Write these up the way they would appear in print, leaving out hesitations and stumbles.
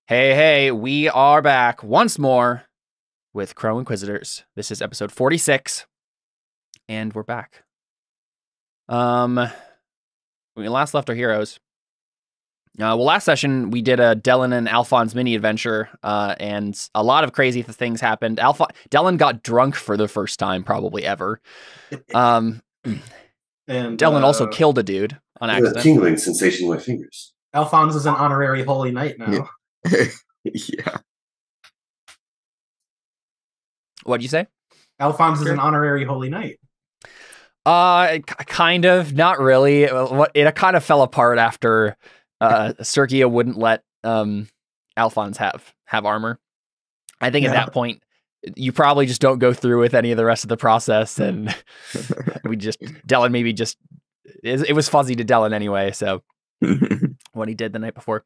Hey, we are back once more with Crow Inquisitors. This is episode 46, and we're back. When we last left our heroes, last session we did a Dellon and Alfons mini adventure, and a lot of crazy things happened. Dellon got drunk for the first time probably ever. And Dellon also killed a dude on A accident. tingling sensation in my fingers. Alfons is an honorary holy knight now. Yeah. What'd you say? Alfons is an honorary holy knight. Kind of, not really. It kind of fell apart after Sergio wouldn't let Alfons have armor. I think at that point, you probably just don't go through with any of the rest of the process, and Dellon maybe just it was fuzzy to Dellon anyway. So what he did the night before.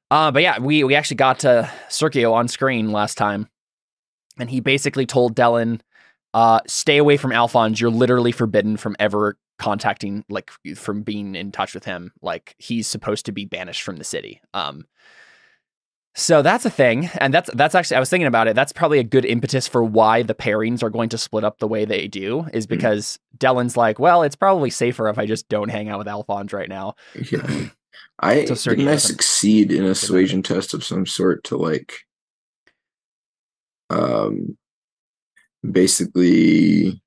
But yeah, we actually got Sergio on screen last time, and he basically told Dellon, stay away from Alfons. You're literally forbidden from ever contacting, from being in touch with him. Like, he's supposed to be banished from the city. So that's a thing. And that's actually, I was thinking about it. That's probably a good impetus for why the pairings are going to split up the way they do, is because Dellon's like, well, it's probably safer if I just don't hang out with Alfons right now. Yeah. I succeed in a suasion test of some sort to basically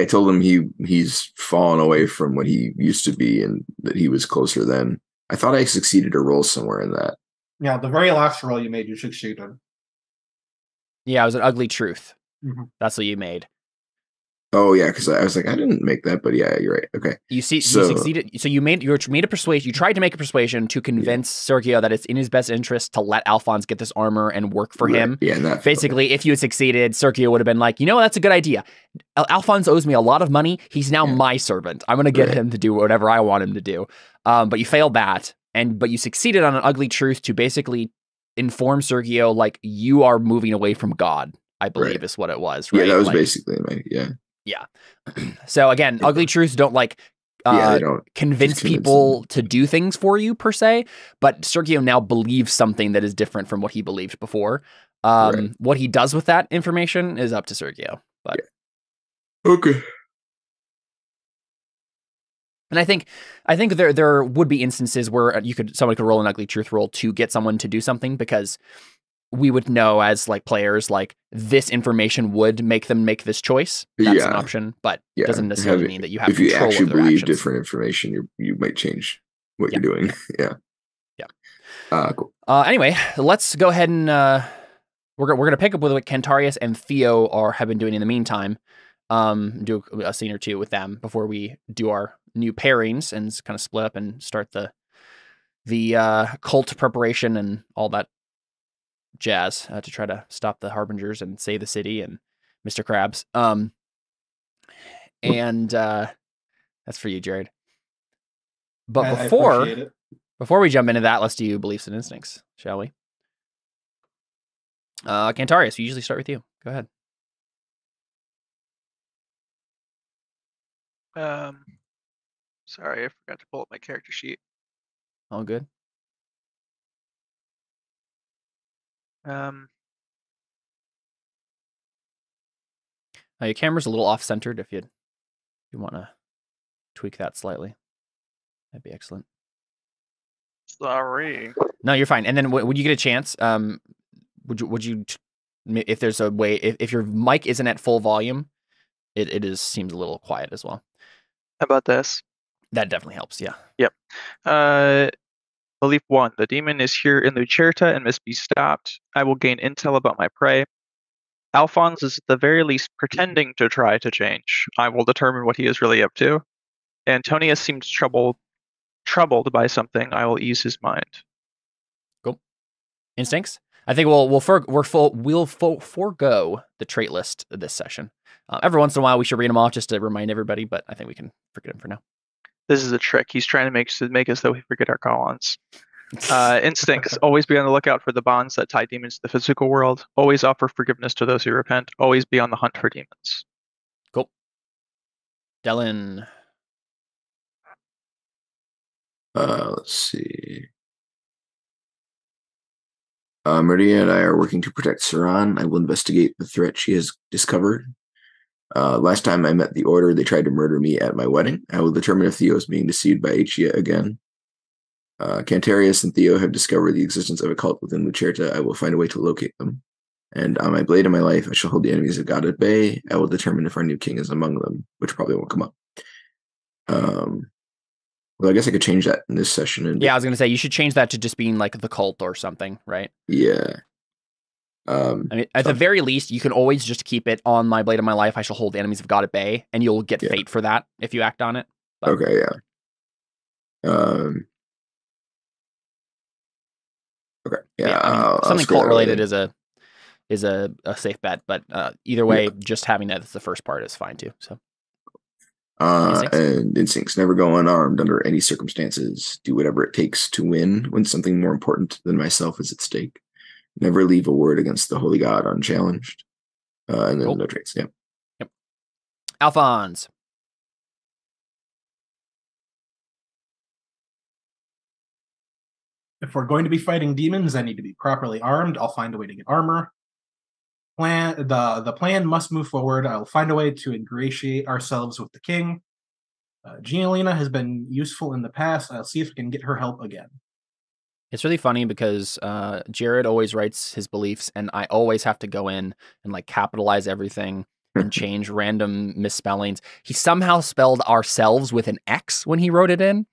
I told him he's fallen away from what he used to be and that he was closer then. I thought I succeeded a roll somewhere in that. Yeah, the very last roll you made, you succeeded. Yeah, it was an ugly truth. Mm-hmm. That's what you made. Oh yeah, because I was like, I didn't make that, but yeah, you're right. Okay, you succeeded. So you made a persuasion. You tried to make a persuasion to convince Sergio that it's in his best interest to let Alfons get this armor and work for him. Yeah, and that basically, if you had succeeded, Sergio would have been like, that's a good idea. Alfons owes me a lot of money. He's now my servant. I'm going to get him to do whatever I want him to do. But you failed that, but you succeeded on an ugly truth to basically inform Sergio, like, you are moving away from God, I believe is what it was. Right? Yeah, that was basically Yeah. So again, ugly truths don't convince people to do things for you per se, but Sergio now believes something that is different from what he believed before. What he does with that information is up to Sergio. But okay. And I think there would be instances where someone could roll an ugly truth roll to get someone to do something, because we would know as players, this information would make them make this choice. That's an option, but it doesn't necessarily mean that you have control over their actions. If you actually believe different information, you might change what you're doing. Yeah. Cool. Anyway, let's go ahead and we're gonna pick up with what Cantarius and Theo have been doing in the meantime. Do a scene or two with them before we do our new pairings and kind of split up and start the cult preparation and all that jazz to try to stop the Harbingers and save the city and Mr. Krabs. And that's for you, Jared. But before we jump into that, let's do beliefs and instincts, shall we? Cantarius, we usually start with you. Go ahead. Sorry, I forgot to pull up my character sheet. All good. Your camera's a little off-centered. If you want to tweak that slightly, that'd be excellent. Sorry. No, you're fine. And then would you get a chance? Would you if there's a way, if your mic isn't at full volume, it seems a little quiet as well. How about this? That definitely helps. Yeah. Yep. Belief 1: the demon is here in Lucerta and must be stopped. I will gain intel about my prey. Alfons is at the very least pretending to try to change. I will determine what he is really up to. Antonius seems troubled by something. I will ease his mind. Cool. Instincts? I think we'll forego the trait list this session. Every once in a while, we should read them off just to remind everybody, but I think we can forget them for now. This is a trick. He's trying to make us though we forget our call-ons. Instincts: always be on the lookout for the bonds that tie demons to the physical world. Always offer forgiveness to those who repent. Always be on the hunt for demons. Cool. Dellon. Let's see. Maria and I are working to protect Ceran. I will investigate the threat she has discovered. Last time I met the Order, they tried to murder me at my wedding. I will determine if Theo is being deceived by Acia again. Cantarius and Theo have discovered the existence of a cult within Lucerta. I will find a way to locate them. And on my blade of my life, I shall hold the enemies of God at bay. I will determine if our new king is among them, which probably won't come up. Well, I guess I could change that in this session. And yeah, I was going to say, you should change that to just being like the cult or something, right? Yeah. I mean, at the very least, you can always just keep it on my blade of my life. I shall hold the enemies of God at bay, and you'll get fate for that if you act on it. But, okay, yeah. Okay, yeah. I mean, something cult related is a safe bet, but either way, just having that as the first part is fine too. So. And instincts never go unarmed under any circumstances. Do whatever it takes to win when something more important than myself is at stake. Never leave a word against the Holy God unchallenged. And then no traits. Yep. Alfons. If we're going to be fighting demons, I need to be properly armed. I'll find a way to get armor. The plan must move forward. I'll find a way to ingratiate ourselves with the king. Gianlina has been useful in the past. I'll see if I can get her help again. It's really funny because Jared always writes his beliefs, and I always have to go in and like capitalize everything and change random misspellings. He somehow spelled ourselves with an X when he wrote it in.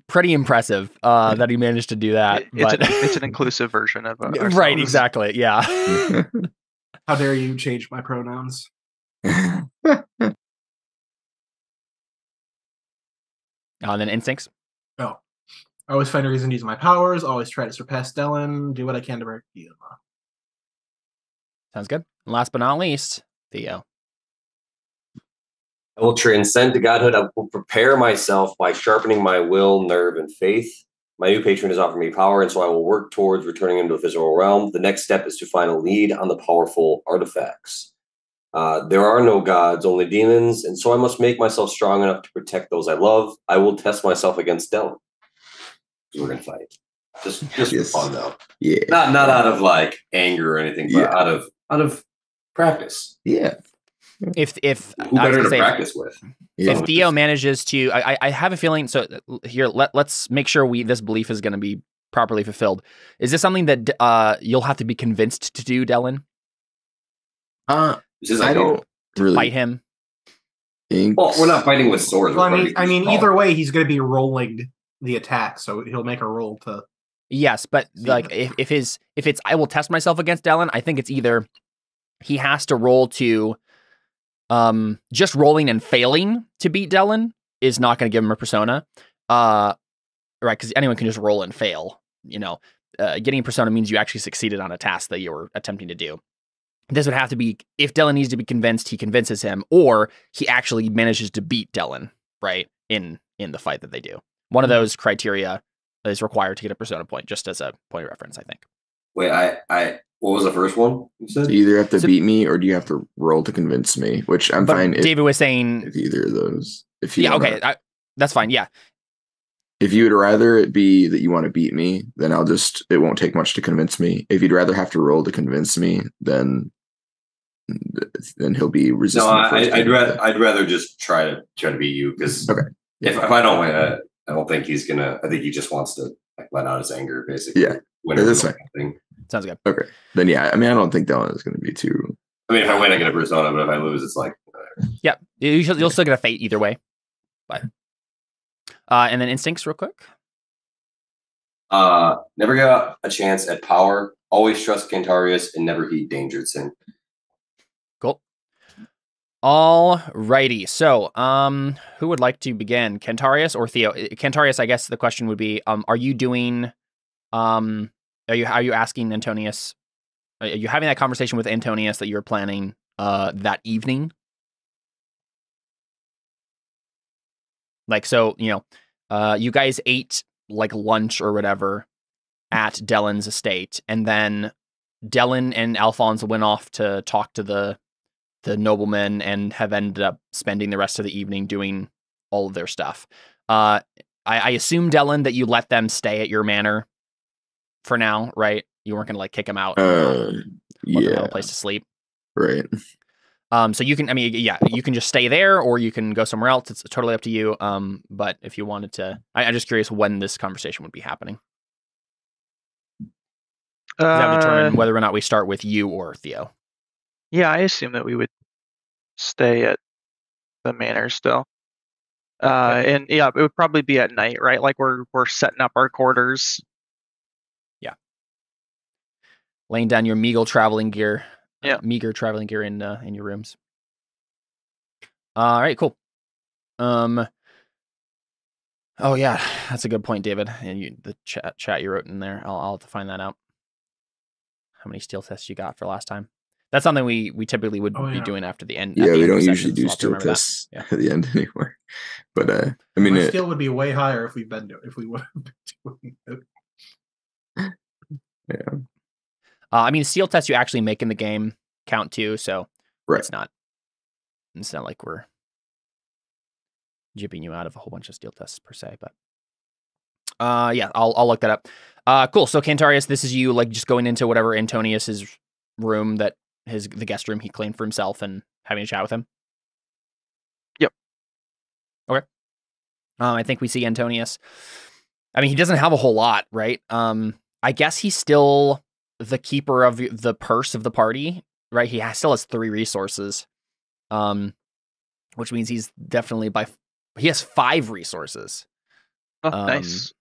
Pretty impressive that he managed to do that. It's an inclusive version of ourselves. Right, exactly. Yeah. How dare you change my pronouns? And then instincts. Oh. I always find a reason to use my powers, always try to surpass Dellon, do what I can to break you. Sounds good. And last but not least, Theo. I will transcend to godhood. I will prepare myself by sharpening my will, nerve, and faith. My new patron has offered me power, and so I will work towards returning him to the physical realm. The next step is to find a lead on the powerful artifacts. There are no gods, only demons, and so I must make myself strong enough to protect those I love. I will test myself against Dellon. We're gonna fight. Just for fun though. Yeah. Not out of like anger or anything, but out of practice. Yeah. If who better to practice with? If Theo manages to, I have a feeling. So here, let's make sure this belief is going to be properly fulfilled. Is this something that you'll have to be convinced to do, Dellon? I don't really fight him. Well, we're not fighting with swords. Well, I mean, either way, he's going to be rolling the attack, so he'll make a roll to. Yes, but like if it's I will test myself against Dellon, I think it's either he has to roll to. Just rolling and failing to beat Dellon is not going to give him a persona, right? Because anyone can just roll and fail. You know, getting a persona means you actually succeeded on a task that you were attempting to do. This would have to be if Dellon needs to be convinced, he convinces him, or he actually manages to beat Dellon, right? In the fight that they do. One of those criteria is required to get a persona point, just as a point of reference, I think. Wait, what was the first one you said? You either have to beat me or do you have to roll to convince me, which I'm fine. David was saying if either of those. If you that's fine. Yeah. If you would rather it be that you want to beat me, then it won't take much to convince me. If you'd rather have to roll to convince me, then he'll be resistant. No, I'd rather just try to beat you because if I don't win, I don't think he's gonna. I think he just wants to like let out his anger, basically. Yeah, that's fine. Sounds good. Okay, then yeah. I mean, I don't think Dellon is going to be too. I mean, if I win, I get a persona, but if I lose, it's like whatever. Yeah, you'll still get a fate either way. But and then instincts, real quick. Never get a chance at power. Always trust Cantarius and never heed danger sin. Cool. All righty. So, who would like to begin, Cantarius or Theo? Cantarius, I guess the question would be, are you doing, are you asking Antonius? Are you having that conversation with Antonius that you're planning that evening? Like, so, you know, you guys ate like lunch or whatever at Dellon's estate, and then Dellon and Alfons went off to talk to the noblemen and have ended up spending the rest of the evening doing all of their stuff. I assume, Dellon, that you let them stay at your manor for now, right? You weren't going to like kick him out. And let them have a place to sleep. Right. So you can, I mean, yeah, you can just stay there or you can go somewhere else. It's totally up to you. But if you wanted to, I'm just curious when this conversation would be happening. That would determine whether or not we start with you or Theo. Yeah, I assume that we would stay at the manor still. And yeah, it would probably be at night, right? Like we're setting up our quarters. Yeah. Laying down your meager traveling gear. Yeah. Meager traveling gear in your rooms. All right, cool. Oh yeah, that's a good point, David. And the chat you wrote in there, I'll have to find that out. How many steel tests you got for last time? That's something we typically would be doing after the end. Yeah, we don't usually sessions, do so steel tests at the end anymore. But I mean, my skill would be way higher if we would have been doing it. Yeah. I mean, steel tests you actually make in the game count too, so it's not like we're jipping you out of a whole bunch of steel tests per se, but yeah, I'll look that up. Cool. So Cantarius, this is you like just going into whatever Antonius's room that the guest room he claimed for himself and having a chat with him. Yep. Okay. I think we see Antonius. I mean, he doesn't have a whole lot, right? I guess he's still the keeper of the purse of the party, right? He still has 3 resources, which means he's definitely he has 5 resources. Oh, nice.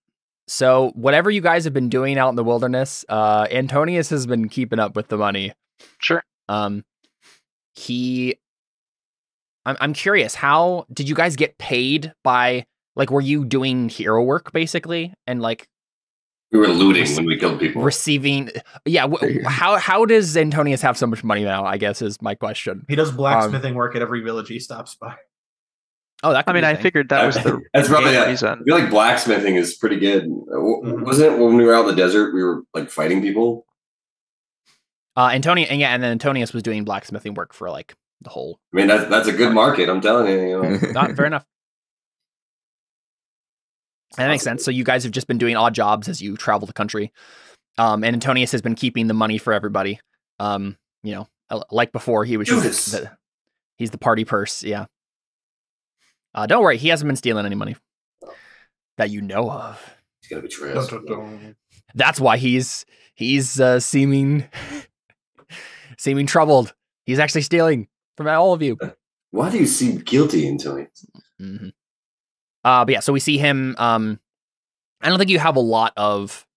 So whatever you guys have been doing out in the wilderness, Antonius has been keeping up with the money. Sure. I'm curious, how did you guys get paid by, like, were you doing hero work basically? And like, we were looting when we killed people. Receiving, yeah. How does Antonius have so much money now, I guess is my question. He does blacksmithing work at every village he stops by. Oh, that could be I figured that was the that's probably reason. I feel like blacksmithing is pretty good. Wasn't it when we were out in the desert, we were like fighting people? And then Antonius was doing blacksmithing work for like the whole. I mean, that's a good market. I'm telling you. Not fair enough. That makes sense. So you guys have just been doing odd jobs as you travel the country. And Antonius has been keeping the money for everybody. Like before, he was he's the party purse. Yeah. Don't worry, he hasn't been stealing any money that you know of. He's gonna betray us. That's why he's seeming troubled. He's actually stealing from all of you. Why do you seem guilty, Antonio? Mm-hmm. But yeah, so we see him. I don't think you have a lot of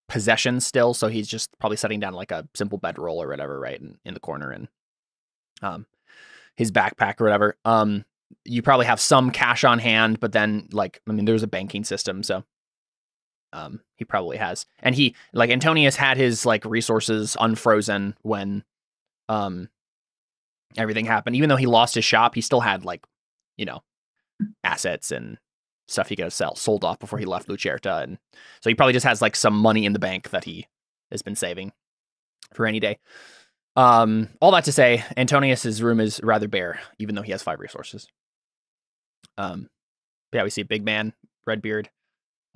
possessions still, so he's just probably setting down like a simple bedroll or whatever, right, in the corner, and his backpack or whatever. You probably have some cash on hand, but then there's a banking system, so he probably has. And Antonius had his like resources unfrozen when everything happened. Even though he lost his shop, he still had assets and stuff he could have sold off before he left Lucerta, and so he probably just has like some money in the bank that he has been saving for any day. All that to say, Antonius's room is rather bare, even though he has 5 resources. Yeah, we see a big man, red beard,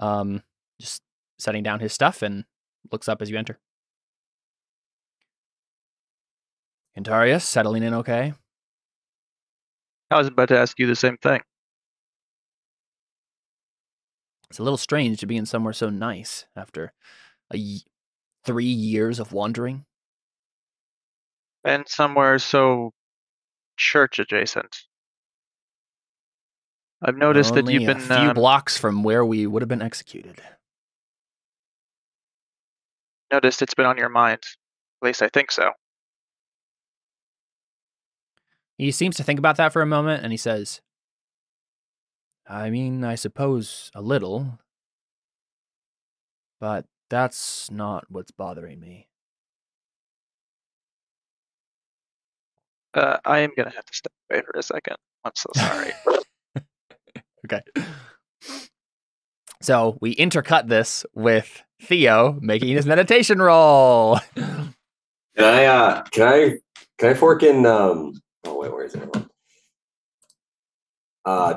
just setting down his stuff and looks up as you enter. Cantarius, settling in okay? I was about to ask you the same thing. It's a little strange to be in somewhere so nice after 3 years of wandering. And somewhere so church adjacent. I've noticed that you've been a few blocks from where we would have been executed. Noticed it's been on your mind. At least I think so. He seems to think about that for a moment, and he says, I mean, I suppose a little, but that's not what's bothering me. I am going to have to step away for a second. I'm so sorry. Okay. So we intercut this with Theo making his meditation roll. Can I fork in oh wait, where is it?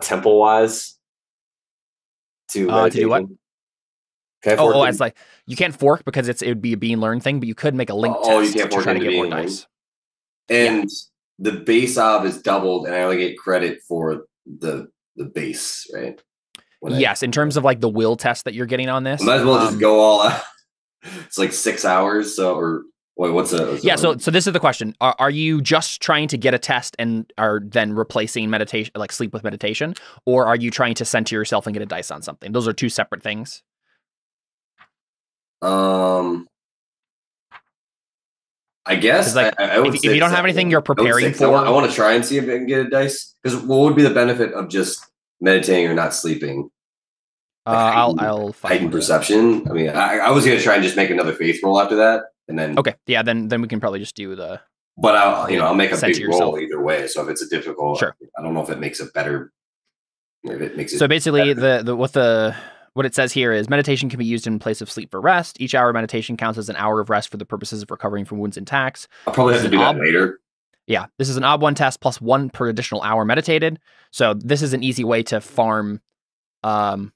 Temple wise to do what? Can I fork them? It's like you can't fork because it would be a being learned thing, but you could make a link test you can't to fork try to into get more being learned. dice. And the base ob is doubled, and I only get credit for the base, right? Yes, in terms of like the will test that you're getting on this. I might as well just go all out. It's like 6 hours, what's so this is the question. Are you just trying to get a test and are then replacing meditation, like sleep with meditation, or are you trying to center yourself and get a dice on something? Those are two separate things. I guess like I would if you don't have anything you're preparing for, I want to try and see if I can get a dice. Because what would be the benefit of just meditating or not sleeping? I'll heightened perception. I mean, I was gonna try and just make another faith roll after that, and then then we can probably just do the. But I'll make a big roll either way. So if it's a difficult, sure. I don't know if it makes it better. If it makes it so basically, better. What it says here is meditation can be used in place of sleep for rest. Each hour of meditation counts as an hour of rest for the purposes of recovering from wounds and attacks. I'll probably have to do that later. Yeah, this is an OB1 test plus 1 per additional hour meditated. So this is an easy way to farm will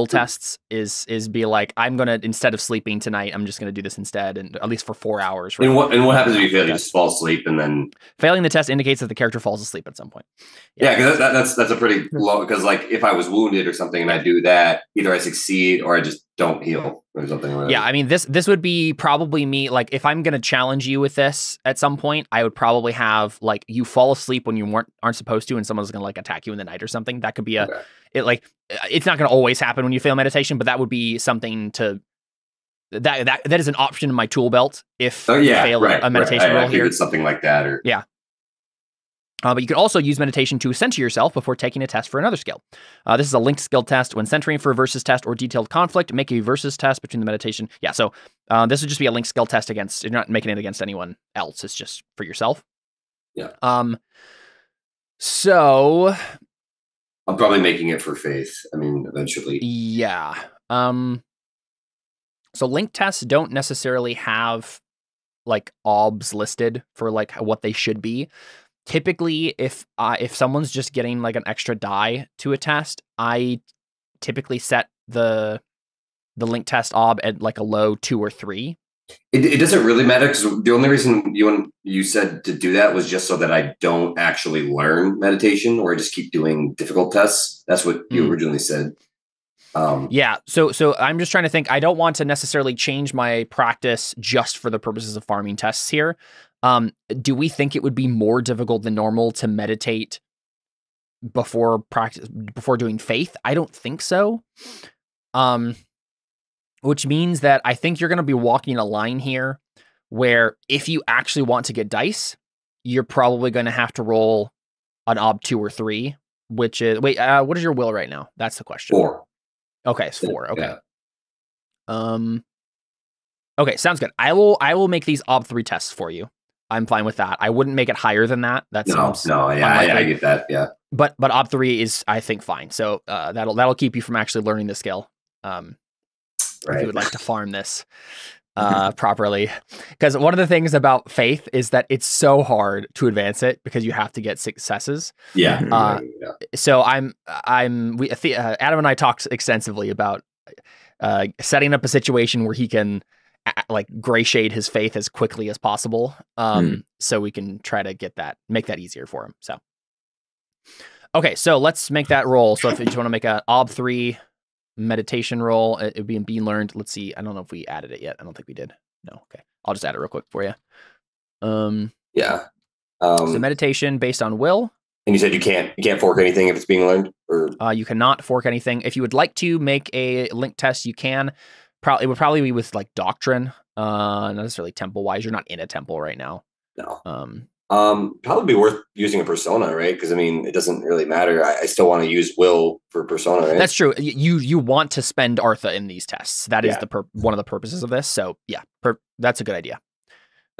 tests is be like, I'm gonna, instead of sleeping tonight, I'm just gonna do this instead, and at least for 4 hours. Right? And what happens if you fail? You just fall asleep, and then failing the test indicates that the character falls asleep at some point. Yeah, because that's a pretty low. Because like if I was wounded or something and I do that, either I succeed or I just don't heal or something. Like yeah, I mean this would be probably me. Like if I'm gonna challenge you with this at some point, I would probably have like you fall asleep when you aren't supposed to, and someone's gonna like attack you in the night or something. That could be it's not going to always happen when you fail meditation, but that would be something that is an option in my tool belt if you fail a meditation roll here. It's something like that, or but you can also use meditation to center yourself before taking a test for another skill. This is a linked skill test. When centering for a versus test or detailed conflict, make a versus test between the meditation. Yeah, so this would just be a linked skill test against. You're not making it against anyone else. It's just for yourself. Yeah. So. I'm probably making it for faith. I mean, eventually. Yeah. So link tests don't necessarily have like OBs listed for like what they should be. Typically, if someone's just getting like an extra die to a test, I typically set the link test OB at like a low 2 or 3. It doesn't really matter because the only reason you said to do that was just so that I don't actually learn meditation or I just keep doing difficult tests. That's what you originally said. Yeah. So I'm just trying to think. I don't want to necessarily change my practice just for the purposes of farming tests here. Do we think it would be more difficult than normal to meditate before doing faith? I don't think so. Which means that I think you're going to be walking a line here where if you actually want to get dice, you're probably going to have to roll an OB 2 or 3, which is, what is your will right now? That's the question. 4. Okay, it's 4. Okay. Yeah. Okay, sounds good. I will make these OB 3 tests for you. I'm fine with that. I wouldn't make it higher than that. That seems I get that. Yeah. But OB 3 is, I think, fine. So that'll keep you from actually learning the skill. If you would like to farm this properly. Because one of the things about faith is that it's so hard to advance it because you have to get successes. Yeah. So Adam and I talked extensively about setting up a situation where he can like gray shade his faith as quickly as possible. So we can try to make that easier for him. So, okay, so let's make that roll. So if you just want to make an OB 3 meditation roll, it would be being learned. Let's see. I don't know if we added it yet. I don't think we did. No. Okay. I'll just add it real quick for you. So meditation based on will. And you said you can't fork anything if it's being learned, or you cannot fork anything. If you would like to make a link test, you can. It would probably be with like doctrine, not necessarily temple wise. You're not in a temple right now. No. Probably be worth using a persona, right? Because I mean, it doesn't really matter. I still want to use will for persona, right? That's true. You want to spend Artha in these tests. That is one of the purposes of this. So yeah, that's a good idea.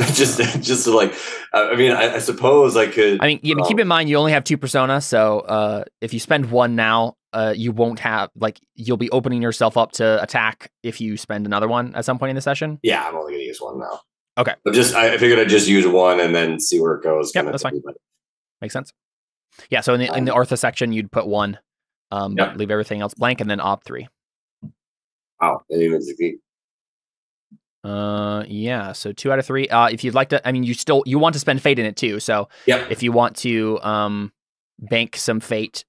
just to like, I mean, I suppose I could. I mean, keep in mind you only have 2 personas. So if you spend 1 now, you won't have you'll be opening yourself up to attack if you spend another one at some point in the session. Yeah, I'm only gonna use 1 now. Okay. I figured I'd just use 1 and then see where it goes. Yep, that's fine. Makes sense. Yeah, so in the Artha section, you'd put 1, leave everything else blank, and then OB 3. Wow, I didn't even succeed. Yeah. So 2 out of 3. If you'd like to, I mean, you want to spend fate in it too. So Yep. if you want to bank some fate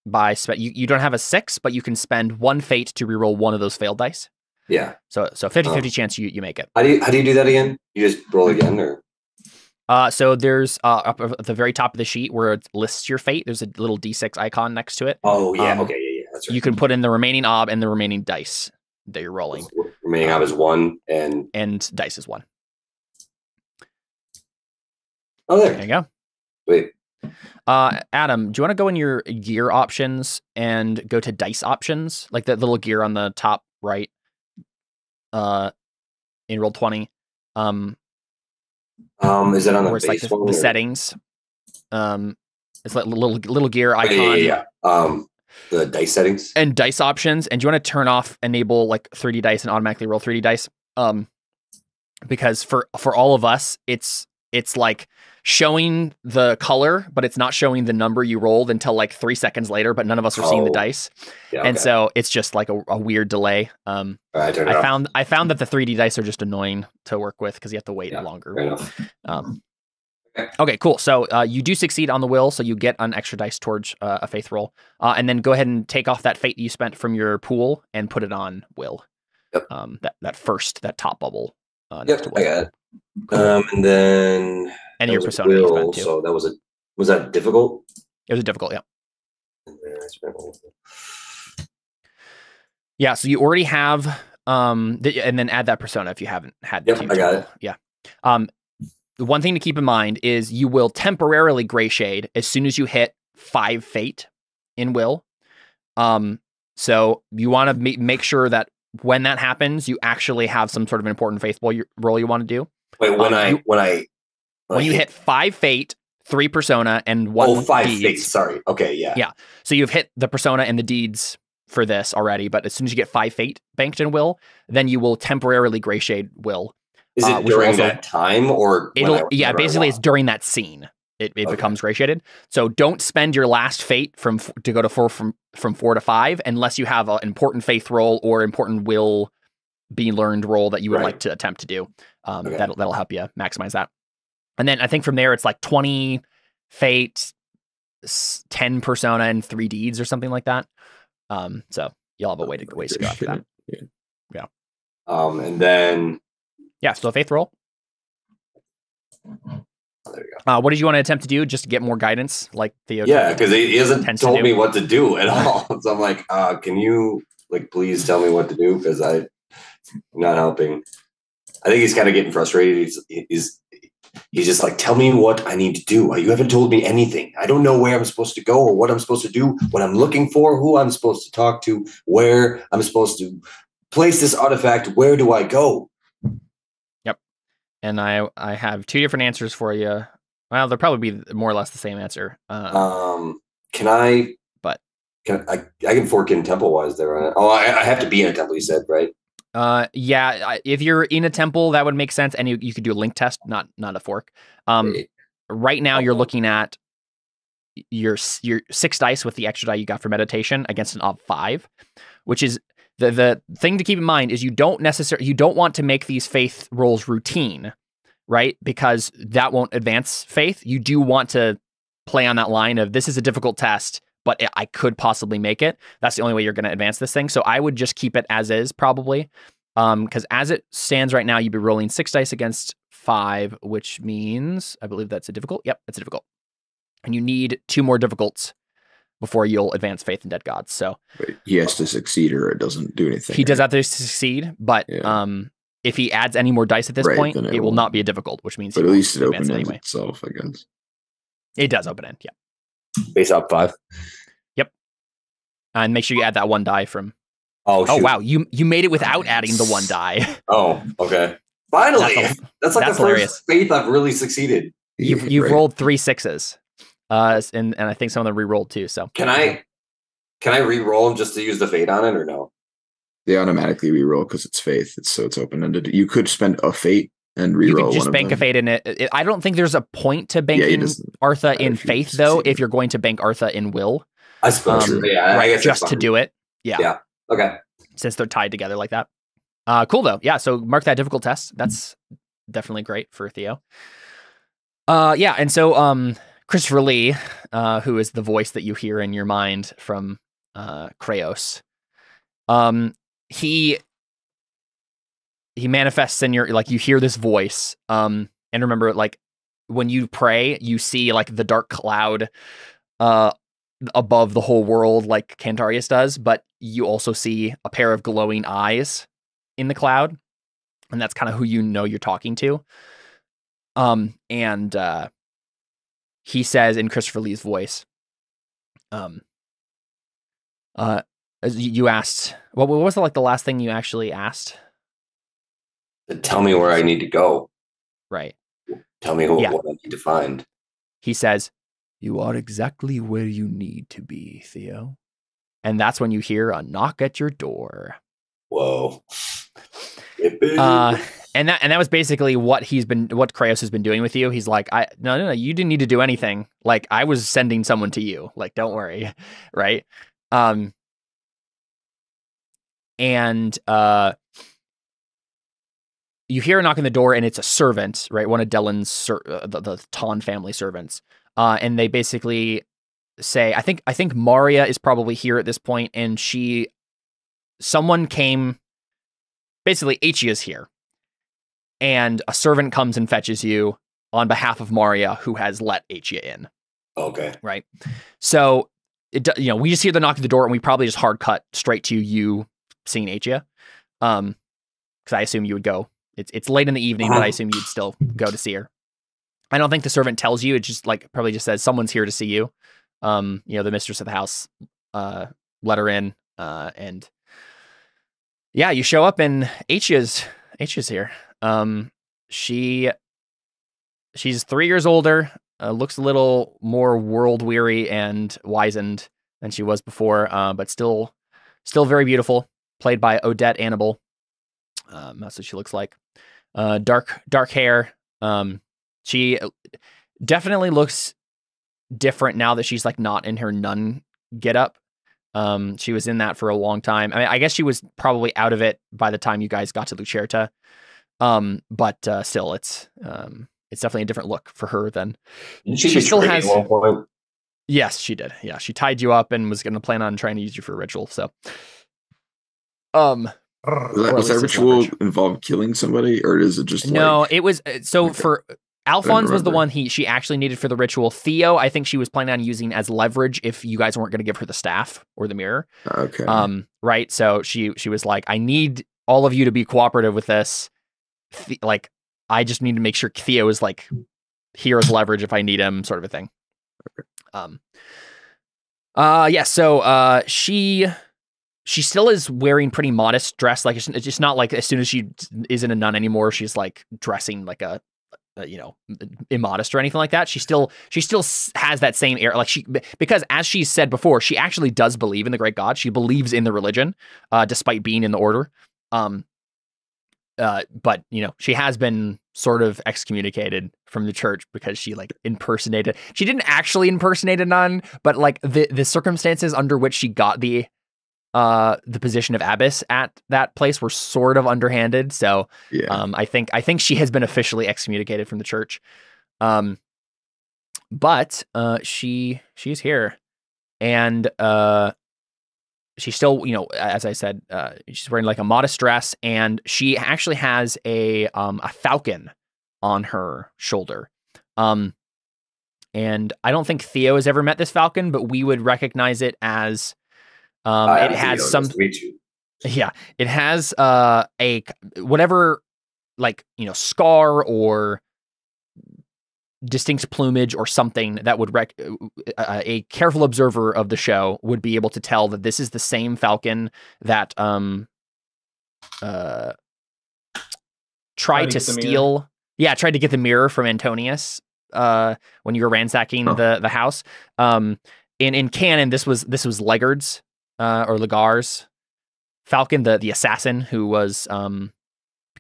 by you don't have a 6, but you can spend 1 fate to reroll one of those failed dice. Yeah. So 50-50 chance you make it. How do you do that again? You just roll again, or? So there's up at the very top of the sheet where it lists your fate. There's a little D6 icon next to it. Oh yeah. Okay. Yeah. That's right. You can put in the remaining ob and the remaining dice that you're rolling. Remaining ob is 1, and dice is 1. Oh, there you go. Wait. Adam, do you want to go in your gear options and go to dice options, like that little gear on the top right? In Roll20. Is it on the base like the settings? It's like little gear icon. Yeah. The dice settings and dice options. And do you want to turn off enable like 3D dice and automatically roll 3D dice? Because for all of us, it's like showing the color, but it's not showing the number you rolled until like 3 seconds later. But none of us are seeing the dice, and so it's just like a weird delay. I found that the 3D dice are just annoying to work with because you have to wait longer. Okay, cool. So you do succeed on the will, so you get an extra dice towards a faith roll, and then go ahead and take off that fate you spent from your pool and put it on will. Yep. That top bubble. Yep, I got it. Cool. And then your persona you spent too. So was that difficult? It was difficult, yeah. Yeah, so you already have and then add that persona if you haven't had. Yep, I got it. Yeah. The one thing to keep in mind is you will temporarily gray shade as soon as you hit 5 fate in will. So you want to make sure that when that happens, you actually have some sort of an important faith roll you want to do. Wait, when you hit 5 fate, 3 persona, and 1 5 deeds. fate. Sorry. Okay, yeah. Yeah. So you've hit the persona and the deeds for this already, but as soon as you get 5 fate banked in will, then you will temporarily gray shade will. Is it during that time or? Basically it's during that scene. It becomes gray shaded. So don't spend your last fate to go to 4 from 4 to 5 unless you have an important faith roll or important will be learned roll that you would like to attempt to do. That'll help you maximize that. And then I think from there it's like 20 fate, 10 persona, and 3 deeds or something like that. So you'll have a ways to go after that. Yeah. And then so faith roll. There you go. What did you want to attempt to do? Just to get more guidance, like Theo? Yeah, because he hasn't told me what to do at all. So I'm like, can you please tell me what to do? Because I'm not helping. I think he's kind of getting frustrated. He's just like, tell me what I need to do. You haven't told me anything. I don't know where I'm supposed to go or what I'm supposed to do, what I'm looking for, who I'm supposed to talk to, where I'm supposed to place this artifact. Where do I go? And I have 2 different answers for you. Well, they'll probably be more or less the same answer. Can I fork in temple wise there? I have to be in a temple. You said, right? If you're in a temple, that would make sense, and you could do a link test, not a fork. Right now you're looking at your 6 dice with the extra die you got for meditation against an ob 5, which is. The thing to keep in mind is you don't want to make these faith rolls routine, right? Because that won't advance faith. You do want to play on that line of this is a difficult test, but I could possibly make it. That's the only way you're going to advance this thing. So I would just keep it as is probably. Because as it stands right now, you'd be rolling 6 dice against 5, which means I believe that's a difficult. Yep, that's a difficult. And you need 2 more difficults before you'll advance faith in dead gods. So he has to succeed or it doesn't do anything. He does have to succeed, but if he adds any more dice at this point, it will not be a difficult, which means but at least it opens itself, I guess. It does open end, yeah. Base up 5. Yep. And make sure you add that 1 die from. Oh wow, you made it without adding the 1 die. Oh, okay. Finally, that's the first faith I've really succeeded. You've rolled 3 6s. And I think some of them re-rolled too. So can I re-roll them just to use the fate on it or no? They automatically re-roll because it's faith. It's open-ended. You could spend a fate and re-roll. You could just bank a fate in it. I don't think there's a point to banking Artha in faith though. If you're going to bank Artha in will, I suppose. right, just to do it. Yeah. Okay. since they're tied together like that. Cool though. Yeah. So mark that difficult test. That's definitely great for Theo. Yeah. And so Christopher Lee, who is the voice that you hear in your mind from Kraos, he manifests in your, like, you hear this voice. And remember, like, when you pray, you see like the dark cloud above the whole world, like Cantarius does, but you also see a pair of glowing eyes in the cloud, and that's kind of who you know you're talking to. And he says in Christopher Lee's voice, you asked, what was like the last thing you actually asked? Tell me where I need to go. Right. Tell me what I need to find. He says, "You are exactly where you need to be, Theo." And that's when you hear a knock at your door. Whoa. And that was basically what Kraos has been doing with you. He's like, no, you didn't need to do anything. Like, I was sending someone to you. Like, don't worry. Right. And you hear a knock on the door, and it's a servant, right? One of Dellon's the Ton family servants. And they basically say, I think Maria is probably here at this point, and someone came, basically Acia's here, and a servant comes and fetches you on behalf of Maria, who has let Acia in. Okay. Right. So we just hear the knock at the door, and we probably just hard cut straight to you seeing Acia. Because I assume you would go. It's late in the evening, but I assume you'd still go to see her. I don't think the servant tells you. It just probably just says someone's here to see you. The mistress of the house let her in, and yeah, you show up, and Acia's here. She's 3 years older, looks a little more world weary and wizened than she was before, but still very beautiful. Played by Odette Annabelle. That's what she looks like. Dark hair. She definitely looks different now that she's like not in her nun getup. She was in that for a long time. I mean, I guess she was probably out of it by the time you guys got to Lucerta. But still, it's definitely a different look for her than she still has. At one point? Yes, she did. Yeah, she tied you up and was going to plan on trying to use you for a ritual. So, was that ritual involve killing somebody, or is it just no? It was for Alfons was the one she actually needed for the ritual. Theo, I think she was planning on using as leverage if you guys weren't going to give her the staff or the mirror. Okay. Right. So she was like, I need all of you to be cooperative with this. Like, I just need to make sure Theo is like here as leverage if I need him, sort of a thing. Okay. Yeah. So she still is wearing pretty modest dress. Like, it's just not like as soon as she isn't a nun anymore, she's like dressing like a immodest or anything like that. She still has that same air, like because as she said before, she actually does believe in the great God. She believes in the religion, despite being in the order. But she has been sort of excommunicated from the church because she like impersonated. She didn't actually impersonate a nun, but like the circumstances under which she got the position of abbess at that place were sort of underhanded. So yeah. I think she has been officially excommunicated from the church. But she's here, and she's still, as I said, she's wearing like a modest dress, and she actually has a falcon on her shoulder. And I don't think Theo has ever met this falcon, but we would recognize it as it has some. Yeah, it has a whatever, like, scar or distinct plumage or something that would a careful observer of the show would be able to tell that this is the same falcon that tried to steal. Yeah, tried to get the mirror from Antonius when you were ransacking the house. In canon, this was Legard's or Lagar's falcon, the assassin who was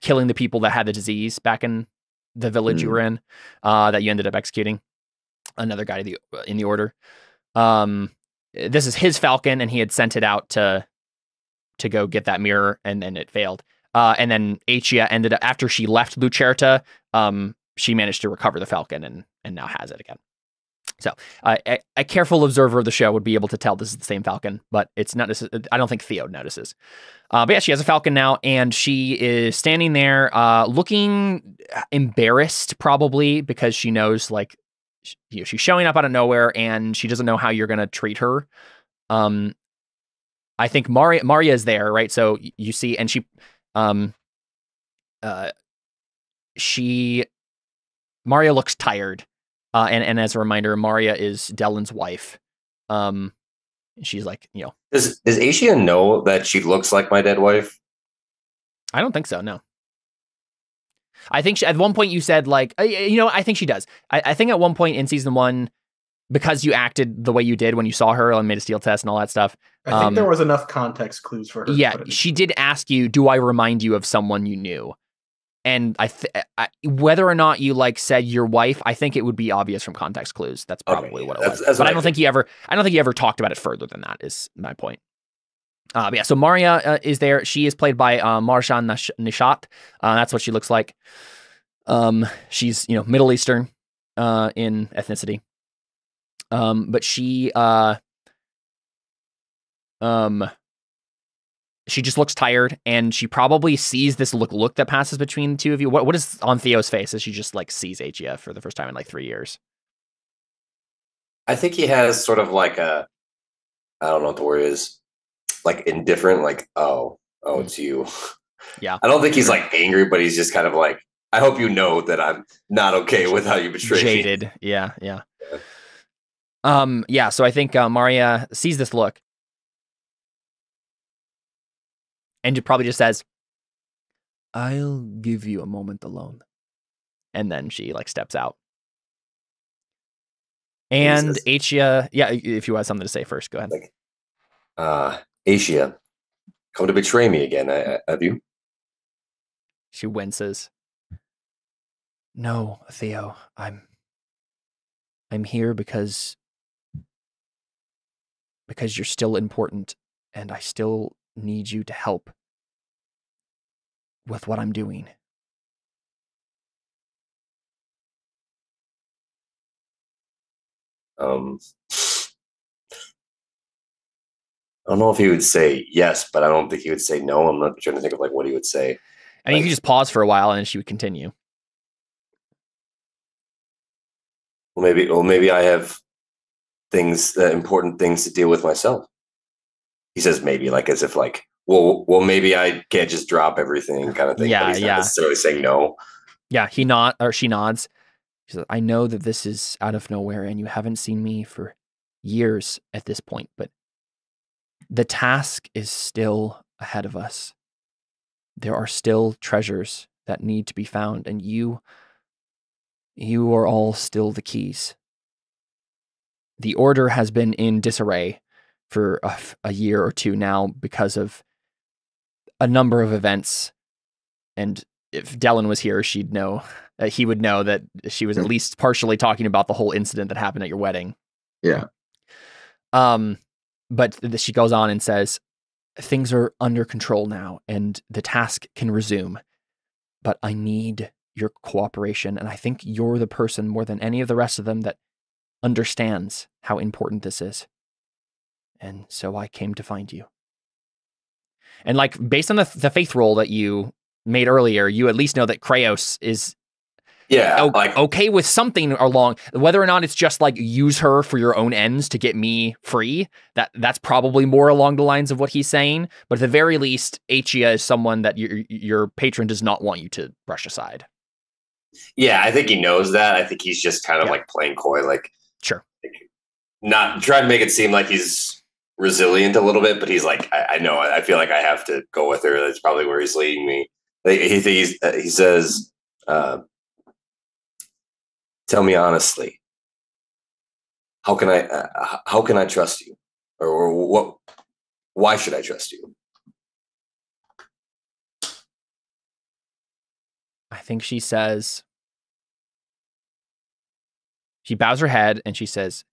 killing the people that had the disease back in the village you were in, that you ended up executing another guy in the order. This is his falcon, and he had sent it out to to go get that mirror, and then it failed. And then Acia ended up, after she left Lucerta, she managed to recover the falcon and now has it again. So a careful observer of the show would be able to tell this is the same falcon, but it's not. I don't think Theo notices. But yeah, she has a falcon now, and she is standing there, looking embarrassed, probably because she knows, like, she's showing up out of nowhere, and she doesn't know how you're gonna treat her. I think Maria is there, right? So you see, and Maria looks tired. And as a reminder, Maria is Dellon's wife. She's like, Does Acia know that she looks like my dead wife? I don't think so. No. I think at one point you said, like, I think she does. I think at one point in season 1, because you acted the way you did when you saw her and made a steel test and all that stuff. I think there was enough context clues for her. Yeah, she did ask you, do I remind you of someone you knew? And whether or not you said your wife, I think it would be obvious from context clues. That's probably what it was. But I don't think you ever talked about it further than that. Is my point. But yeah, so Maria is there. She is played by Marjan Nishat. That's what she looks like. She's Middle Eastern in ethnicity. But she just looks tired, and she probably sees this look that passes between the two of you. What is on Theo's face as she just sees Acia for the first time in 3 years? I think he has sort of I don't know what the word is, indifferent, it's you. Yeah. I don't think he's angry, but he's just kind of I hope you know that I'm not okay with how you betray me. Jaded. Yeah. Yeah. So I think Maria sees this look. And it probably just says, I'll give you a moment alone. And then she steps out. And Acia, yeah, if you had something to say first, go ahead. Acia, come to betray me again, have you? She winces. No, Theo, I'm here because you're still important, and I still need you to help with what I'm doing. I don't know if he would say yes, but I don't think he would say no. I'm not trying to think of what he would say. I mean, you could just pause for a while, and then she would continue. Well, maybe I have important things to deal with myself. He says maybe as if well, maybe I can't just drop everything kind of thing. Yeah, but he's not necessarily saying no. Yeah, she nods. She says, I know that this is out of nowhere, and you haven't seen me for years at this point, but the task is still ahead of us. There are still treasures that need to be found, and you are all still the keys. The order has been in disarray for a year or two now because of a number of events. And if Dellon was here, she'd know. He would know that she was at least partially talking about the whole incident that happened at your wedding. Yeah. But she goes on and says, things are under control now, and the task can resume. But I need your cooperation, and I think you're the person more than any of the rest of them that understands how important this is. And so I came to find you. And based on the faith roll that you made earlier, you at least know that Kraos is okay with something along, whether or not it's just use her for your own ends to get me free. That's probably more along the lines of what he's saying. But at the very least, Acia is someone that your patron does not want you to brush aside. Yeah, I think he knows that. I think he's just kind of playing coy, sure, not trying to make it seem like he's resilient a little bit, but he's I know, I feel like I have to go with her. That's probably where he's leading me. He says, tell me honestly, how can I trust you, or what? Why should I trust you? I think she says, she bows her head and she says,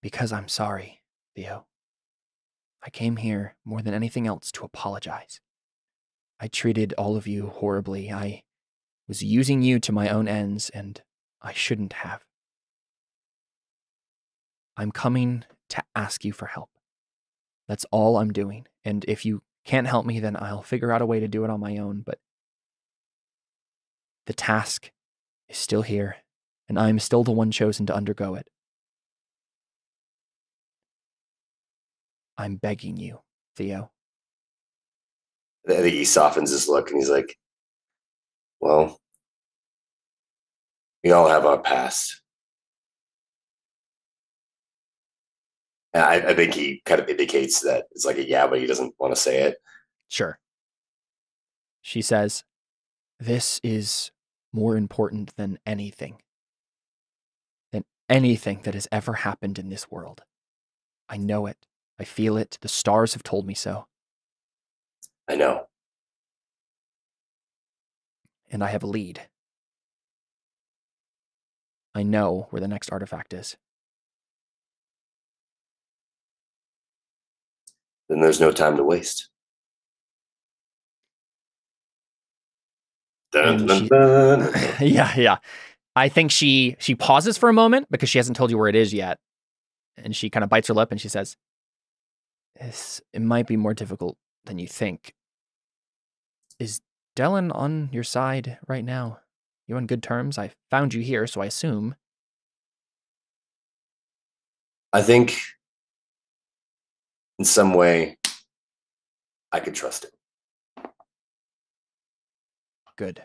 because I'm sorry, Theo. I came here more than anything else to apologize. I treated all of you horribly. I was using you to my own ends, and I shouldn't have. I'm coming to ask you for help. That's all I'm doing. And if you can't help me, then I'll figure out a way to do it on my own. But the task is still here, and I'm still the one chosen to undergo it. I'm begging you, Theo. I think he softens his look and he's like, well, we all have our past. And I think he kind of indicates that it's like a yeah, but he doesn't want to say it. Sure. She says, this is more important than anything that has ever happened in this world. I know it. I feel it. The stars have told me so. I know. And I have a lead. I know where the next artifact is. Then there's no time to waste. Dun, dun, dun. Yeah. I think she pauses for a moment because she hasn't told you where it is yet. And she kind of bites her lip and she says, it might be more difficult than you think. Is Dellon on your side right now? You on good terms? I found you here, so I assume. I think in some way I could trust him. Good.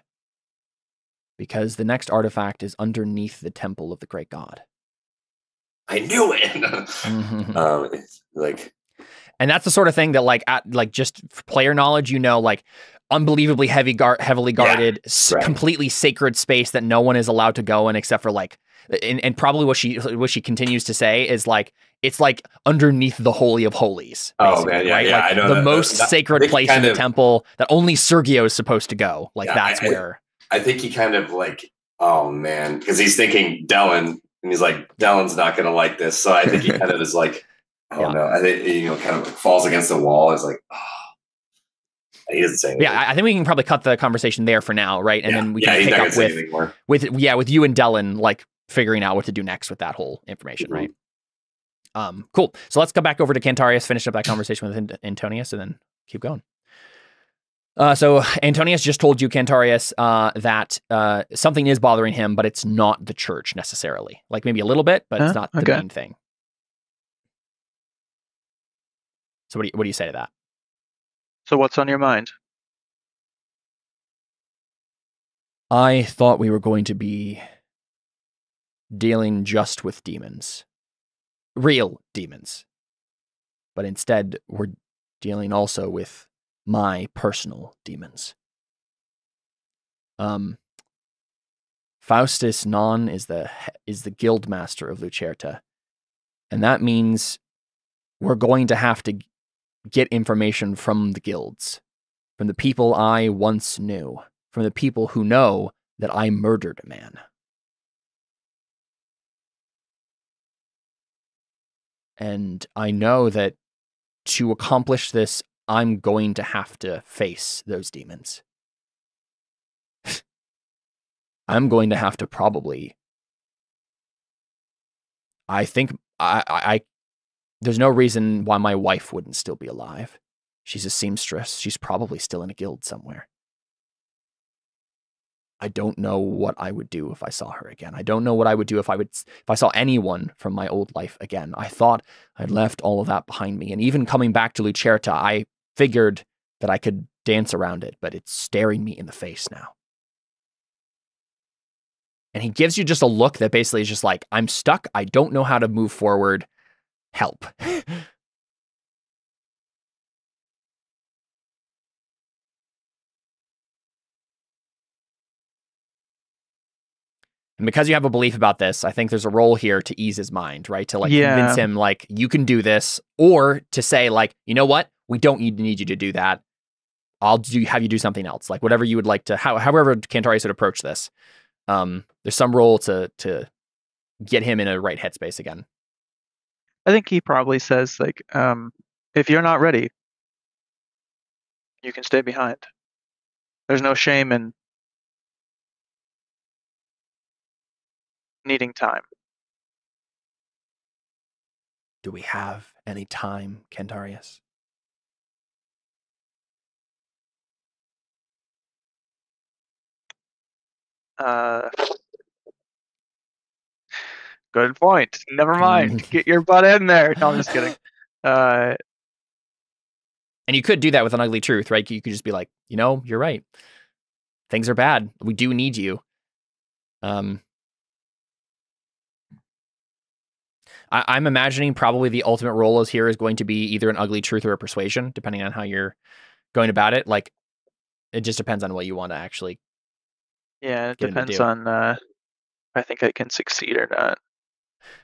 Because the next artifact is underneath the temple of the great god. I knew it. It's like, and that's the sort of thing that, like, just player knowledge, like, unbelievably heavily guarded, right. Completely sacred space that no one is allowed to go in except for, like, and probably what she continues to say is, like, it's like underneath the Holy of Holies. Oh man, yeah, right? yeah, like, I know the most sacred place in the temple that only Sergio is supposed to go. Like, that's where. I think he kind of like, oh man, because he's thinking Dellon, and he's like, Dellon's not going to like this. So I think he kind of is like, oh no, I think kind of falls against the wall. Is like, oh. He doesn't say anything. Yeah, I think we can probably cut the conversation there for now, right? And then we can pick up with you and Dellon, like, figuring out what to do next with that whole information, right? Cool. So let's go back over to Cantarius, finish up that conversation with Antonius, and then keep going. So Antonius just told you, Cantarius, that something is bothering him, but it's not the church necessarily. Like, maybe a little bit, but it's not the main thing. So what do you say to that? So what's on your mind? I thought we were going to be dealing just with demons. Real demons. But instead, we're dealing also with my personal demons. Faustus Non is the guild master of Lucerta. And that means we're going to have to get information from the guilds, from the people I once knew, from the people who know that I murdered a man. And I know that to accomplish this, I'm going to have to face those demons. I'm going to have to probably... I think there's no reason why my wife wouldn't still be alive. She's a seamstress. She's probably still in a guild somewhere. I don't know what I would do if I saw her again. I don't know what I would do if I saw anyone from my old life again. I thought I'd left all of that behind me. And even coming back to Lucerta, I figured that I could dance around it, but it's staring me in the face now. And he gives you just a look that basically is just like, I'm stuck. I don't know how to move forward. Help. And because you have a belief about this, I think there's a role here to ease his mind, right? To, like, convince him, like, you can do this, or to say, like, you know what? We don't need you to do that. Have you do something else, like whatever you would like to. However, Cantarius would approach this. There's some role to get him in a right headspace again. I think he probably says, like, If you're not ready, you can stay behind. There's no shame in needing time. Do we have any time, Cantarius? Good point. Never mind. Get your butt in there. No, I'm just kidding. And you could do that with an ugly truth, right? You could just be like, you're right. Things are bad. We do need you. I'm imagining probably the ultimate role here is going to be either an ugly truth or a persuasion, depending on how you're going about it. Like, it just depends on what you want to actually. Yeah, it depends on I think I can succeed or not.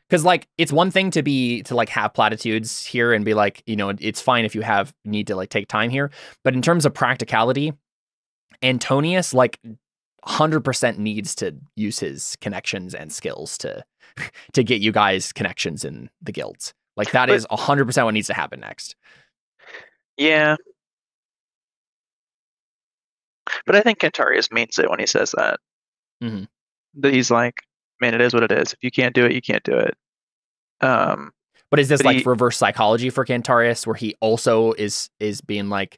Because like it's one thing to like have platitudes here and be like, it's fine if you need to like take time here. But in terms of practicality, Antonius like 100% needs to use his connections and skills to get you guys connections in the guilds. Like that is 100% what needs to happen next. Yeah. But I think Cantarius means it when he says that. Mm-hmm. That he's like, man, it is what it is. If you can't do it, you can't do it. But is this like reverse psychology for Cantarius, where he also is being like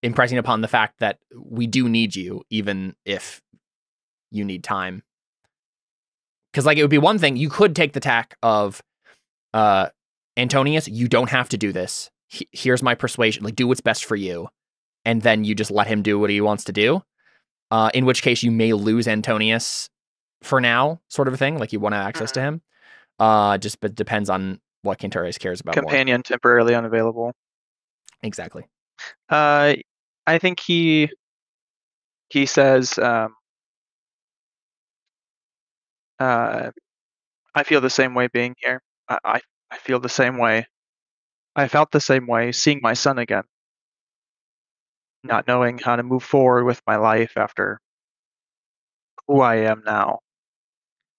impressing upon the fact that we do need you, even if you need time? Because like it would be one thing, you could take the tack of Antonius, you don't have to do this. Here's my persuasion, like do what's best for you. And then you just let him do what he wants to do. In which case you may lose Antonius for now, sort of a thing. Like you want to have access to him. But depends on what Cantarius cares about. Companion more. Temporarily unavailable. Exactly. I think he says, I feel the same way being here. I feel the same way. I felt the same way seeing my son again. Not knowing how to move forward with my life after who I am now.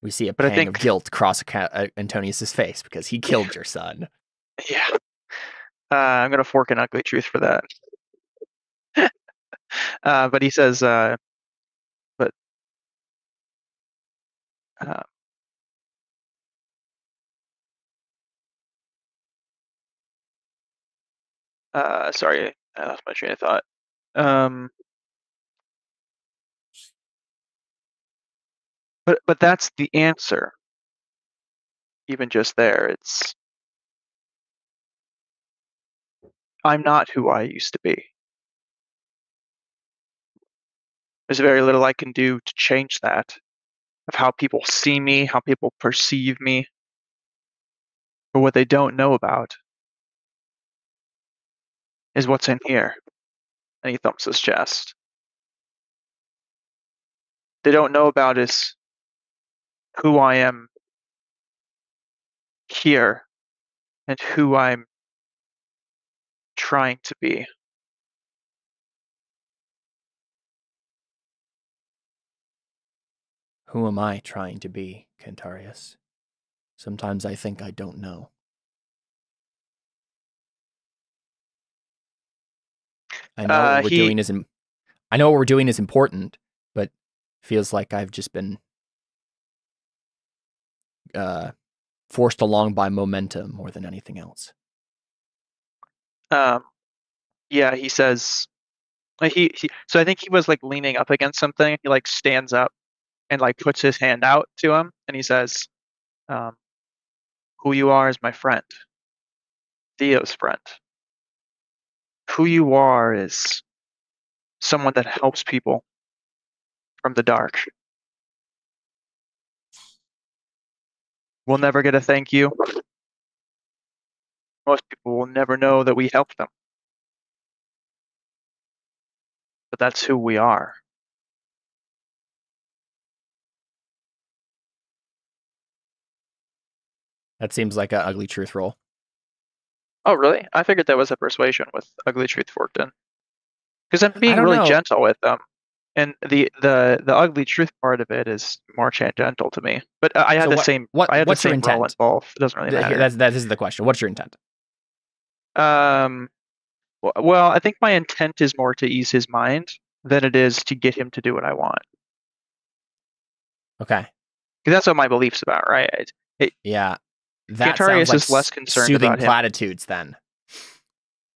We see a pang of guilt cross Antonius's face because he killed your son. Yeah. I'm going to fork an ugly truth for that. But he says, sorry, I lost my train of thought. But that's the answer. Even just there, it's I'm not who I used to be. There's very little I can do to change that, of how people see me, how people perceive me, but what they don't know about is what's in here. And he thumps his chest. They don't know about is who I am here and who I'm trying to be. Who am I trying to be, Cantarius? Sometimes I think I don't know. I know what we're doing is I know what we're doing is important, but feels like I've just been forced along by momentum more than anything else. Yeah, he says so I think he was like leaning up against something. He like stands up and like puts his hand out to him and he says, who you are is my friend. Theo's friend. Who you are is someone that helps people from the dark. We'll never get a thank you. Most people will never know that we helped them. But that's who we are. That seems like an ugly truth roll. Oh, really? I figured that was a persuasion with ugly truth forked in. Because I'm being really gentle with them. And the ugly truth part of it is more tangential to me. But I had the same roll involved. It doesn't really matter. That is the question. What's your intent? Well, I think my intent is more to ease his mind than it is to get him to do what I want. Okay. Because that's what my belief's about, right? Yeah. That Cantarius sounds like is less concerned soothing about him. platitudes then,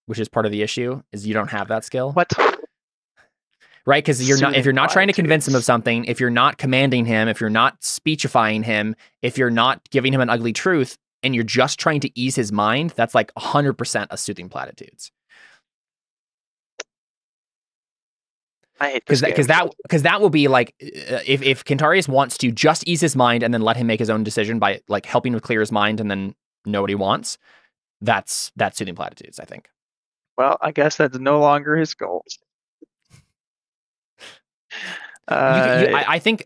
which is part of the issue, is you don't have that skill. What? Right? Because if you're not trying to convince him of platitudes. something, if you're not commanding him, if you're not speechifying him, if you're not giving him an ugly truth, and you're just trying to ease his mind, that's like 100% a soothing platitudes. I hate this Because that will be like if Cantarius wants to just ease his mind and then let him make his own decision by like helping to clear his mind and then know what he wants, that's soothing platitudes, I think. Well, I guess that's no longer his goal. I think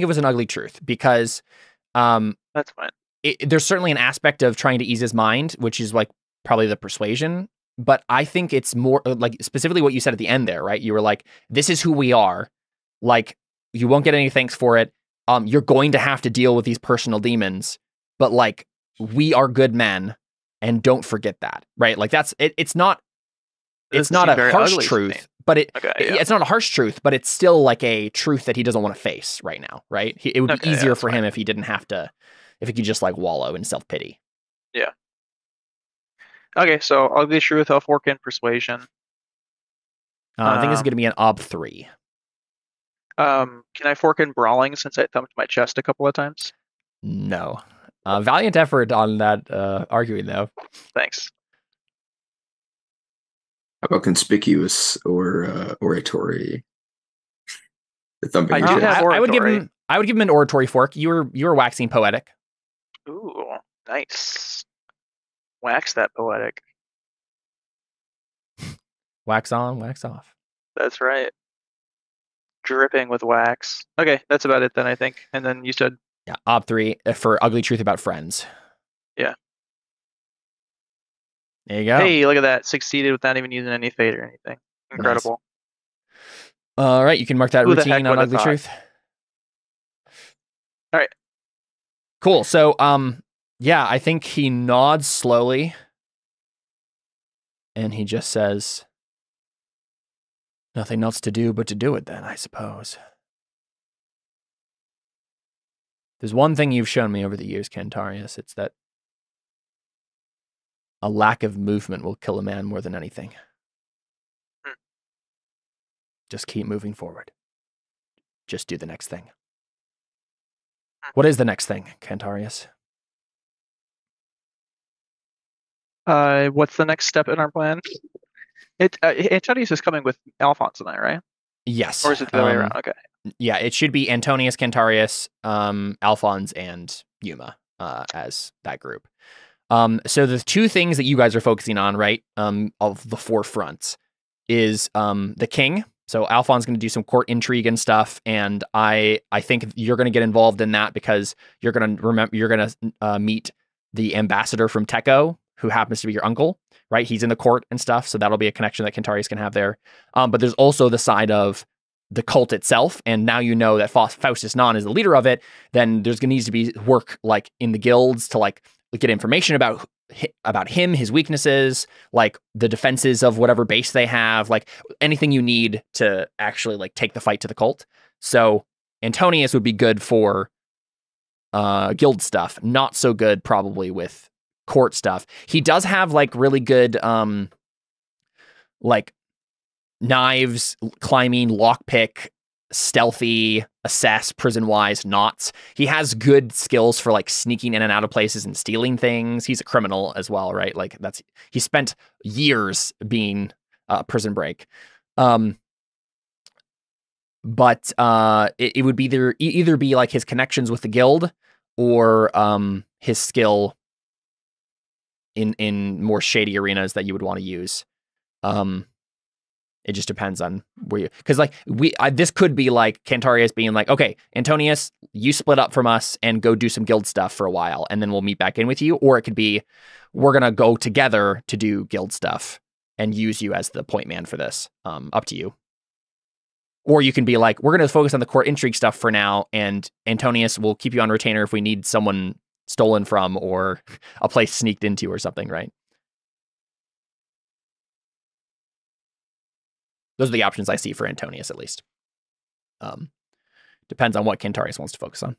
it was an ugly truth because that's fine. There's certainly an aspect of trying to ease his mind, which is like probably the persuasion. But I think it's more like specifically what you said at the end there, right? You were like, this is who we are. Like, you won't get any thanks for it. You're going to have to deal with these personal demons, but like, we are good men and don't forget that, right? Like it's not a harsh truth, but it's not a harsh truth, but it's still like a truth that he doesn't want to face right now, right? It would be easier for him if he didn't have to, if he could just like wallow in self-pity. Yeah. Okay, so ugly truth, I'll fork in persuasion. I think this is going to be an ob 3. Can I fork in brawling since I thumped my chest a couple of times? No. Valiant effort on that arguing though. Thanks. How about conspicuous or oratory? The thumping. I would give him an oratory fork. You were waxing poetic. Ooh, nice. Wax that poetic. Wax on, wax off. That's right. Dripping with wax. Okay, that's about it then, I think. And then you said... Yeah, ob 3 for ugly truth about friends. Yeah. There you go. Hey, look at that. Succeeded without even using any fate or anything. Incredible. Nice. All right, you can mark that routine on ugly truth. All right. Cool. So, yeah, I think he nods slowly. And he just says, nothing else to do but to do it then, I suppose. There's one thing you've shown me over the years, Cantarius. It's that a lack of movement will kill a man more than anything. Just keep moving forward. Just do the next thing. What is the next thing, Cantarius? What's the next step in our plan? Antonius is coming with Alfons and I, right? Yes. Or is it the other way around? Okay. Yeah, it should be Antonius, Cantarius, Alfons, and Yuma as that group. So the two things that you guys are focusing on, right, of the 4 fronts, is the king. So Alfon's going to do some court intrigue and stuff, and I think you're going to get involved in that because you're going to meet the ambassador from Teco, who happens to be your uncle, right? He's in the court and stuff, so that'll be a connection that Cantarius can have there. But there's also the side of the cult itself, and now you know that Faustus Non is the leader of it. Then there's going to need to be work like in the guilds to like get information about him, his weaknesses, like the defenses of whatever base they have, like anything you need to actually like take the fight to the cult. So Antonius would be good for guild stuff, not so good probably with court stuff. He does have like really good like knives, climbing, lockpick, stealthy, assess, prison-wise, knots. He has good skills for like sneaking in and out of places and stealing things. He's a criminal as well, right? Like he spent years being prison break. But it would be either be like his connections with the guild or his skill in more shady arenas that you would want to use. It just depends on where you, because like this could be like Cantarius being like, okay, Antonius, you split up from us and go do some guild stuff for a while, and then we'll meet back in with you. Or it could be, we're gonna go together to do guild stuff and use you as the point man for this. Up to you. Or you can be like, we're gonna focus on the court intrigue stuff for now, and Antonius will keep you on retainer if we need someone stolen from or a place sneaked into or something, right? Those are the options I see for Antonius, at least. Depends on what Cantarius wants to focus on.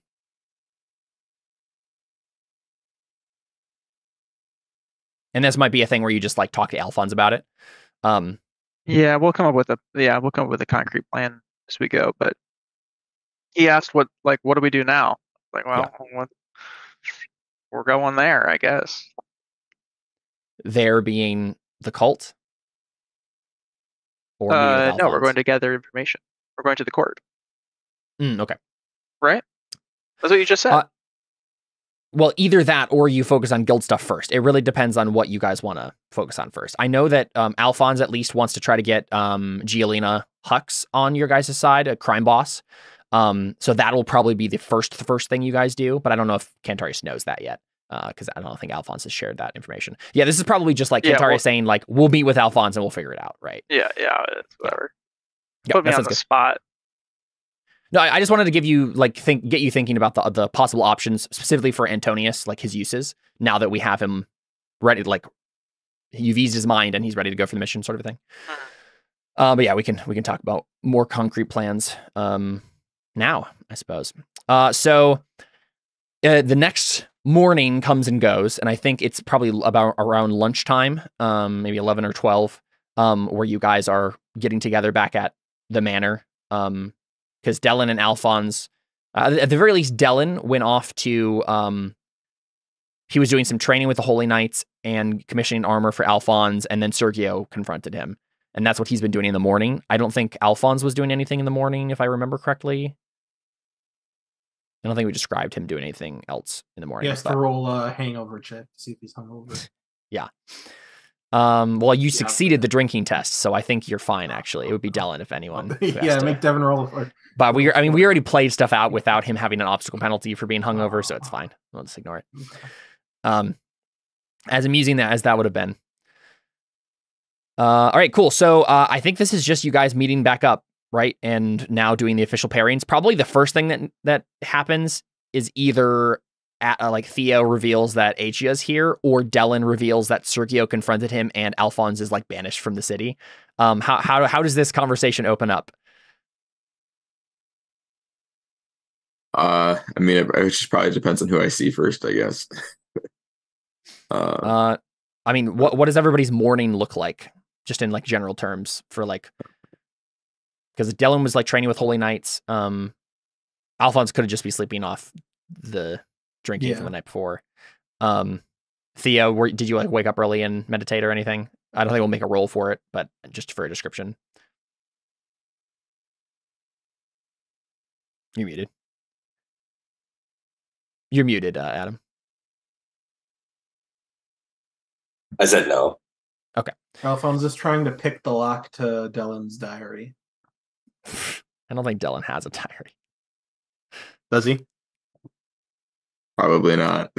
And this might be a thing where you just like talk to Alfons about it. Yeah, we'll come up with a concrete plan as we go. But he asked what do we do now? Like, well, we're going there, I guess. There being the cult? Or meeting with Alfons? No, we're going to gather information. We're going to the court. Okay. Right? That's what you just said. Well, either that or you focus on guild stuff first. It really depends on what you guys want to focus on first. I know that Alfons at least wants to try to get Giolina Hux on your guys' side, a crime boss. So that'll probably be the first thing you guys do, but I don't know if Cantarius knows that yet. Because I don't think Alfons has shared that information. Yeah, this is probably just like Cantarius saying, like, we'll meet with Alfons and we'll figure it out, right? Yeah, it's whatever. Yeah, put me on the spot. No, I just wanted to give you get you thinking about the possible options specifically for Antonius, like his uses. Now that we have him ready, like you've eased his mind and he's ready to go for the mission, sort of thing. But yeah, we can talk about more concrete plans now, I suppose. So the next morning comes and goes, and I think it's probably about around lunchtime, maybe 11 or 12, where you guys are getting together back at the manor. Because Dellon and Alfons, at the very least, Dellon went off to, he was doing some training with the Holy Knights and commissioning armor for Alfons, and then Sergio confronted him. And that's what he's been doing in the morning. I don't think Alfons was doing anything in the morning, if I remember correctly. I don't think we described him doing anything else in the morning. He has to roll a hangover check to see if he's hungover. Yeah. Well, you succeeded the drinking test, so I think you're fine, actually. It would be Dellon, if anyone. Make Devin roll for it. But we already played stuff out without him having an obstacle penalty for being hungover, so it's fine. We'll just ignore it. As amusing as that would have been. All right, cool. So I think this is just you guys meeting back up, right? And now doing the official pairings. Probably the first thing that happens is either like Theo reveals that Acia's here, or Dellon reveals that Sergio confronted him and Alfons is like banished from the city. How does this conversation open up? I mean, it just probably depends on who I see first, I guess. I mean, what does everybody's morning look like, just in like general terms, for like, because Dellon was like training with Holy Knights. Alfons could have just be sleeping off the drinking from the night before. Theo, did you like wake up early and meditate or anything? I don't think we'll make a roll for it, but just for a description. You're muted. You're muted, Adam. I said no. Okay. Alfons is trying to pick the lock to Dellon's diary. I don't think Dellon has a diary. Does he? Probably not.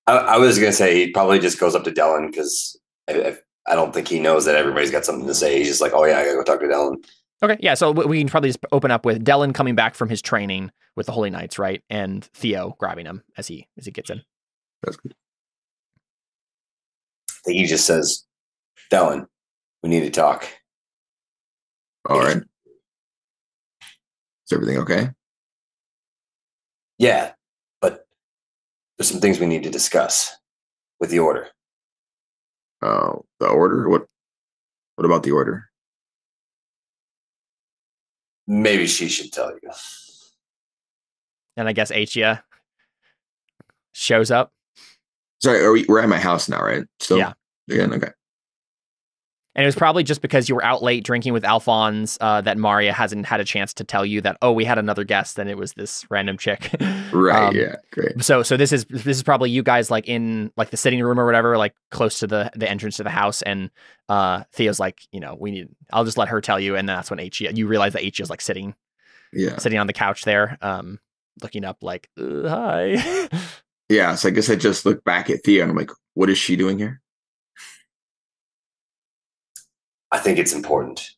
I was going to say he probably just goes up to Dellon because I don't think he knows that everybody's got something to say. He's just like, oh yeah, I got to go talk to Dellon. Okay, yeah, so we can probably just open up with Dellon coming back from his training with the Holy Knights, right? And Theo grabbing him as he gets in. That's good. I think he just says, Dellon, we need to talk. All right. Is everything okay? Yeah, but there's some things we need to discuss with the order. Oh, the order? What about the order? Maybe she should tell you. And I guess Acia shows up. Sorry, we're at my house now, right? So yeah. Again, okay. And it was probably just because you were out late drinking with Alfons that Maria hasn't had a chance to tell you that, oh, we had another guest and it was this random chick. Right, yeah, great. So this is probably you guys like in like the sitting room or whatever, like close to the entrance to the house, and Theo's like, I'll just let her tell you, and then that's when you realize that Acia's like sitting on the couch there, looking up like, hi. Yeah, so I guess I just look back at Theo and I'm like, what is she doing here? I think it's important.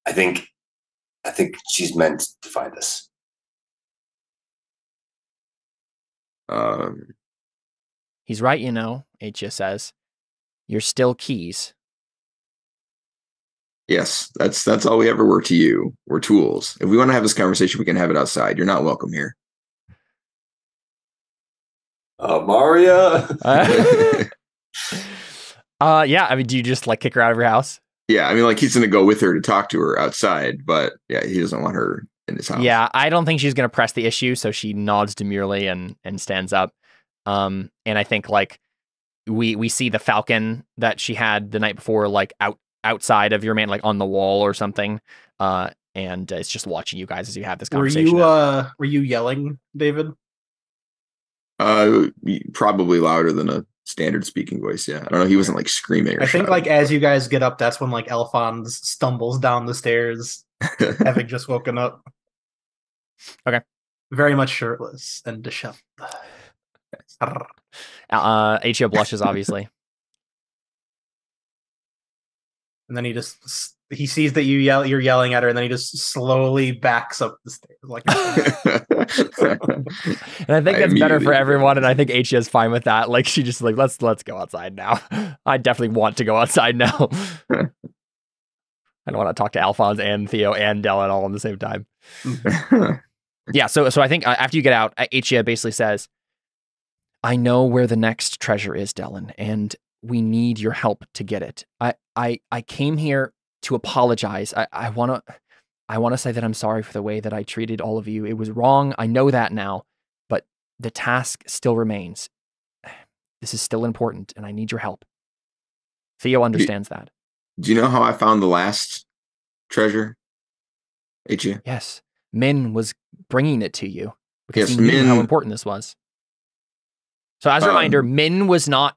I think she's meant to find us. He's right, Acia says. You're still keys. Yes, that's all we ever were to you. We're tools. If we want to have this conversation, we can have it outside. You're not welcome here. Maria. Yeah. I mean, do you just like kick her out of your house? Yeah, I mean, like he's gonna go with her to talk to her outside, but yeah, he doesn't want her in his house. Yeah, I don't think she's gonna press the issue, so she nods demurely and stands up. And I think like we see the falcon that she had the night before, like outside of your man, like on the wall or something. And it's just watching you guys as you have this conversation. Were you yelling, David? Probably louder than a standard speaking voice. Yeah, I don't know. He wasn't like screaming. Or I think shouting. like as you guys get up, that's when like Alfons stumbles down the stairs, having just woken up. Okay. Very much shirtless and disheveled. Acia blushes, obviously. And then he sees that you're yelling at her, and then he just slowly backs up the stairs. Like, and I think that's better for everyone. And I think Acia is fine with that. Like she just like let's go outside now. I definitely want to go outside now. I don't want to talk to Alfons and Theo and Dellon all at the same time. Yeah. So I think after you get out, Acia basically says, "I know where the next treasure is, Dellon, and we need your help to get it. I came here to apologize. I want to say that I'm sorry for the way that I treated all of you. It was wrong. I know that now, but the task still remains. This is still important, and I need your help." Theo understands that. Do you know how I found the last treasure, Acia? Yes. Min was bringing it to you because he knew how important this was. So as a reminder, Min was not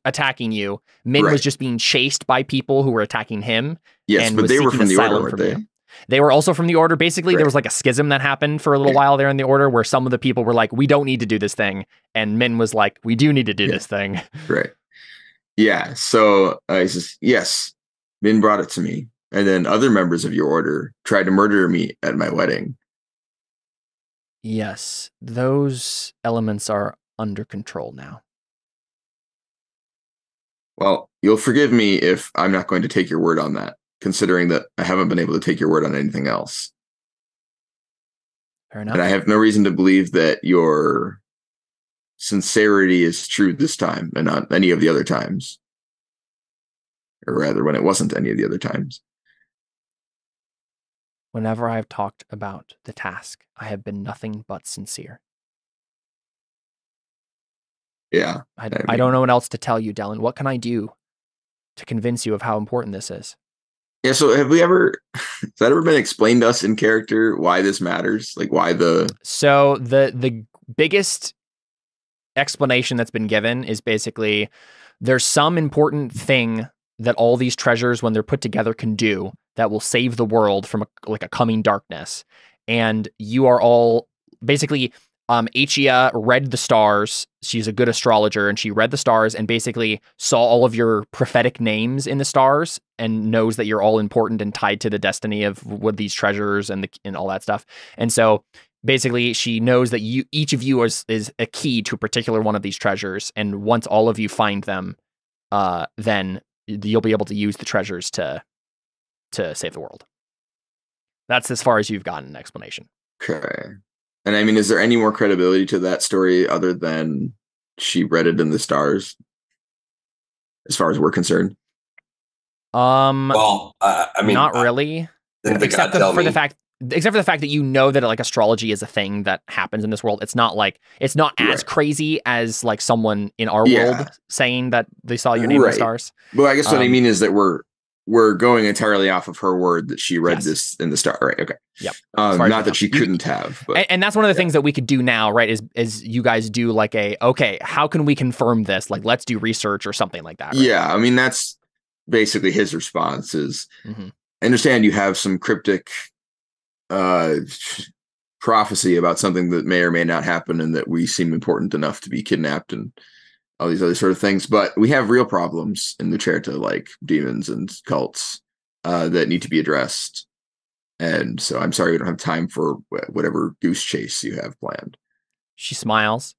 attacking you. Min was just being chased by people who were attacking him. Yes, and but was they were from the order, asylum weren't from they? you. They were also from the order. Basically, there was like a schism that happened for a little while there in the order where some of the people were like, we don't need to do this thing. And Min was like, we do need to do this thing. Right. Yeah. So he says, yes, Min brought it to me. And then other members of your order tried to murder me at my wedding. Yes, those elements are under control now. Well, you'll forgive me if I'm not going to take your word on that, considering that I haven't been able to take your word on anything else. Fair enough. And I have no reason to believe that your sincerity is true this time and not any of the other times. Or rather, when it wasn't any of the other times. Whenever I have talked about the task, I have been nothing but sincere. Yeah. I don't know what else to tell you, Dellon. What can I do to convince you of how important this is? Yeah, so has that ever been explained to us in character why this matters? Like why So the biggest explanation that's been given is basically there's some important thing that all these treasures, when they're put together, can do that will save the world from a coming darkness. And you are all basically Acia read the stars. She's a good astrologer, and she read the stars and basically saw all of your prophetic names in the stars and knows that you're all important and tied to the destiny of what these treasures and all that stuff. And so basically she knows that each of you is a key to a particular one of these treasures. And once all of you find them, then you'll be able to use the treasures to save the world. That's as far as you've gotten an explanation. Okay. And I mean, is there any more credibility to that story other than she read it in the stars? As far as we're concerned? Well, I mean, not really. Except for the fact that you know that like astrology is a thing that happens in this world. It's not as crazy as like someone in our world saying that they saw your name in the stars. Well, I guess what I mean is that we're going entirely off of her word that she read this in the star. Right. Okay. Yep. Not that she couldn't have. But, and that's one of the things that we could do now, right? Is you guys do like how can we confirm this? Like, let's do research or something like that. Right? Yeah. I mean, that's basically his response is, I understand you have some cryptic prophecy about something that may or may not happen and that we seem important enough to be kidnapped and all these other sort of things, but we have real problems in Lucerta, like demons and cults that need to be addressed. And so I'm sorry we don't have time for whatever goose chase you have planned. She smiles.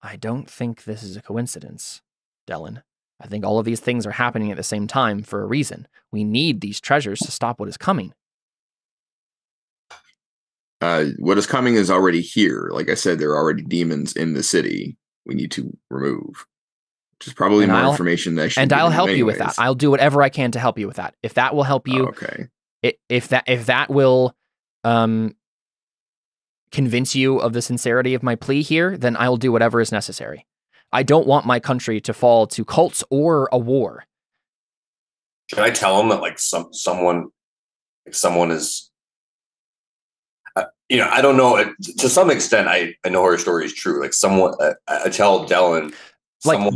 I don't think this is a coincidence, Dellon. I think all of these things are happening at the same time for a reason. We need these treasures to stop what is coming. What is coming is already here. Like I said, there are already demons in the city we need to remove. Which is probably more information that I should. And I'll help you with that. I'll do whatever I can to help you with that. If that will help you, okay. If that will convince you of the sincerity of my plea here, then I'll do whatever is necessary. I don't want my country to fall to cults or a war. Should I tell him that like someone is, I don't know. To some extent, I know her story is true. Like someone, I tell Dellon.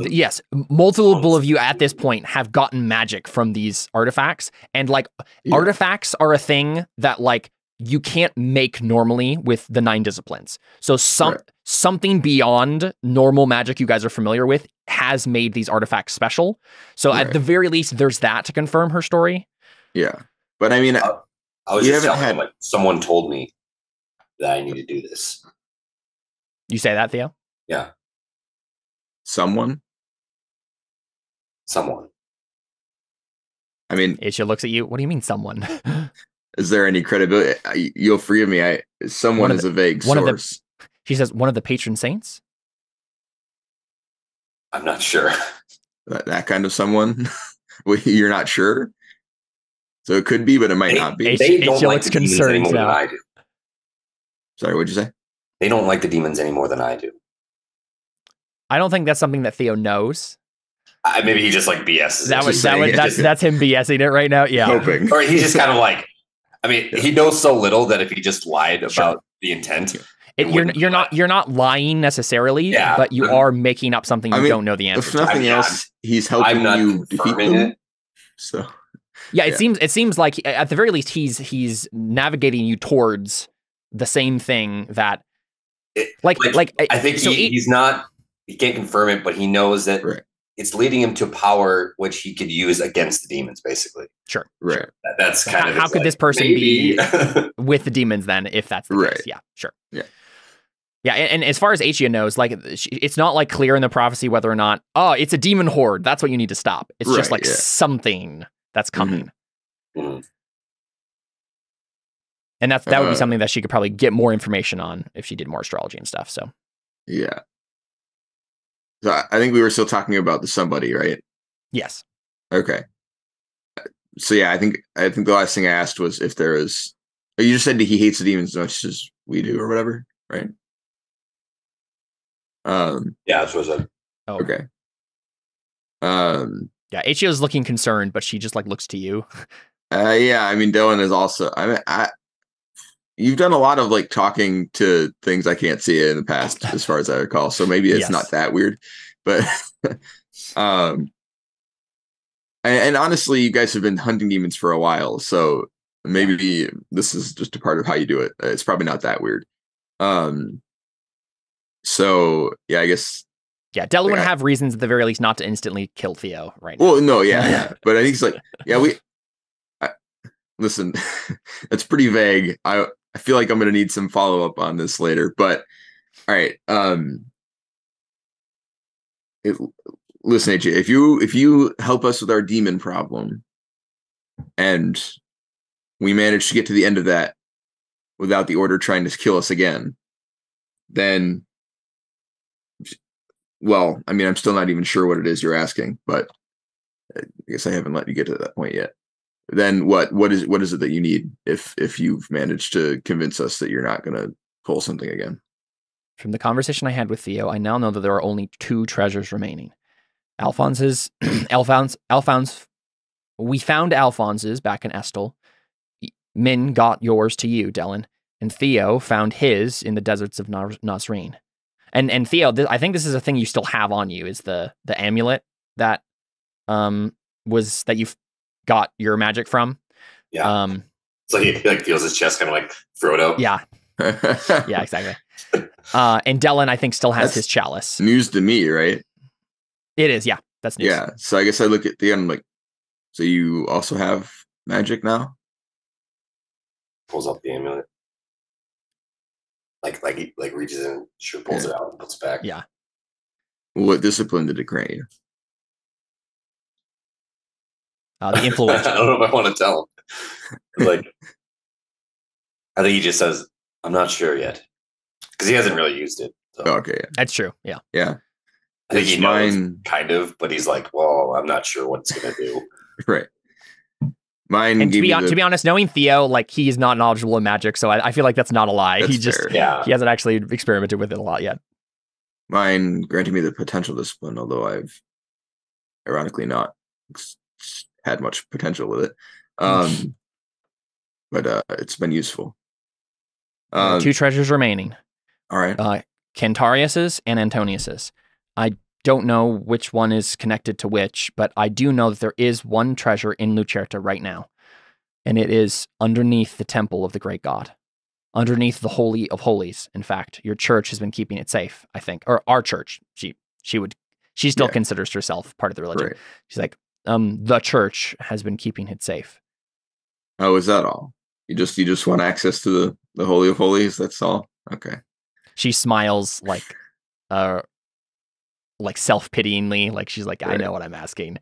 Yes, multiple of you at this point have gotten magic from these artifacts, and artifacts are a thing that like you can't make normally with the 9 disciplines. So something beyond normal magic you guys are familiar with has made these artifacts special. So at the very least, there's that to confirm her story. Yeah, but I mean, I was just telling him, like, someone told me that I need to do this. You say that, Theo? Yeah. Someone. I mean, Acia looks at you. What do you mean, someone? Is there any credibility? You'll forgive me. Someone is a vague source. She says, one of the patron saints? I'm not sure. That kind of someone? You're not sure? So it could be, but it might not be. They don't like looks concerned now. Than I do. Sorry, what'd you say? They don't like the demons any more than I do. I don't think that's something that Theo knows. Maybe he just like BS's. That's him BSing it right now. Yeah. Hoping. Or he's just kind of like, he knows so little that if he just lied about the intent, you're not lying necessarily, but you are making up something you don't know the answer to. If nothing else, he's helping you defeat them. So yeah, it seems like at the very least he's navigating you towards the same thing that I think he's not. He can't confirm it, but he knows that it's leading him to power, which he could use against the demons, basically. Sure. Right. Sure. That's kind of how could this person be with the demons then, if that's the case? Yeah, sure. Yeah. Yeah, and as far as Acia knows, like it's not like clear in the prophecy whether or not, it's a demon horde. That's what you need to stop. It's just like something that's coming. Mm-hmm. And that would be something that she could probably get more information on if she did more astrology and stuff. So yeah. So I think we were still talking about the somebody, right? Yes. Okay. So yeah, I think the last thing I asked was if there is. You just said he hates the demons as much as we do, or whatever, right? Yeah, that's what I said. Oh. Okay. Yeah, Acia is looking concerned, but she just like looks to you. Yeah, I mean, Dellon is also. You've done a lot of like talking to things I can't see in the past, as far as I recall. So maybe it's not that weird, but and honestly, you guys have been hunting demons for a while, so maybe this is just a part of how you do it. It's probably not that weird. So yeah, I guess. Yeah, Dellon would have reasons at the very least not to instantly kill Theo right now. Well, no, yeah, but I think it's like, listen, that's pretty vague. I feel like I'm going to need some follow up on this later, but all right. Listen, AJ, if you help us with our demon problem, and we manage to get to the end of that without the order trying to kill us again, then, well, I mean, I'm still not even sure what it is you're asking, but I guess I haven't let you get to that point yet. Then what is it that you need if you've managed to convince us that you're not going to pull something again? From the conversation I had with Theo, I now know that there are only 2 treasures remaining. Alfons, we found Alphons's back in Estel. Min got yours to you, Dellon, and Theo found his in the deserts of Nasreen. And Theo, I think this is a thing you still have on you, is the amulet that that you've got your magic from. Yeah. So he like feels his chest kind of like throw it out. Yeah. Yeah, exactly. And Dellon, I think, still has his chalice. News to me, right? It is, yeah. That's news. Yeah. So I guess I look at the end like, so you also have magic now? Pulls up the amulet. He reaches in, pulls it out and puts it back. Yeah. What discipline did it grant you? The influential. I don't know if I want to tell him. Like, I think he just says, "I'm not sure yet," because he hasn't really used it. So. Okay, yeah. That's true. Yeah. Yeah. I think It's he knows, mine. kind of, but he's like, "Well, I'm not sure what it's gonna do." Right. Mine. And to be honest, knowing Theo, like he's not knowledgeable in magic, so I feel like that's not a lie. That's He just fair. he hasn't actually experimented with it a lot yet. Mine granted me the potential discipline, although I've ironically not had much potential with it. But it's been useful. There are 2 treasures remaining. All right. Cantarius's and Antonius's. I don't know which one is connected to which, but I do know that there is one treasure in Lucerta right now, and it is underneath the temple of the great god, underneath the Holy of Holies. In fact, your church has been keeping it safe, I think, or our church. She still considers herself part of the religion. Right. She's like, the church has been keeping it safe. Oh, is that all? You just want access to the Holy of Holies? That's all? Okay. She smiles like self-pityingly, like she's like, I know what I'm asking.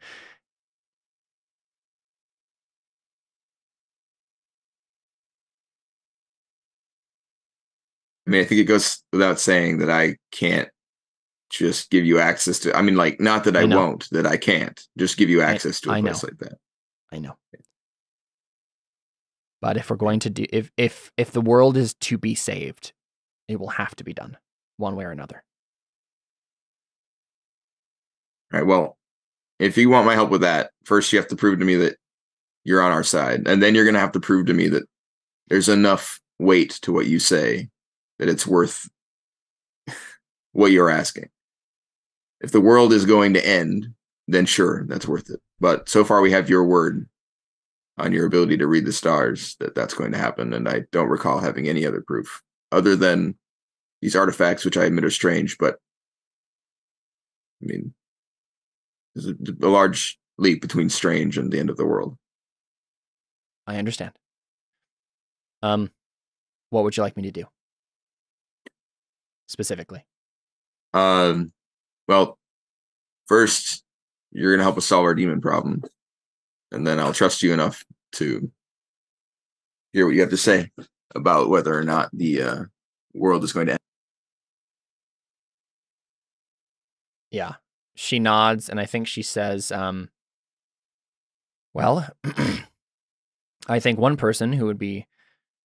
I mean, I think it goes without saying that I can't just give you access to. I mean, like, not that I won't, that I can't just give you access to a place like that. I know. But if we're going to do, if the world is to be saved, it will have to be done one way or another. All right. Well, if you want my help with that, first you have to prove to me that you're on our side, and then you're going to have to prove to me that there's enough weight to what you say that it's worth what you're asking. If the world is going to end, then sure, that's worth it. But so far we have your word on your ability to read the stars that that's going to happen, and I don't recall having any other proof other than these artifacts, which I admit are strange, but I mean, there's a large leap between strange and the end of the world. I understand. What would you like me to do? Specifically? Well, first, you're going to help us solve our demon problem. And then I'll trust you enough to hear what you have to say about whether or not the world is going to end. Yeah. She nods, and I think she says, well, I think one person who would be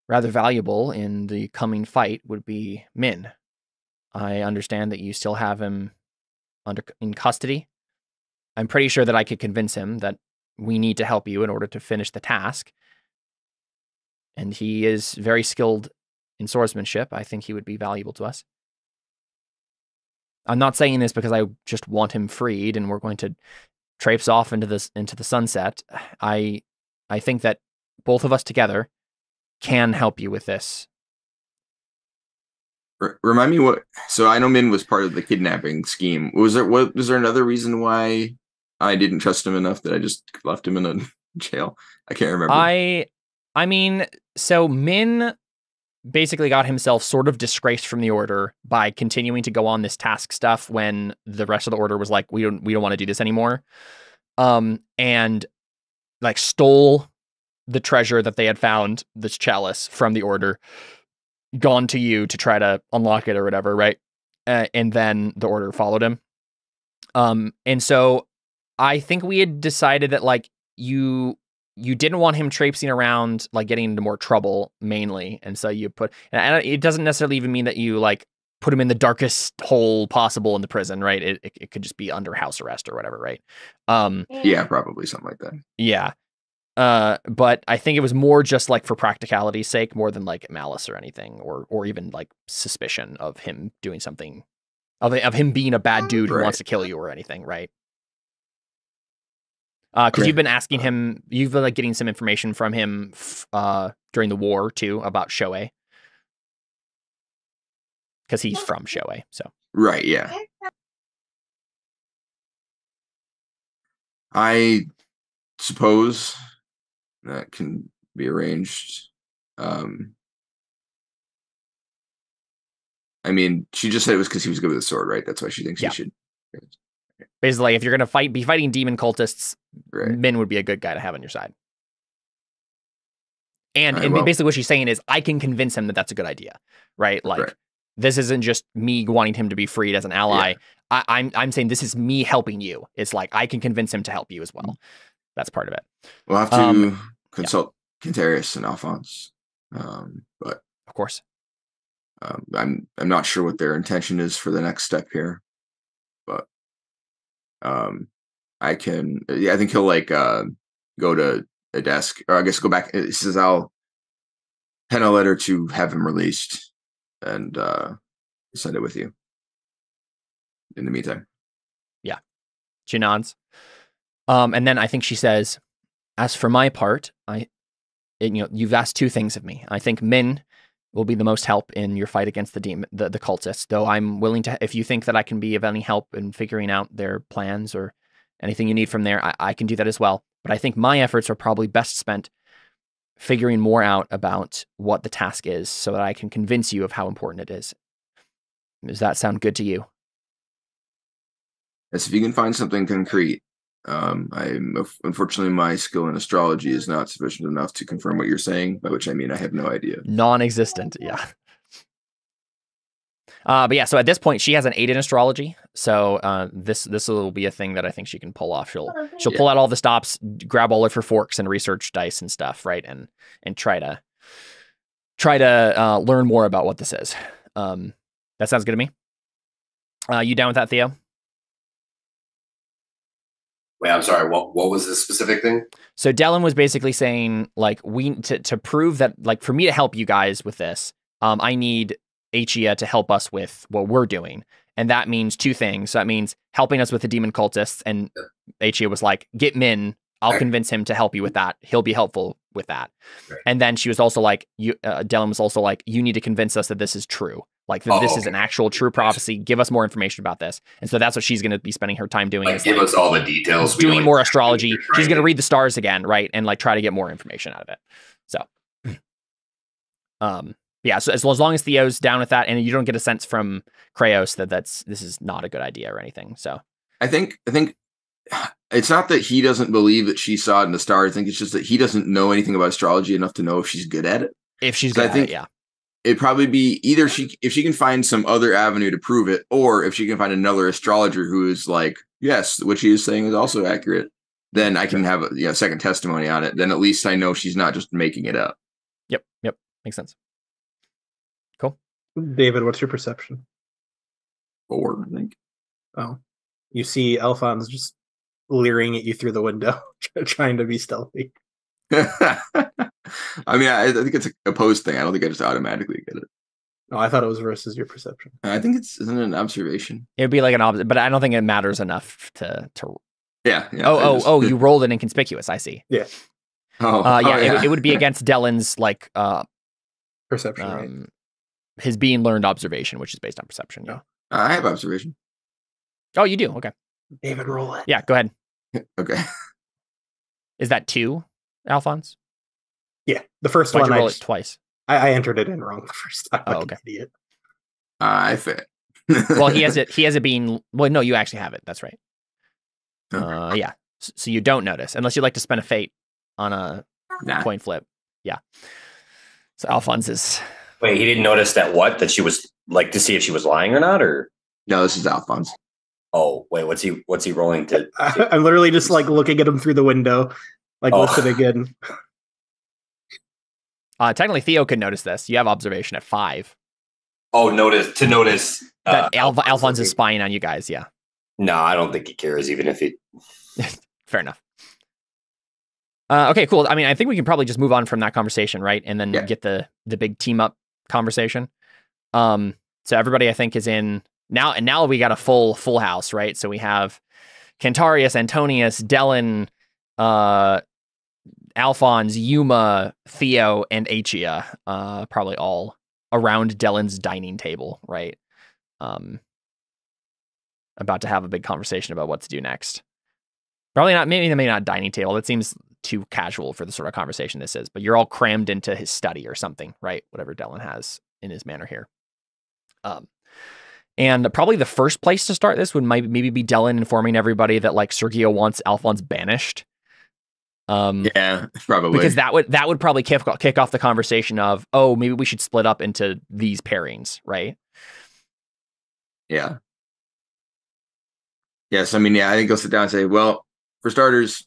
rather valuable in the coming fight would be Min. I understand that you still have him in custody. I'm pretty sure that I could convince him that we need to help you in order to finish the task. And he is very skilled in swordsmanship. I think he would be valuable to us. I'm not saying this because I just want him freed and we're going to traipse off into the sunset. I think that both of us together can help you with this. Remind me what. So I know Min was part of the kidnapping scheme. Was there another reason why I didn't trust him enough that I just left him in a jail? I can't remember. I mean, so Min basically got himself sort of disgraced from the order by continuing to go on this task stuff when the rest of the order was like, we don't want to do this anymore. And like stole the treasure that they had found, this chalice, from the order, gone to you to try to unlock it or whatever, right? And then the order followed him. And so I think we had decided that like you didn't want him traipsing around, like getting into more trouble mainly. And so you and it doesn't necessarily even mean that you like put him in the darkest hole possible in the prison, right? It could just be under house arrest or whatever, right? Yeah, probably something like that. Yeah. But I think it was more just like for practicality's sake, more than like malice or anything, or even like suspicion of him doing something, of him being a bad dude who wants to kill you or anything, right? Because you've been asking him, you've been like getting some information from him during the war too about Shoei, because he's from Shoei, so right, yeah. I suppose that can be arranged. I mean, she just said it was because he was good with a sword, right? That's why she thinks he should. Basically, if you're going to be fighting demon cultists, Right. Min would be a good guy to have on your side. And, All right, well- basically what she's saying is, I can convince him that that's a good idea, right? Like, Right. this isn't just me wanting him to be freed as an ally. I'm saying this is me helping you. It's like, I can convince him to help you as well. That's part of it. We'll have to consult Cantarius and Alfons. But Of course. I'm not sure what their intention is for the next step here. But I think he'll like go to a desk, or I guess go back. He says I'll pen a letter to have him released and send it with you. In the meantime. Yeah. She nods. And then I think she says, as for my part, you've asked two things of me. I think Min will be the most help in your fight against the demon, the cultists, though I'm willing to, if you think that I can be of any help in figuring out their plans or anything you need from there, I can do that as well. But I think my efforts are probably best spent figuring more out about what the task is so that I can convince you of how important it is. Does that sound good to you? Yes, if you can find something concrete. Unfortunately, my skill in astrology is not sufficient enough to confirm what you're saying, by which I mean I have no idea. Non-existent, yeah. But yeah, so at this point, she has an 8 in astrology. So this will be a thing that I think she can pull off. She'll pull out all the stops, grab all of her forks and research dice and stuff, right? And try to learn more about what this is. That sounds good to me. You down with that, Theo? Wait, I'm sorry. What was this specific thing? So Dellon was basically saying, like, we to prove that, like, for me to help you guys with this, I need Acia to help us with what we're doing. And that means two things. So that means helping us with the demon cultists. And Acia was like, get Min. I'll convince him to help you with that. He'll be helpful with that. Right. And then she was also like, Dellon was also like, you need to convince us that this is true. Like, that this is an actual true prophecy. Give us more information about this. And so that's what she's going to be spending her time doing. Like, give us all the details. Doing more astrology. She's going to read the stars again, right? And like try to get more information out of it. So, yeah. So as long as Theo's down with that, and you don't get a sense from Kraos that this is not a good idea or anything. So I think it's not that he doesn't believe that she saw it in the stars. I think it's just that he doesn't know anything about astrology enough to know if she's good at it. If she's good at it, yeah. It'd probably be either if she can find some other avenue to prove it, or if she can find another astrologer who is like, yes, what she is saying is also accurate, then I can have a second testimony on it. Then at least I know she's not just making it up. Yep. Makes sense. Cool. David, what's your perception? 4, I think. Oh, you see Alfons just leering at you through the window, trying to be stealthy. I mean, I think it's a opposed thing. I don't think I just automatically get it. No, I thought it was versus your perception. I think isn't it an observation? It would be like an opposite, but I don't think it matters enough to. Yeah. You rolled an inconspicuous. I see. Yeah. It would be against Dellon's like perception, right? His being learned observation, which is based on perception. Yeah. I have observation. Oh, you do. Okay. David, roll it. Yeah. Go ahead. Okay. Is that 2, Alfons? Yeah, the first Why'd one you roll it twice? I entered it in wrong the first time. Oh, like okay. an idiot. I fit. Well, he has it being. Well, no, you actually have it. That's right. Okay. Yeah. So you don't notice unless you'd like to spend a fate on a coin flip. Yeah. So Alfons is. Wait, he didn't notice that she was like to see if she was lying or not, or No, this is Alfons. oh wait, what's he rolling to? I'm literally just like looking at him through the window, like listening in. Technically, Theo could notice this. You have observation at 5. Oh, notice That Alfons is spying on you guys. Yeah. No, I don't think he cares, even if he. Fair enough. Okay, cool. I mean, I think we can probably just move on from that conversation, right? And then get the big team up conversation. So everybody, I think, is in now, and now we got a full house, right? So we have Cantarius, Antonius, Dellon, Alfons, Yuma, Theo, and Acia, probably all around Dellon's dining table, right? About to have a big conversation about what to do next. Probably not, maybe not dining table. That seems too casual for the sort of conversation this is, but you're all crammed into his study or something, right? Whatever Dellon has in his manor here. And probably the first place to start this would maybe be Dellon informing everybody that like Sergio wants Alfons banished. Yeah, probably. Because that would probably kick off the conversation of, oh, maybe we should split up into these pairings, right? Yeah. Yes, I mean, yeah, I think I'll sit down and say, well, for starters,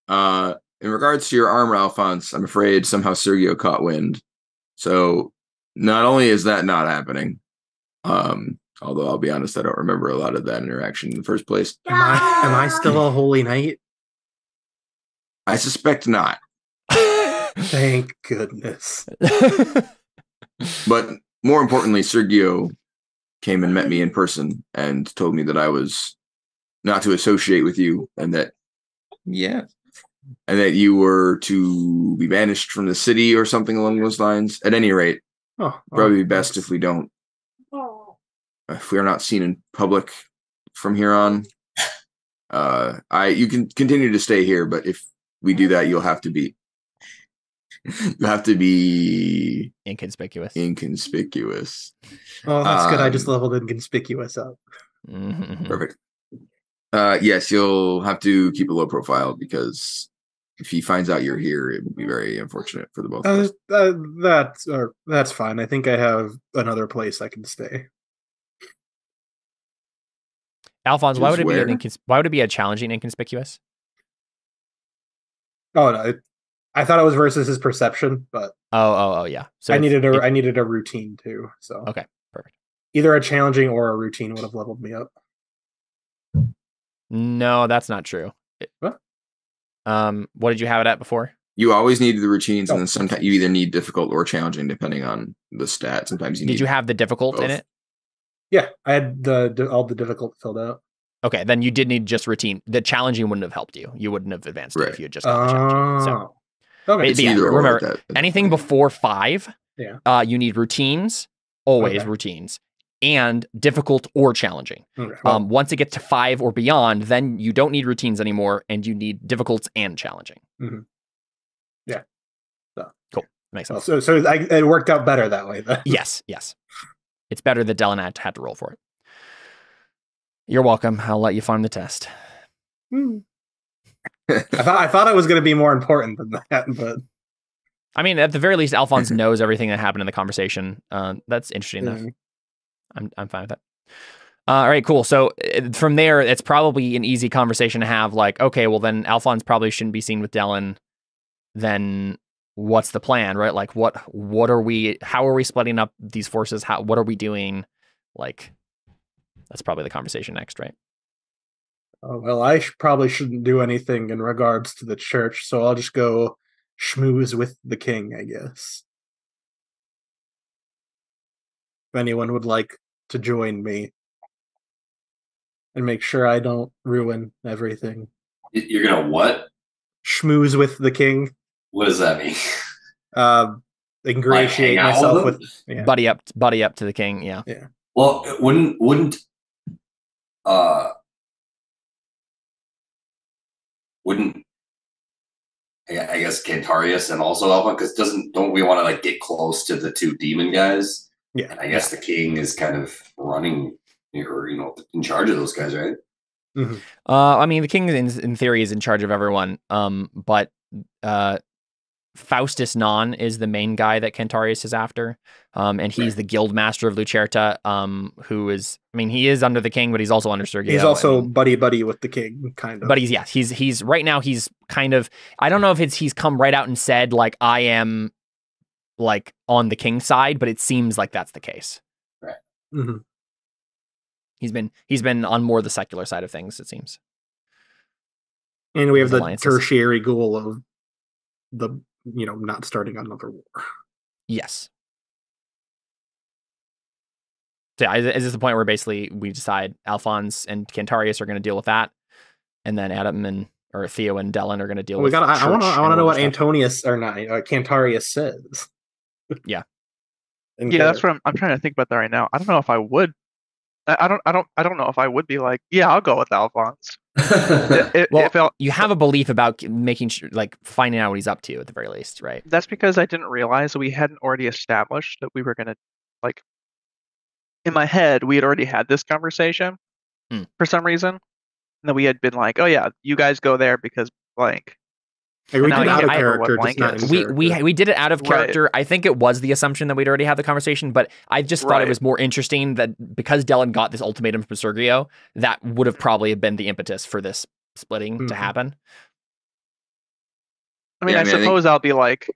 in regards to your armor, Alfons, I'm afraid somehow Sergio caught wind. So not only is that not happening, although I'll be honest, I don't remember a lot of that interaction in the first place. Am I still a holy knight? I suspect not. Thank goodness. But more importantly, Sergio came and met me in person and told me that I was not to associate with you, and that you were to be banished from the city or something along those lines. At any rate, probably best if we don't. If we are not seen in public from here on, you can continue to stay here, but if we do that, you'll have to be inconspicuous. Oh, that's good. I just leveled inconspicuous up. Perfect. Yes, you'll have to keep a low profile, because if he finds out you're here, it will be very unfortunate for the both of us. That's fine. I think I have another place I can stay. Alfons, why would it be a challenging inconspicuous? Oh no, I thought it was versus his perception, but yeah. So I needed a routine too. So okay, perfect. Either a challenging or a routine would have leveled me up. No, that's not true. What? What did you have it at before? You always need the routines, and then sometimes you either need difficult or challenging, depending on the stat. Sometimes you need. Did you have the difficult in it? Yeah, I had all the difficult filled out. Okay, then you did need just routine. The challenging wouldn't have helped you. You wouldn't have advanced it if you had just got the challenging. So, okay. Remember, anything before 5, you need routines, always routines, and difficult or challenging. Okay. Once it gets to 5 or beyond, then you don't need routines anymore, and you need difficults and challenging. Mm-hmm. Yeah. So. Cool. Makes sense. So it worked out better that way, then. Yes. It's better that Dellon had to roll for it. You're welcome. I'll let you farm the test. I thought it was going to be more important than that, but I mean, at the very least, Alfons knows everything that happened in the conversation. That's interesting enough. I'm fine with that. All right, cool. So from there, it's probably an easy conversation to have. Like, okay, well then Alfons probably shouldn't be seen with Dellon. Then what's the plan, right? Like, what are we? How are we splitting up these forces? What are we doing? Like. That's probably the conversation next, right? Well, I probably shouldn't do anything in regards to the church, so I'll just go schmooze with the king, I guess. If anyone would like to join me and make sure I don't ruin everything. You're gonna what? Schmooze with the king. What does that mean? Ingratiate myself with buddy up to the king. Yeah. Well, wouldn't I guess Cantarius and also Alpha, because don't we want to like get close to the 2 demon guys? Yeah. And I guess the king is kind of running or in charge of those guys, right? Mm-hmm. I mean, the king in theory is in charge of everyone. But Faustus Non is the main guy that Cantarius is after. And he's the guild master of Lucerta, who is, I mean, he is under the king, but he's also under Sergio. He's also buddy with the king, kind of. But he's right now, he's kind of, I don't know if he's come right out and said, like, I am, like, on the king's side, but it seems like that's the case. Right. Mm-hmm. He's been on more the secular side of things, it seems. And we have the tertiary goal of the, not starting another war. Yes. So yeah, is this the point where basically we decide Alfons and Cantarius are going to deal with that, and then Adam or Theo and Dellon are going to deal with. I want to know what Cantarius says. Yeah. That's what I'm trying to think about that right now. I don't know if I would. I don't know if I would be like, yeah, I'll go with Alfons. You have a belief about making sure, like, finding out what he's up to at the very least, right? That's because I didn't realize we hadn't already established that we were going to, like, in my head, we had already had this conversation for some reason. And then we had been like, oh yeah, you guys go there because blank. Like, we now did I out of can't remember character, what just not blank in is. character. We did it out of Right. character. I think it was the assumption that we'd already had the conversation, but I just thought it Right. was more interesting that because Dellon got this ultimatum from Sergio, that would have probably been the impetus for this splitting to Mhm. happen. I mean, Yeah, I I mean, I think- suppose I'll be like,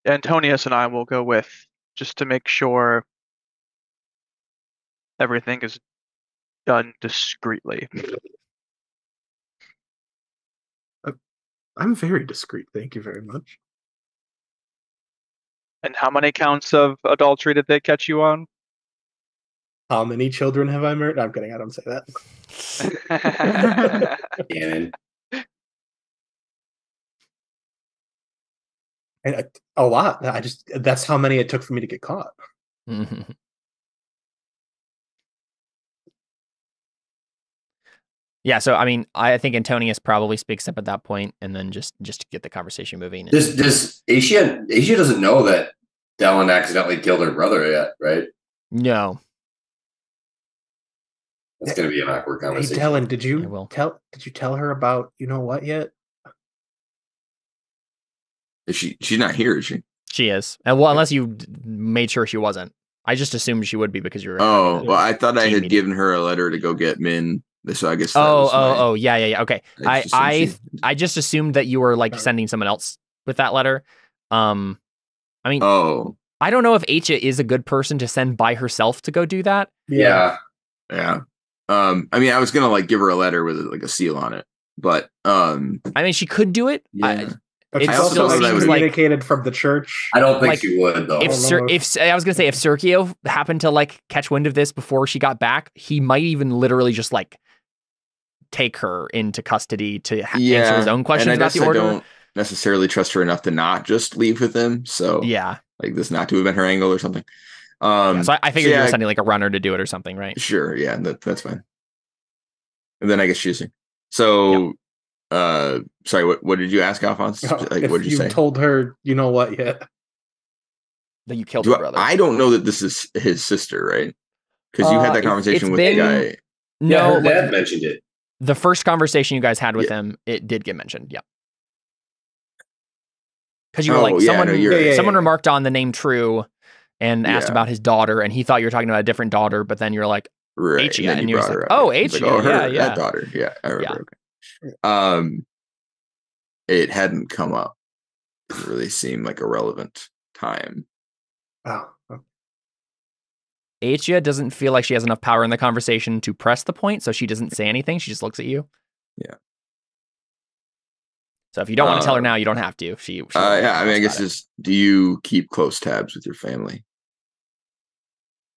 Antonius and I will go with just to make sure everything is done discreetly. I'm very discreet. Thank you very much. And how many counts of adultery did they catch you on? How many children have I murdered? I'm kidding. I don't say that. Cannon. And a lot. That's how many it took for me to get caught. Yeah, so I mean, I think Antonius probably speaks up at that point, and then just to get the conversation moving. Does Acia doesn't know that Dellon accidentally killed her brother yet, right? No. That's going to be an awkward Hey, conversation. Dellon, did I you will. tell her about you know what yet? Is she's not here, is she? She is. And well, unless you made sure she wasn't. I just assumed she would be because you were. Oh, well, I thought I team had meeting. given her a letter to go get Min. So I guess. That was my, Yeah. Okay. I just assumed I just assumed that you were like Sorry. sending someone else with that letter. I mean, Oh, I don't know if Acia is a good person to send by herself to go do that. Yeah. yeah. I mean, I was gonna like give her a letter with like a seal on it, but I mean, she could do it. yeah. But It she's still also seems like- excommunicated from the church. I don't think Like, she would, though. If don't know I was gonna say if Sergio happened to like catch wind of this before she got back, he might even literally just like take her into custody to answer his own questions and I about the guess order. I don't necessarily trust her enough to not just leave with him. So Yeah. like this not to have been her angle or something. Yeah, so I figured you were yeah, sending like a runner to do it or something, right? Sure, yeah, that's fine. And then I guess choosing. So, sorry, what did you ask, Alfons? Like, If what did you say? told her you know what yet? That you killed her brother. I don't know that this is his sister, right? Because you had that conversation with the guy. No, her dad like, mentioned it. the first conversation you guys had with him, it did get mentioned. Yeah. Because you were like, someone remarked on the name True and asked about his daughter, and he thought you were talking about a different daughter, but then you're like, Right. Acia, and you you're brought like, her up. oh, It's Acia, like, yeah. that daughter. Yeah, I remember. Okay. It hadn't come up. Didn't really seem like a relevant time. Oh. Acia doesn't feel like she has enough power in the conversation to press the point, so she doesn't say anything. She just looks at you. Yeah. So if you don't want to tell her now, you don't have to. She yeah, I mean, I guess just, do you keep close tabs with your family?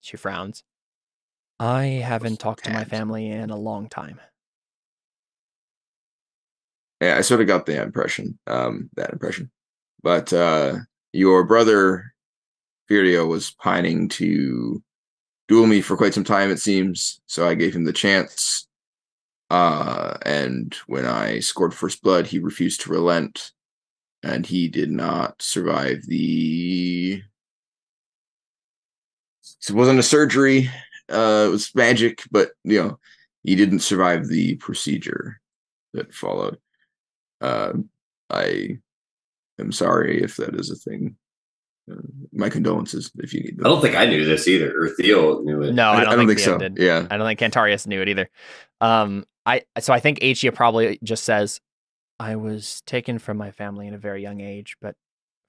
She frowns. I haven't talked to my family in a long time. Yeah, I sort of got the impression, that impression. But your brother, Theo, was pining to duel me for quite some time, it seems. So I gave him the chance. And when I scored first blood, he refused to relent. And he did not survive it wasn't a surgery. It was magic, but he didn't survive the procedure that followed. I am sorry if that is a thing. My condolences if you need them. I don't think I knew this either, or Theo knew it. No, I don't think so. Theo did. Yeah, I don't think Cantarius knew it either. So I think Acia probably just says, I was taken from my family in a very young age, but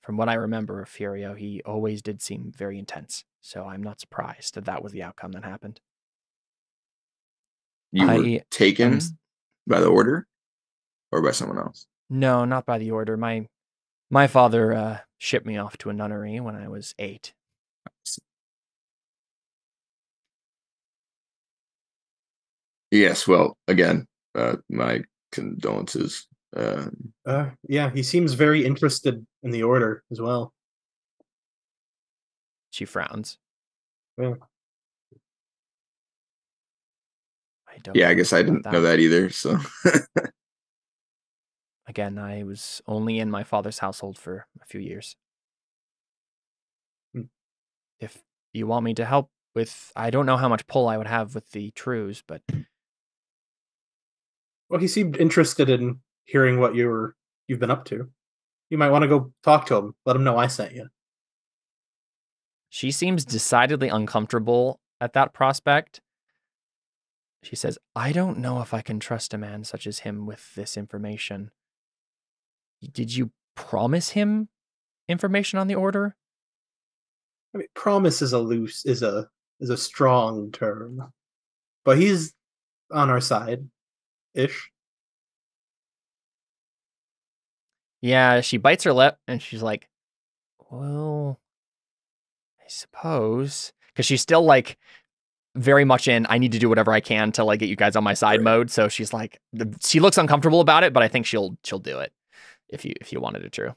from what I remember of Furio, he always did seem very intense. So I'm not surprised that was the outcome that happened. You were taken by the order or by someone else? No, not by the order. My father shipped me off to a nunnery when I was 8. Yes, well, again, my condolences. Yeah, he seems very interested in the order as well. She frowns. Yeah. I guess I didn't know that either. So again, I was only in my father's household for a few years. If you want me to help with, I don't know how much pull I would have with the Trues, but Well, he seemed interested in hearing what you've been up to. You might want to go talk to him. Let him know I sent you. she seems decidedly uncomfortable at that prospect. She says, I don't know if I can trust a man such as him with this information. Did you promise him information on the order? I mean, promise is a strong term, but he's on our side, ish. Yeah, she bites her lip and she's like, well, I suppose. Because she's still like very much in, I need to do whatever I can to like get you guys on my side mode. So she's like, she looks uncomfortable about it, but I think she'll do it if you wanted it to.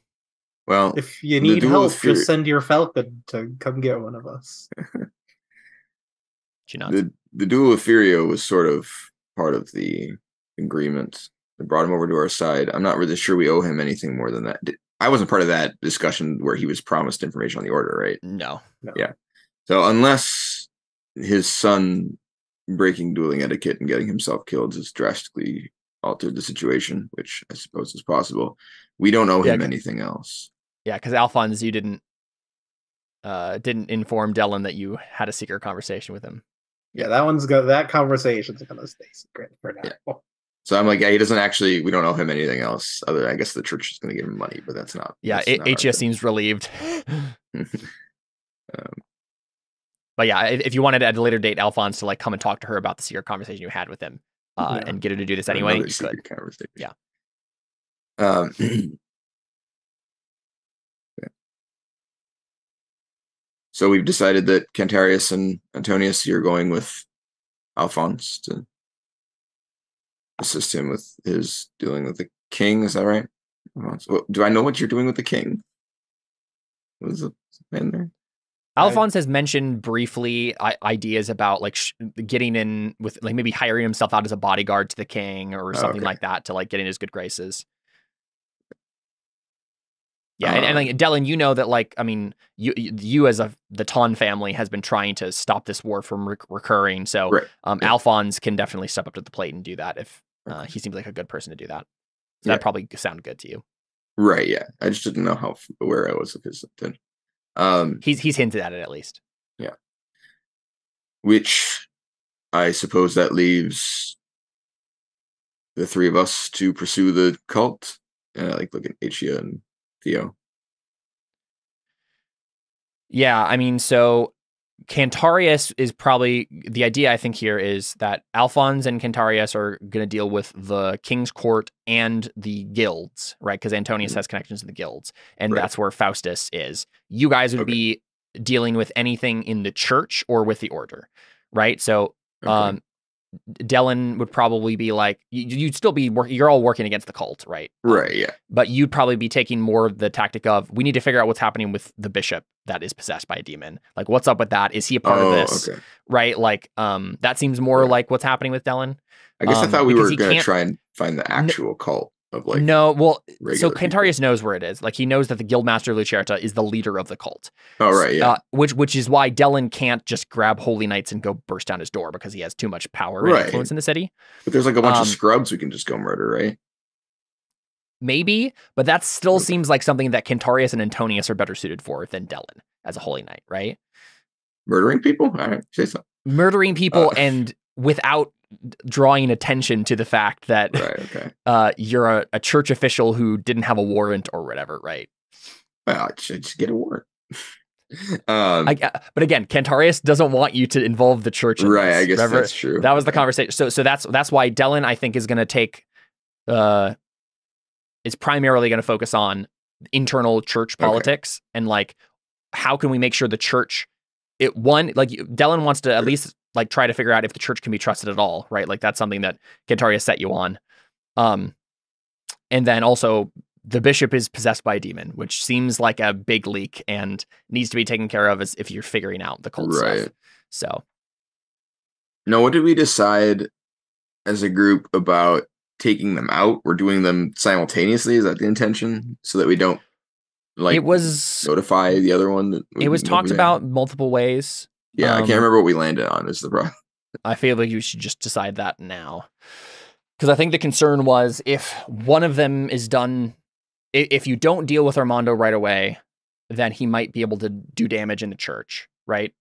Well, if you need help, just send your falcon to come get one of us. She nods. The duel with Furio was sort of part of the agreement that brought him over to our side. I'm not really sure we owe him anything more than that. I wasn't part of that discussion where he was promised information on the order, right? No. Yeah. So unless his son breaking dueling etiquette and getting himself killed has drastically altered the situation, which I suppose is possible, we don't owe him anything else. Yeah, because Alfons, you didn't inform Dellon that you had a secret conversation with him. Yeah, that conversation's gonna stay secret for now. Yeah. So I'm like, yeah, he doesn't actually. We don't owe him anything else. Other, I guess the church is going to give him money, but that's not. Yeah, Acia seems relieved. But yeah, if you wanted at a later date, Alfons to like come and talk to her about the secret conversation you had with him, and get her to do this anyway, you could. Conversation. Yeah. So we've decided that Cantarius and Antonius, you're going with Alfons to assist him with his dealing with the king. Is that right? Do I know what you're doing with the king? What is the man there? Alfons has mentioned briefly ideas about like getting in with like maybe hiring himself out as a bodyguard to the king or something like that to like get in his good graces. Yeah, and like Dellon, you know that like I mean, you as the Ton family has been trying to stop this war from recurring. So Alfons can definitely step up to the plate and do that if he seems like a good person to do that. So that probably sounded good to you. Right. Yeah, I just didn't know how aware I was of his intent. He's hinted at it at least. Yeah. Which I suppose that leaves the three of us to pursue the cult. And I like look at Acia and Theo. Yeah, I mean, so Cantarius is probably the idea. I think here is that Alfons and Cantarius are going to deal with the King's Court and the guilds, right? Because Antonius has connections in the guilds, and that's where Faustus is. You guys would be dealing with anything in the church or with the order, right? So, Dellon would probably be like, you'd still be working, you're all working against the cult, right? Right, yeah. But you'd probably be taking more of the tactic of, we need to figure out what's happening with the bishop that is possessed by a demon. Like, what's up with that? Is he a part of this? Okay. Right? Like, that seems more like what's happening with Dellon. I guess I thought we were going to try and find the actual cult of like. No, well, so Cantarius knows where it is. Like, he knows that the Guildmaster Lucerta is the leader of the cult. Oh, right, yeah. Which is why Dellon can't just grab holy knights and go burst down his door because he has too much power and influence in the city. But there's like a bunch of scrubs we can just go murder, right? Maybe, but that still seems like something that Cantarius and Antonius are better suited for than Dellon as a holy knight, right? Murdering people? All right, say so. Murdering people and without drawing attention to the fact that you're a church official who didn't have a warrant or whatever, right? Well, just get a warrant. But again, Cantarius doesn't want you to involve the church in right, this. I guess remember? That's true. That was the conversation. So that's why Dellon, I think, is going to take is primarily going to focus on internal church politics and like how can we make sure the church Dellon wants to at least like try to figure out if the church can be trusted at all, right? Like that's something that Cantarius set you on. And then also the bishop is possessed by a demon, which seems like a big leak and needs to be taken care of as if you're figuring out the cult stuff. So. No, what did we decide as a group about taking them out? We're doing them simultaneously. Is that the intention? So that we don't like it was notify the other one? It was talked about multiple ways. Yeah, I can't remember what we landed on. Is the problem? I feel like you should just decide that now, because I think the concern was if one of them is done, if you don't deal with Armando right away, then he might be able to do damage in the church, right?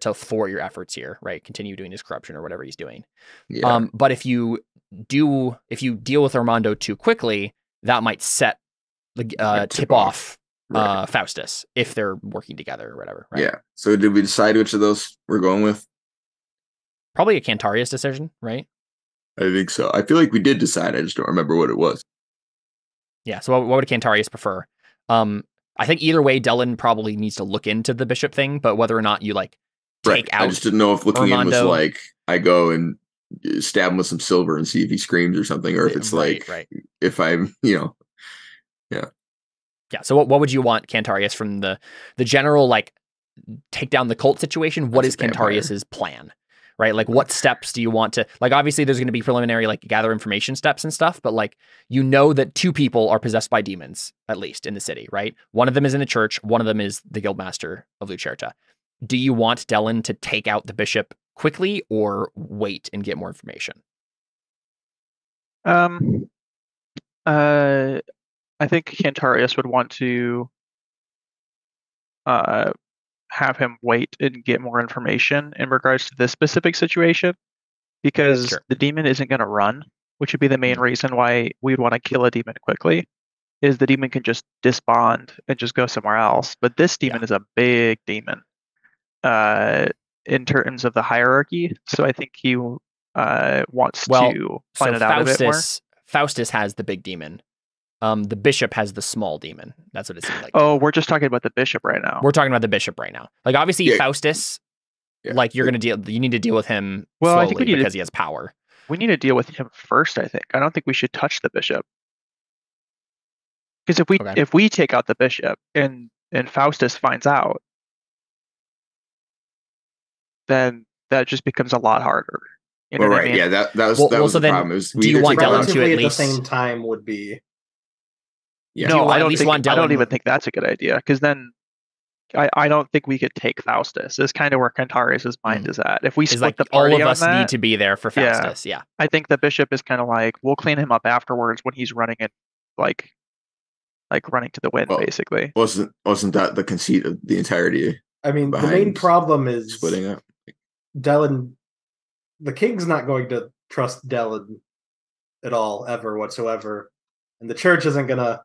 To thwart your efforts here, right? Continue doing his corruption or whatever he's doing. Yeah. But if you deal with Armando too quickly, that might set the tip off Faustus if they're working together or whatever. Right? Yeah. So did we decide which of those we're going with? Probably a Cantarius decision, right? I think so. I feel like we did decide. I just don't remember what it was. Yeah. So what would Cantarius prefer? I think either way, Dellon probably needs to look into the bishop thing, but whether or not you like take out. I just didn't know if looking Armando, in was like I go and stab him with some silver and see if he screams or something, or if it's if I'm, yeah. Yeah. So what would you want Cantarius from the general like take down the cult situation? What is Cantarius's plan? Right? Like what steps do you want to like? Obviously, there's going to be preliminary like gather information steps and stuff, but like that 2 people are possessed by demons at least in the city, right? One of them is in the church, one of them is the guildmaster of Lucerta. Do you want Dellon to take out the bishop quickly or wait and get more information? I think Cantarius would want to have him wait and get more information in regards to this specific situation, because the demon isn't going to run, which would be the main reason why we'd want to kill a demon quickly, is the demon can just disband and just go somewhere else. But this demon is a big demon in terms of the hierarchy, so I think he wants to find it out a bit more. Faustus has the big demon. The bishop has the small demon. That's what it seems like. Oh, we're just talking about the bishop right now. We're talking about the bishop right now. Like obviously Faustus, like you need to deal with him slowly, I think because he has power. We need to deal with him first, I think. I don't think we should touch the bishop. Because if we take out the bishop and Faustus finds out, then that just becomes a lot harder. You know what I mean? Yeah, that was the problem. Do you want Dellon to at least at the same time would be? Yeah. No, I don't even think that's a good idea, because then I don't think we could take Faustus. Is kind of where Cantarius' mind is at. If we split the party all of on us that, need to be there for Faustus. Yeah. I think the bishop is kind of like, we'll clean him up afterwards when he's running it, like running to the wind, basically. Wasn't that the conceit of the entirety? I mean, the main problem is splitting up. Dellon. The king's not going to trust Dellon at all, ever whatsoever, and the church isn't gonna.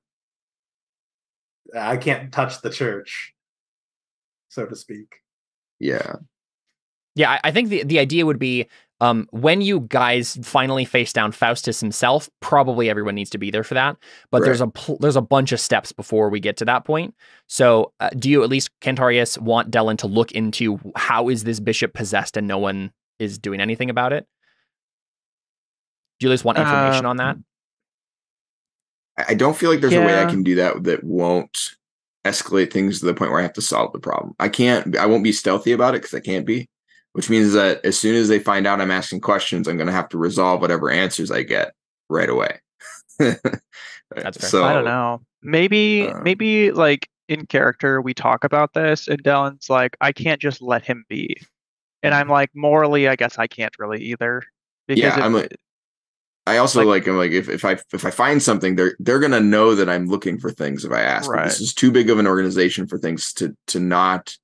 I can't touch the church, so to speak. Yeah. I think the idea would be when you guys finally face down Faustus himself, probably everyone needs to be there for that. But there's a bunch of steps before we get to that point. So do you at least, Cantarius, want Dellon to look into how is this bishop possessed and no one is doing anything about it? Do you at least want information on that? I don't feel like there's a way I can do that won't escalate things to the point where I have to solve the problem. I won't be stealthy about it because I can't be, which means that as soon as they find out I'm asking questions, I'm going to have to resolve whatever answers I get right away. That's fair. So, I don't know. Maybe like in character, we talk about this and Dellon's like, I can't just let him be. And I'm like, morally, I guess I can't really either. Because I also I'm like if I find something, they're gonna know that I'm looking for things if I ask. Right. This is too big of an organization for things to not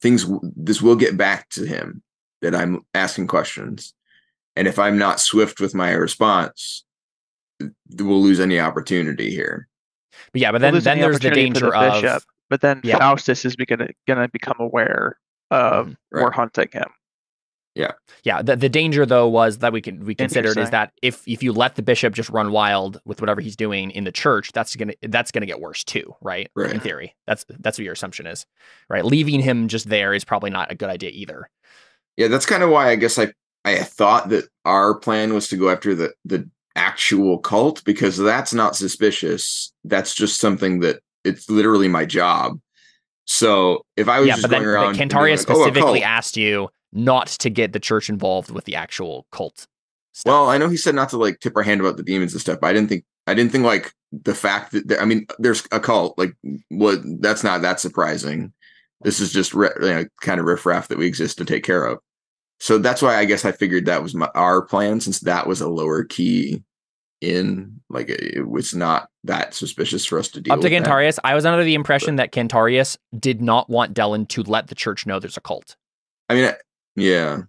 things. This will get back to him that I'm asking questions, and if I'm not swift with my response, we'll lose any opportunity here. But then there's the danger of bishop. But then Faustus is gonna become aware of we're hunting him. Yeah. The danger though was that we considered is that if you let the bishop just run wild with whatever he's doing in the church, that's gonna get worse too, right? In theory, that's what your assumption is, right? Leaving him just there is probably not a good idea either. Yeah, that's kind of why I guess I thought that our plan was to go after the actual cult, because that's not suspicious. That's just something that it's literally my job. So if I was just going around, Cantarius specifically asked you not to get the church involved with the actual cult stuff. Well, I know he said not to like tip our hand about the demons and stuff, but I didn't think like the fact that there's a cult. Like, what? That's not that surprising. This is just kind of riffraff that we exist to take care of. So that's why I guess I figured that was our plan, since that was a lower key in. Like, it was not that suspicious for us to deal Up to with Cantarius, I was under the impression that Cantarius did not want Dellon to let the church know there's a cult. I mean, yeah.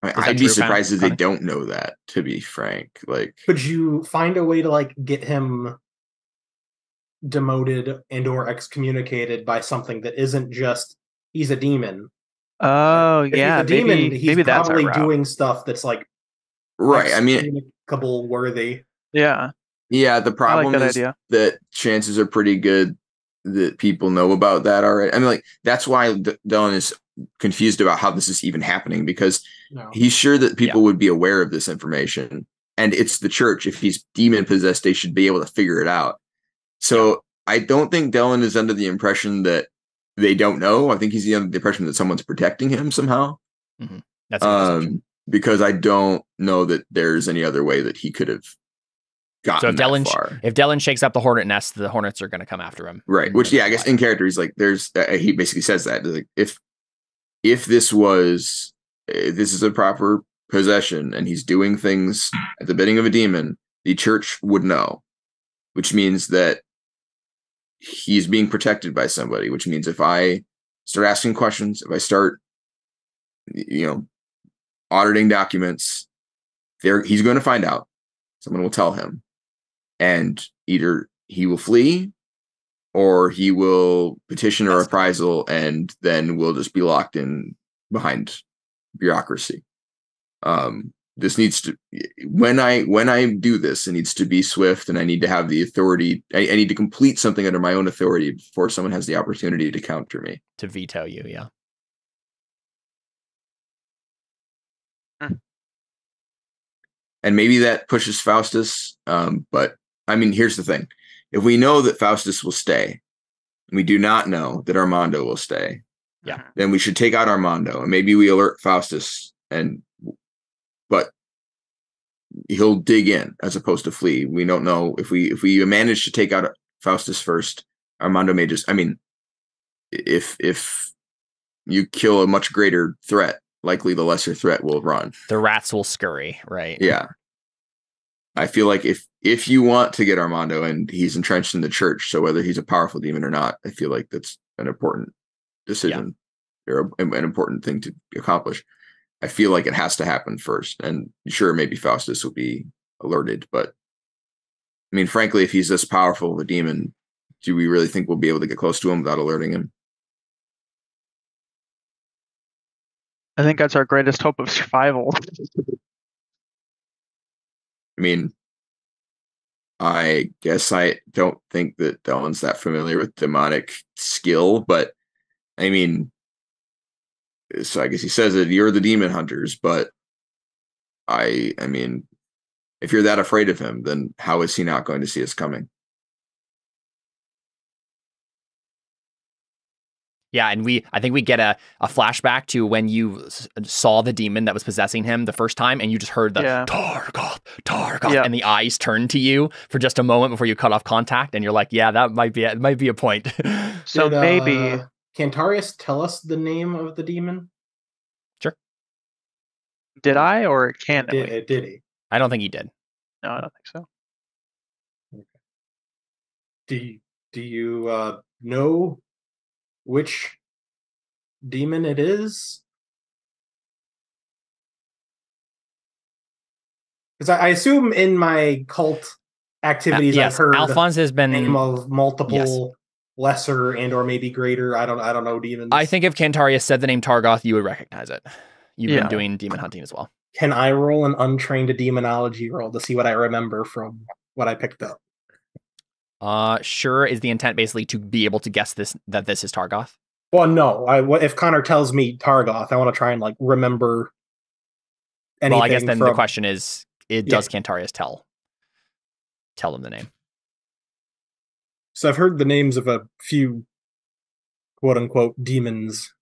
I'd be surprised if they Connor? don't know that, to be frank. Like, Could you find a way to like get him demoted and or excommunicated by something that isn't just he's a demon? Oh, If yeah, he's a demon, he's maybe that's our probably route. doing stuff that's like right. I mean, excommunicable worthy. Yeah. yeah, the problem that is idea. that chances are pretty good that people know about that already. I mean, like, that's why Dellon is confused about how this is even happening, because he's sure that people would be aware of this information, and it's the church. If he's demon possessed, they should be able to figure it out. So I don't think Dellon is under the impression that they don't know. I think he's under the impression that someone's protecting him somehow. Mm-hmm. That's because I don't know that there's any other way that he could have gotten that far. If Dellon shakes up the hornet nest, the hornets are going to come after him. Right. Which, I guess in character, he's like, he basically says that, like, if this is a proper possession and he's doing things at the bidding of a demon, the church would know, which means that he's being protected by somebody, which means if I start asking questions, if I start, auditing documents, he's going to find out. Someone will tell him, and either he will flee or he will petition a reprisal, and then we'll just be locked in behind bureaucracy. This needs to, when I do this, it needs to be swift, and I need to have the authority. I need to complete something under my own authority before someone has the opportunity to counter me, to veto you. Yeah. And maybe that pushes Faustus. But I mean, here's the thing: if we know that Faustus will stay, and we do not know that Armando will stay, then we should take out Armando, and maybe we alert Faustus, but he'll dig in as opposed to flee. We don't know if we manage to take out Faustus first, Armando may just. I mean, if you kill a much greater threat, likely the lesser threat will run. The rats will scurry, right? Yeah. I feel like if you want to get Armando, and he's entrenched in the church, so whether he's a powerful demon or not, I feel like that's an important decision or an important thing to accomplish. I feel like it has to happen first. And sure, maybe Faustus will be alerted, but I mean, frankly, if he's this powerful of a demon, do we really think we'll be able to get close to him without alerting him? I think that's our greatest hope of survival. I mean, I guess I don't think that Dellon's that familiar with demonic skill, but I mean, so I guess he says that you're the demon hunters, but I mean, if you're that afraid of him, then how is he not going to see us coming? Yeah, and I think we get a flashback to when you saw the demon that was possessing him the first time, and you just heard the Targoth, and the eyes turned to you for just a moment before you cut off contact, and you're like, yeah, that might be a point. So maybe Cantarius tell us the name of the demon? Sure. Did I, or can did he? I don't think he did. No, I don't think so. Okay. Do you know which demon it is? Because I assume in my cult activities, yes, I've heard Alfons has been name of multiple lesser and or maybe greater. I don't know demons. I think if Cantarius said the name Targoth, you would recognize it. You've been doing demon hunting as well. Can I roll an untrained demonology roll to see what I remember from what I picked up? Sure. Is the intent basically to be able to guess that this is Targoth? Well, no. If Connor tells me Targoth, I want to try and like remember anything. Well, I guess then the question is, does Cantarius tell him the name? So I've heard the names of a few quote unquote demons.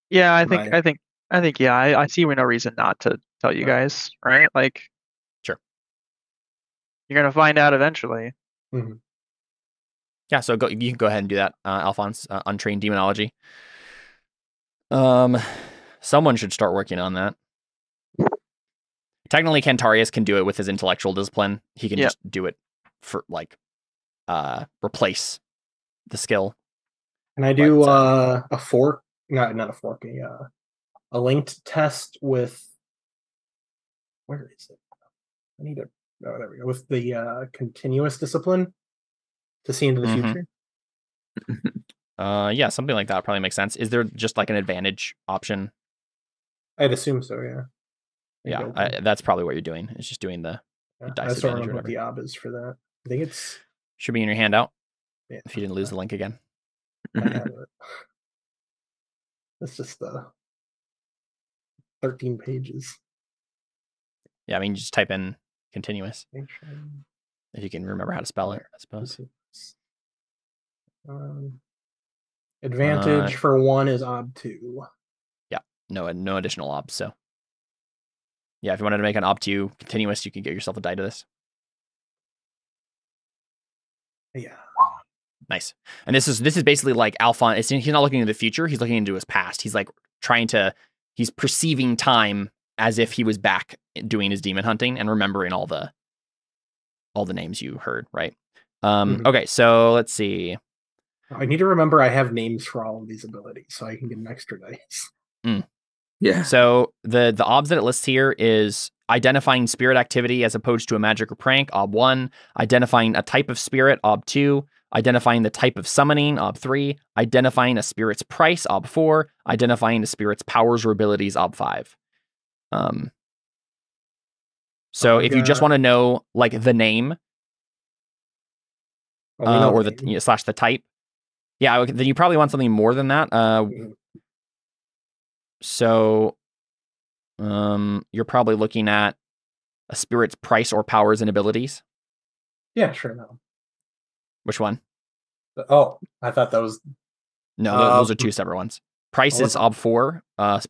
Yeah, I think I see no reason not to tell you guys, right? Like, sure. You're gonna find out eventually. Mm-hmm. Yeah, so you can go ahead and do that, Alfons. Untrained demonology. Someone should start working on that. Technically, Cantarius can do it with his intellectual discipline. He can just do it for like replace the skill. Can I do a fork? Not a fork. A linked test with. Where is it? I need to. Oh, there we go. With the continuous discipline to see into the future. Yeah, something like that probably makes sense. Is there just like an advantage option? I'd assume so. Yeah. Yeah, that's probably what you're doing. It's just doing the dice I don't advantage. know what the ob is for that. I think it's should be in your handout. Yeah, if you didn't lose the link again. I have it. It's just 13 pages. Yeah, I mean, just type in continuous. If you can remember how to spell it, I suppose. Advantage for 1 is ob 2. Yeah, no additional obs. So, yeah, if you wanted to make an ob 2 continuous, you can get yourself a die to this. Yeah. Nice. And this is basically like Alfons. He's not looking into the future. He's looking into his past. He's like he's perceiving time as if he was back doing his demon hunting and remembering all the names you heard, right? Okay, so let's see. I need to remember I have names for all of these abilities so I can get an extra dice. Yeah. So the obs that it lists here is identifying spirit activity as opposed to a magic or prank, ob 1, identifying a type of spirit, ob 2, identifying the type of summoning, ob 3, identifying a spirit's price, ob 4, identifying a spirit's powers or abilities, ob 5. So if you just want to know like the name or the slash the type, yeah, then you probably want something more than that. So you're probably looking at a spirit's price or powers and abilities. Yeah, sure. No. Which one? Oh, I thought that was. No, those are two separate ones. Price is ob 4.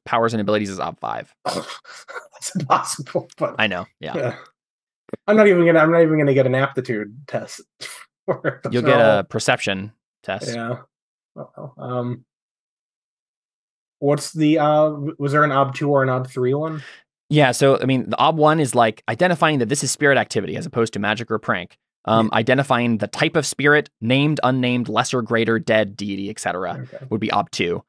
Powers and abilities is ob 5. That's impossible. But I know. Yeah. I'm not even gonna get an aptitude test. You'll get a perception test. Yeah. What's the was there an ob 2 or an ob 3 one? Yeah, so I mean the ob 1 is like identifying that this is spirit activity as opposed to magic or prank. Identifying the type of spirit, named, unnamed, lesser, greater, dead, deity, etc. would be ob 2.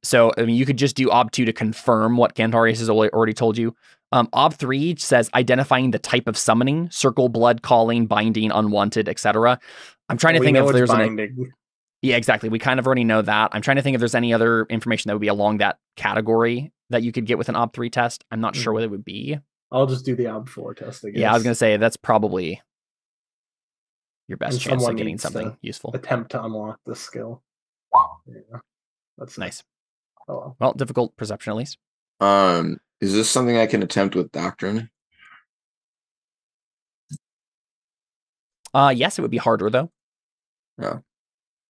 So I mean you could just do ob 2 to confirm what Cantarius has already told you. Ob 3 says identifying the type of summoning, circle, blood, calling, binding, unwanted, etc. I'm trying to think if there's yeah, exactly. We kind of already know that. I'm trying to think if there's any other information that would be along that category that you could get with an ob 3 test. I'm not sure what it would be. I'll just do the ob 4 test, I guess. Yeah, I was going to say that's probably your best chance of getting something useful. Attempt to unlock this skill. Yeah, that's nice. Oh well, difficult perception at least. Is this something I can attempt with Doctrine? Yes, it would be harder though. Yeah.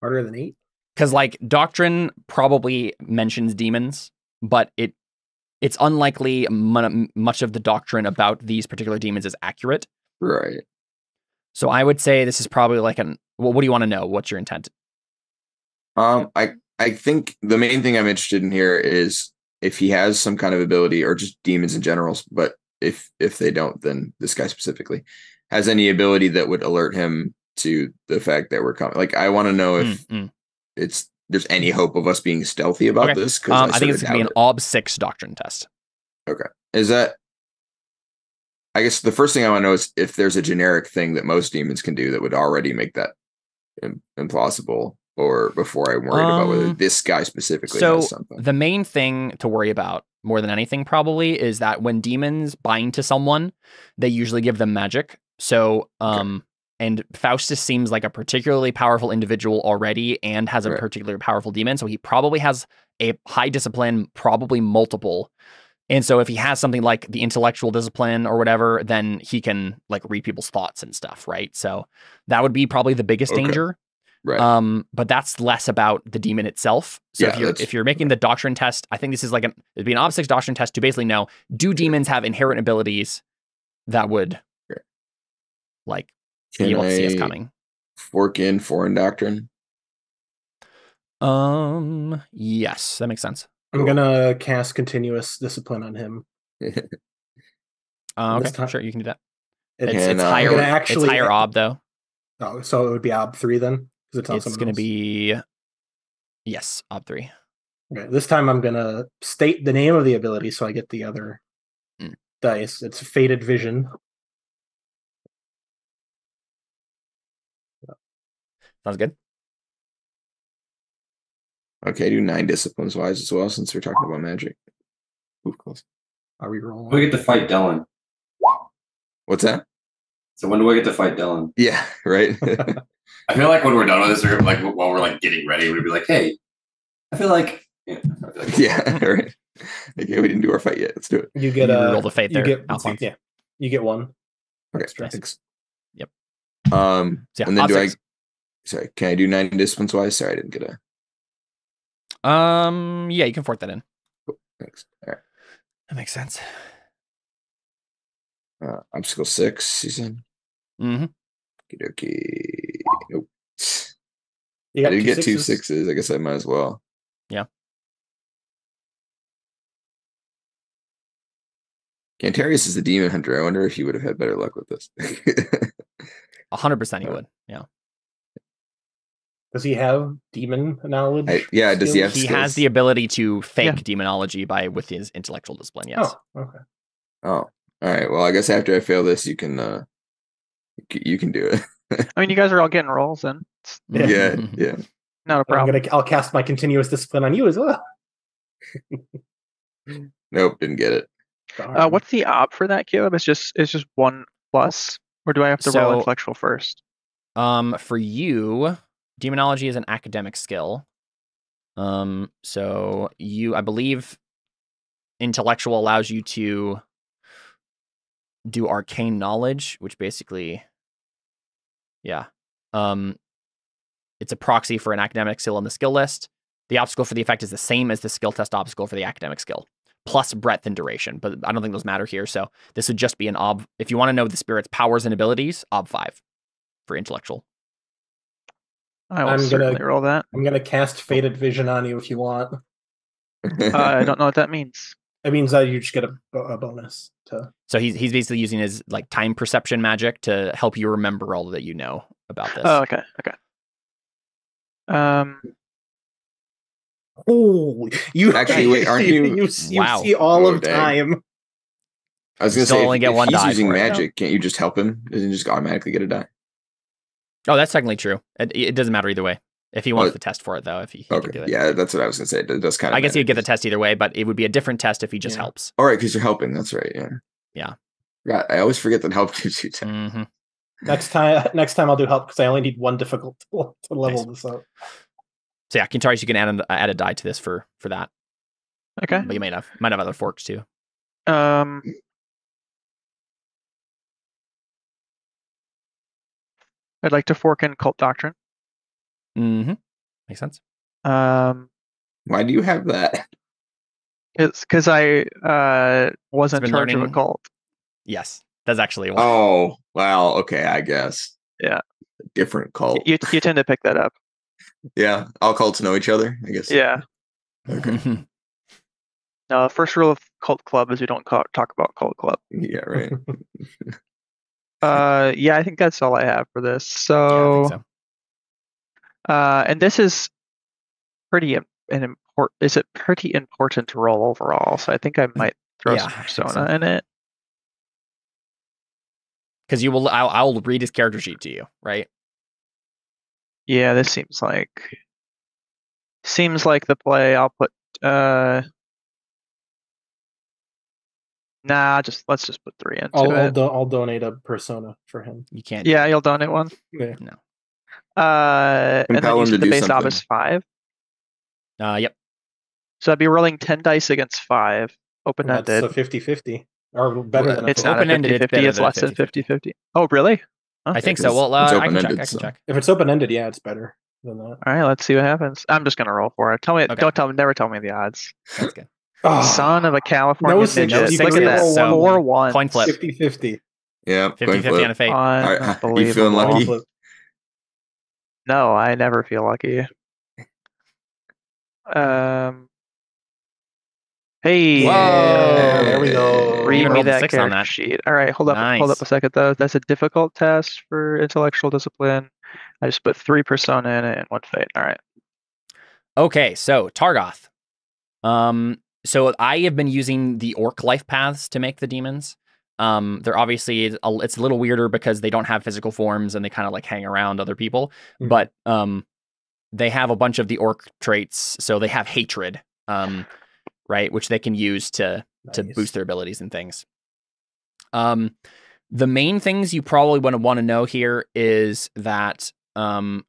Harder than 8? Because like Doctrine probably mentions demons, but it's unlikely much of the doctrine about these particular demons is accurate. Right. So I would say this is probably like what do you want to know? What's your intent? I think the main thing I'm interested in here is if he has some kind of ability, or just demons in general, but if they don't, then this guy specifically has any ability that would alert him to the fact that we're coming. Like, I want to know if there's any hope of us being stealthy about this. Because I think it's going to be an ob 6 doctrine test. Okay. Is that? I guess the first thing I want to know is if there's a generic thing that most demons can do that would already make that implausible, or before I'm worried about whether this guy specifically has something. The main thing to worry about more than anything probably is that when demons bind to someone, they usually give them magic. So, and Faustus seems like a particularly powerful individual already and has a particularly powerful demon. So he probably has a high discipline, probably multiple. And so if he has something like the intellectual discipline or whatever, then he can like read people's thoughts and stuff, right? So that would be probably the biggest danger. Right. But that's less about the demon itself. So if you're making the doctrine test, I think this is like it'd be an ob 6 doctrine test to basically know, do demons have inherent abilities that would like be able to see us coming? fork in foreign doctrine. Yes, that makes sense. I'm gonna cast continuous discipline on him. Okay, sure, you can do that. It's And, higher. gonna actually- it's higher ob though. Oh, so it would be ob 3 then, because it's on It's someone going to else. be yes, ob 3. Okay, this time I'm gonna state the name of the ability so I get the other dice. It's Fated Vision. Sounds good. Okay, do 9 disciplines wise as well, since we're talking about magic. Ooh, close. Are we rolling? We get to fight Dellon. What's that? So when do I get to fight Dellon? Yeah, right. I feel like when we're done with this, or like while we're like getting ready, we'd be like, "Hey, I feel like, Yeah, right. Okay, we didn't do our fight yet. Let's do it. You get You a roll the fate you there, get Alfons. yeah. You get 1. Okay, Extra. thanks. Yep. So yeah, and then ob 6. Sorry, can I do 9 disciplines wise? Sorry, I didn't get a. Yeah, you can fork that in. Cool. Thanks. All right. That makes sense. Obstacle 6, you said? Mm-hmm. Okey-dokey. Nope. You got I did get 2 sixes. 6s. I guess I might as well. Yeah. Cantarius is the demon hunter. I wonder if he would have had better luck with this. 100% you would. Yeah. Does he have demon knowledge? Yeah, does he have He skills? has the ability to fake Yeah. demonology with his intellectual discipline. Yes. Oh, okay. Oh, all right. Well, I guess after I fail this, you can do it. I mean, you guys are all getting rolls, and it's Yeah. Yeah. not a problem. I'll cast my continuous discipline on you as well. Nope, didn't get it. Darn. What's the op for that, Caleb? It's just 1 plus, or do I have to roll So- intellectual first? For you, demonology is an academic skill. So I believe intellectual allows you to do arcane knowledge, which basically, yeah. It's a proxy for an academic skill in the skill list. The obstacle for the effect is the same as the skill test obstacle for the academic skill, plus breadth and duration, but I don't think those matter here. So this would just be an ob. If you want to know the spirit's powers and abilities, ob 5 for intellectual. I will I'm certainly gonna- roll that. I'm gonna cast Fated Vision on you if you want. I don't know what that means. It means that you just get a bonus to. So he's basically using his like time perception magic to help you remember all that you know about this. Oh, okay. Holy, you Actually, wait, aren't you- Wow. see all Oh, of dang. time. I was going to Still say, only if, get if 1 he's die using for it. magic, can't you just help him? Doesn't he just automatically get a die? Oh, that's technically true. It doesn't matter either way. If he wants Well, the test for it, though, if he can do Okay, it. yeah, that's what I was going to say. It does kind of. I guess he'd get the test either way, but it would be a different test if he just Yeah. helps. All right, because you're helping. That's right. Yeah. Yeah. Yeah, I always forget that help gives you time. Mm-hmm. Next time I'll do help because I only need 1 difficult to level this up. So yeah, Cantarius, you can add a die to this for that, Okay. but you might have other forks too. I'd like to fork in cult doctrine. Mm-hmm. Makes sense. Why do you have that? It's because I was in been charge of a learning- cult. Yes, that's actually why. Oh, wow. Okay, I guess. Yeah. A different cult. You tend to pick that up. Yeah, all cults know each other, I guess. Yeah. Okay. No, the first rule of cult club is we don't talk about cult club. Yeah, right. Yeah, I think that's all I have for this. Yeah, I So, think so. And this is pretty pretty important role overall. So I think I might throw Yeah, some I think persona so. in it. Because I'll read his character sheet to you, right? Yeah, this seems like the play. I'll put let's just put 3 into it. I'll donate a persona for him. You can't. Yeah, you'll donate one. Yeah. No. And then Compel you him to said the do base ob something. is 5. Yep. So I'd be rolling 10 dice against 5, open-ended. That's a 50-50. Or better than a It's not a 50. Open-ended, 50-50, it's better it's than less than 50-50. 50-50. Oh, really? I Okay. think so. Well, It's I can check. open-ended, I can so. check. If it's open-ended, yeah, it's better than that. All right, let's see what happens. I'm just gonna roll for it. Okay. Never tell me the odds. That's good. Son of a California No midget. 60, Look but at that. roll so- 4 1. Coin flip. 50-50. Yeah, 50-50 on a fate. Are you feeling Unbelievable. lucky? Flip. No, I never feel lucky. Hey, Whoa, there we go. read even me rolled a that 6 on character that. sheet. All right, hold up Nice. a second though. That's a difficult test for intellectual discipline. I just put 3 persona in it and 1 fate. All right. Okay, so Targoth. So I have been using the orc life paths to make the demons. They're obviously it's a little weirder because they don't have physical forms and they kind of like hang around other people. But they have a bunch of the orc traits, so they have hatred, right, which they can use to boost their abilities and things. The main things you probably want to know here is that Targoth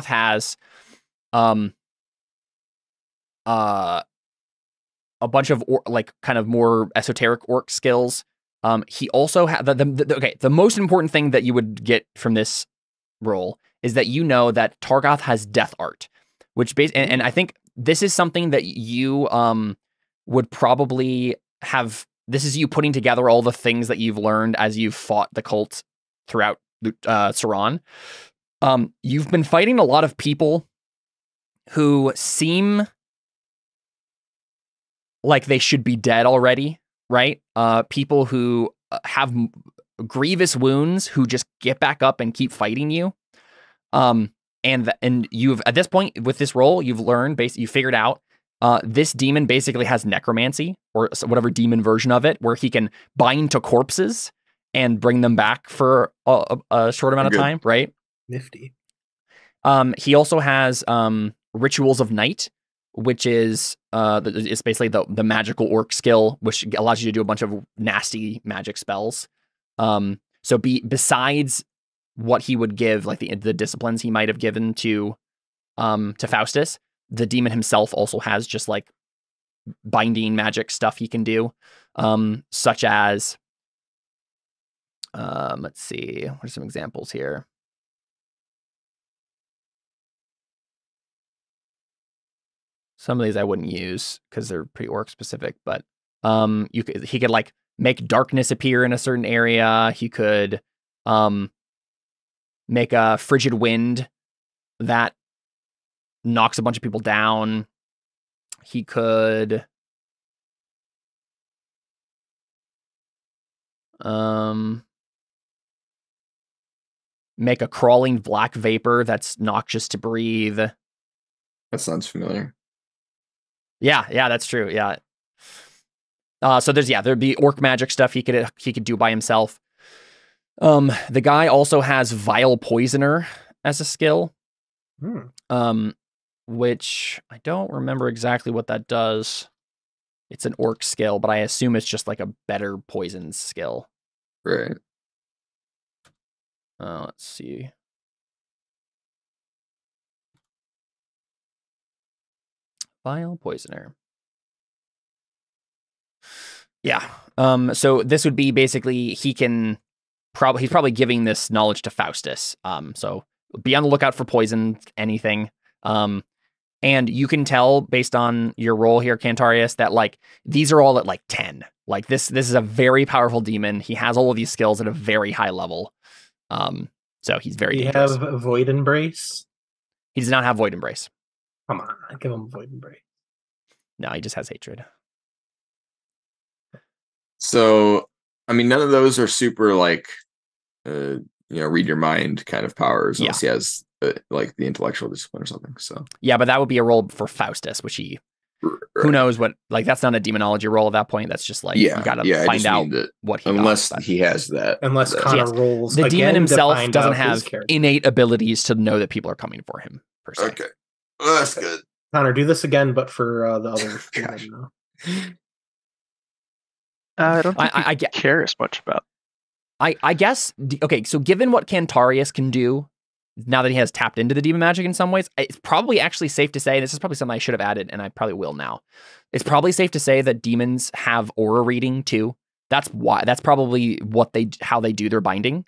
has a bunch of kind of more esoteric orc skills. He also has the most important thing that you would get from this role is that you know that Targoth has death art, which and I think this is something that you would probably have. This is you putting together all the things that you've learned as you've fought the cult throughout Ceran. You've been fighting a lot of people who seem like they should be dead already, right? People who have grievous wounds who just get back up and keep fighting you. And you've at this point with this role, you've learned you figured out this demon basically has necromancy or whatever demon version of it, where he can bind to corpses and bring them back for a short amount of time, right? Nifty. He also has Rituals of Night, which is it's basically the magical orc skill, which allows you to do a bunch of nasty magic spells. So besides what he would give, like the disciplines he might have given to Faustus, the demon himself also has just like binding magic stuff he can do, such as let's see, what are some examples here? Some of these I wouldn't use because they're pretty orc specific, but he could like make darkness appear in a certain area. He could make a frigid wind that knocks a bunch of people down. He could make a crawling black vapor that's noxious to breathe. That sounds familiar. Yeah, that's true. Yeah. So there'd be orc magic stuff he could do by himself. The guy also has Vile Poisoner as a skill. Which I don't remember exactly what that does. It's an orc skill, but I assume it's just like a better poison skill. Right. Let's see. Vile Poisoner. Yeah. So this would be basically he's probably giving this knowledge to Faustus. So be on the lookout for poison, anything. And you can tell based on your role here, Cantarius, that like these are all at like 10. Like this is a very powerful demon. He has all of these skills at a very high level. So he's very dangerous. He have Void Embrace? He does not have Void Embrace. Come on, give him Void Embrace. No, he just has hatred. So, I mean, none of those are super like, read your mind kind of powers unless he has like the intellectual discipline or something. So yeah, but that would be a role for Faustus, which who knows what, like that's not a demonology role at that point. That's just like you gotta find out what he unless got, he has that. Unless Connor rolls. The demon himself doesn't have character. innate abilities to know that people are coming for him per se. Okay, well, that's good. Connor, do this again, but for the other demon. I don't think I care as much about. I guess, okay, so given what Cantarius can do, now that he has tapped into the demon magic in some ways, it's probably actually safe to say, this is probably something I should have added, and I probably will now. It's probably safe to say that demons have aura reading too. That's probably how they do their binding,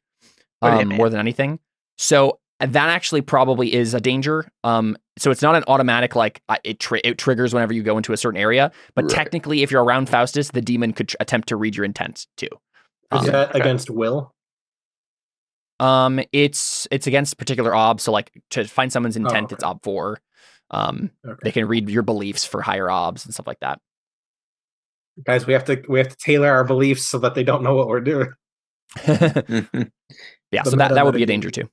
more than anything. So that actually probably is a danger. So it's not an automatic, like, it triggers whenever you go into a certain area, but technically if you're around Faustus, the demon could attempt to read your intent too. Is that against will? It's against particular obs, so like to find someone's intent, okay. it's ob 4. Okay. They can read your beliefs for higher obs and stuff like that. Guys, we have to tailor our beliefs so that they don't know what we're doing. Yeah, so that would be a danger too.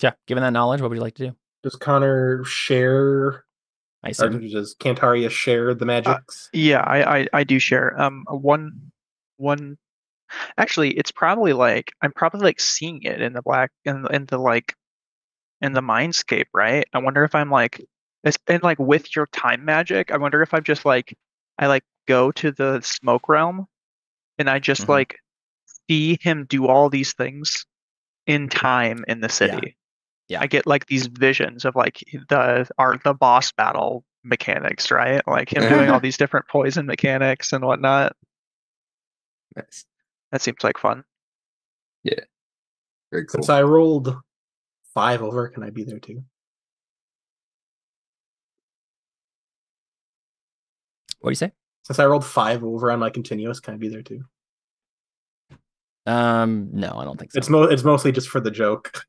Yeah, given that knowledge, what would you like to do? Does Connor share? I Or assume. does Cantarius share the magics? Yeah, I do share. One. Actually, it's probably like I'm probably like seeing it in the black in the mindscape, right? I wonder if I'm like it's and like with your time magic. I wonder if I'm just like I like go to the smoke realm and I just like see him do all these things in time in the city. Yeah. I get like these visions of like the boss battle mechanics, right? Like him doing all these different poison mechanics and whatnot. Nice. That seems like fun. Yeah. Very cool. Since I rolled 5 over, can I be there too? What do you say? Since I rolled 5 over on my continuous, can I be there too? No, I don't think so. It's mostly just for the joke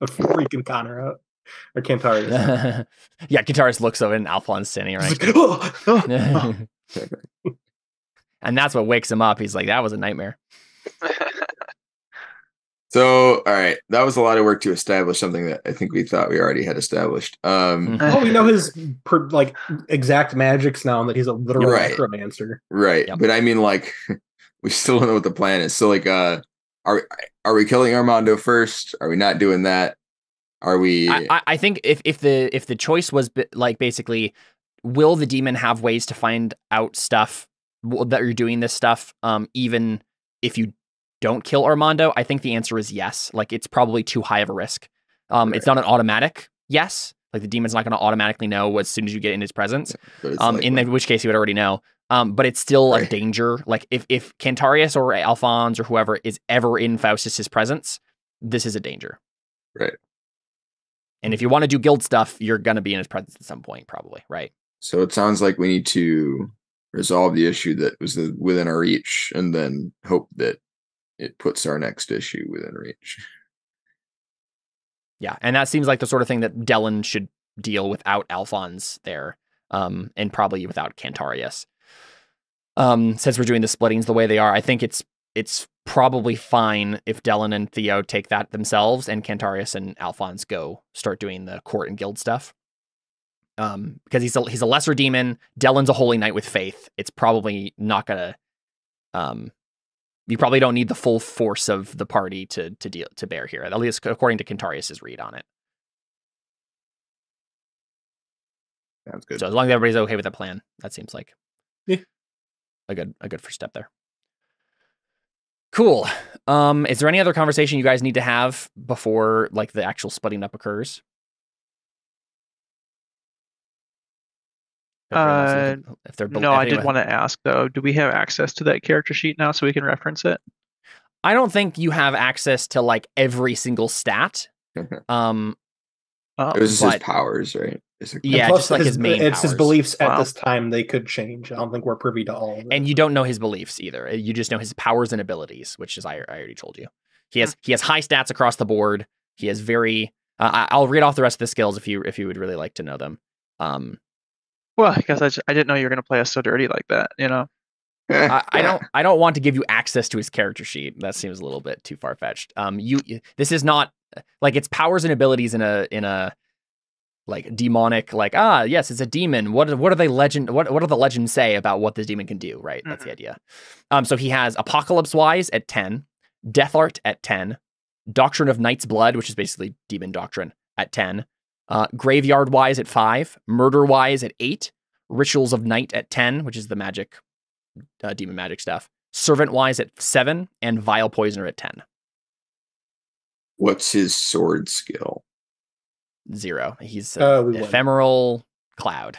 of freaking Connor out or Cantarius. Yeah, Cantarius looks over and Alfons standing right. Like, oh. And that's what wakes him up. He's like, that was a nightmare. So, all right, that was a lot of work to establish something that I think we thought we already had established. Oh, we know his exact magics now, and that he's a literal necromancer. Right, Yep. but I mean, like, we still don't know what the plan is. So, like, are we killing Armando first? Are we not doing that? Are we? I think if the choice was like basically, will the demon have ways to find out stuff that you're doing this stuff, even if you don't kill Armando? I think the answer is yes. Like, it's probably too high of a risk. It's not an automatic yes. Like, the demon's not going to automatically know as soon as you get in his presence. In which case he would already know. But it's still a danger. Like, if Cantarius or Alfons or whoever is ever in Faustus's presence, this is a danger. Right. And if you want to do guild stuff, you're going to be in his presence at some point, probably, right? So it sounds like we need to resolve the issue that was within our reach, and then hope that it puts our next issue within reach. Yeah, and that seems like the sort of thing that Dellon should deal without Alfons there, and probably without Cantarius. Since we're doing the splittings the way they are, I think it's probably fine if Dellon and Theo take that themselves, and Cantarius and Alfons go start doing the court and guild stuff. Because he's a lesser demon. Dellon's a holy knight with faith. It's probably not gonna. You probably don't need the full force of the party to bear here, at least according to Cantarius's read on it. Sounds good. So as long as everybody's okay with the plan, that seems like a good first step there. Cool. Is there any other conversation you guys need to have before like the actual splitting up occurs? No, I did want to ask though. Do we have access to that character sheet now so we can reference it? I don't think you have access to like every single stat. It was just his powers, right? Yeah, just like his main it's powers. His beliefs at this time, they could change. I don't think we're privy to all of it. And you don't know his beliefs either. You just know his powers and abilities, which is I already told you. He has high stats across the board. He has very. I'll read off the rest of the skills if you would really like to know them. Well, because I didn't know you were going to play us so dirty like that. You know. I don't want to give you access to his character sheet. That seems a little bit too far fetched. This is not like its powers and abilities in a like demonic, like, yes, it's a demon. What are the legends say about what this demon can do? Right. That's the idea. So he has apocalypse wise at 10, death art at 10, doctrine of knight's blood, which is basically demon doctrine at 10, graveyard wise at 5, murder wise at 8, rituals of night at 10, which is the magic, demon magic stuff, servant wise at 7, and vile poisoner at 10. What's his sword skill? 0. He's ephemeral cloud.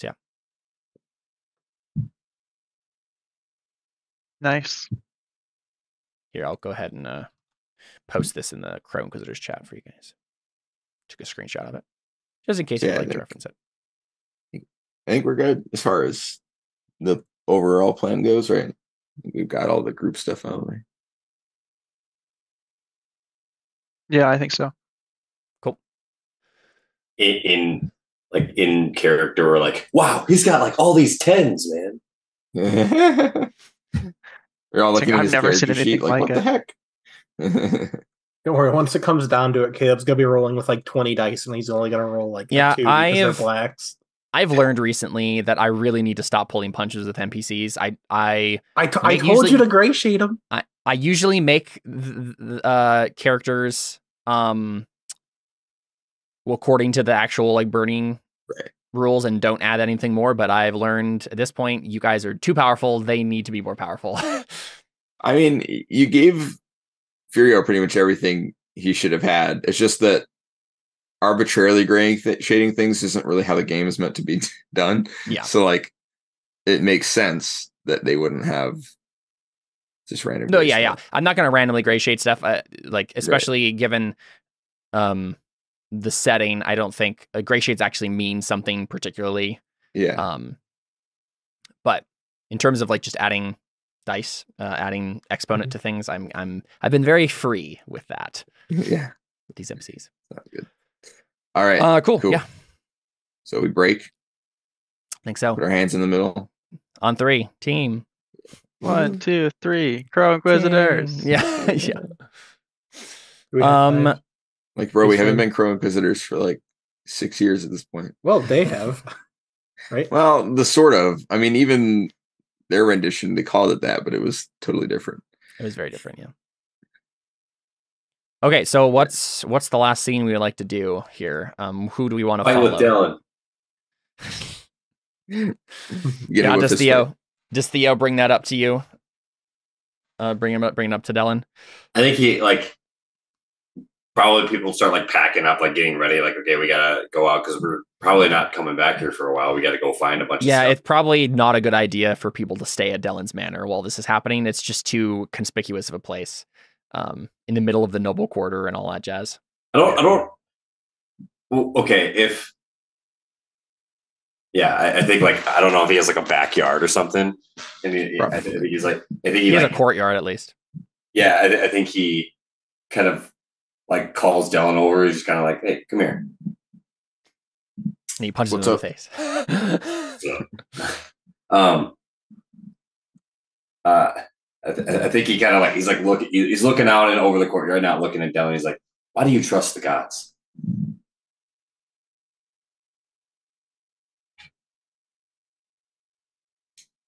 Yeah. Nice. Here, I'll go ahead and post this in the Crow Inquisitors chat for you guys. Took a screenshot of it. just in case you'd like to reference it. I think we're good as far as the overall plan goes, right? We've got all the group stuff out of the way. Yeah, I think so. Cool. In character, or like, wow, he's got like all these 10s, man. We're all looking at his I've never seen character sheet, anything like, like what the heck? Don't worry. Once it comes down to it, Caleb's gonna be rolling with like 20 dice, and he's only gonna roll like 2 because they're blacks. I've learned recently that I really need to stop pulling punches with NPCs. I told you to gray shade them. I usually make characters according to the actual like burning rules and don't add anything more. But I've learned at this point, you guys are too powerful. They need to be more powerful. I mean, you gave Furio pretty much everything he should have had. It's just that arbitrarily shading things isn't really how the game is meant to be done. Yeah. So like, it makes sense that they wouldn't have just random. No, yeah. I'm not going to randomly gray shade stuff. Especially given the setting. I don't think gray shades actually mean something particularly. Yeah. But in terms of like just adding dice, adding exponent to things, I've been very free with that. Yeah. With these MCs. Sounds good. All right. Cool. Yeah. So we break. I think so. Put our hands in the middle. On 3, team. 1, 2, 3. Crow Inquisitors. Team. Yeah. Yeah. Like, bro, we haven't been Crow Inquisitors for like 6 years at this point. Well, they have. Right? Well, the sort of. I mean, even their rendition, they called it that, but it was totally different. It was very different, yeah. Okay, so what's the last scene we would like to do here? Who do we want to follow? Fight with Dellon. Does Theo bring that up to you? Bring him up to Dellon. I think he probably people start like packing up, like getting ready, like, okay, we gotta go out because we're probably not coming back here for a while. We gotta go find a bunch of stuff. It's probably not a good idea for people to stay at Dellon's Manor while this is happening. It's just too conspicuous of a place. In the middle of the noble quarter and all that jazz. I think like, I don't know if he has like a backyard or something. And I think he has a courtyard at least. Yeah. I think he kind of like calls Dellon over. He's just kind of like, hey, come here. And he punches him in the face. I think he kind of like, he's looking out and over the courtyard, not looking at Dellon. He's like, why do you trust the gods?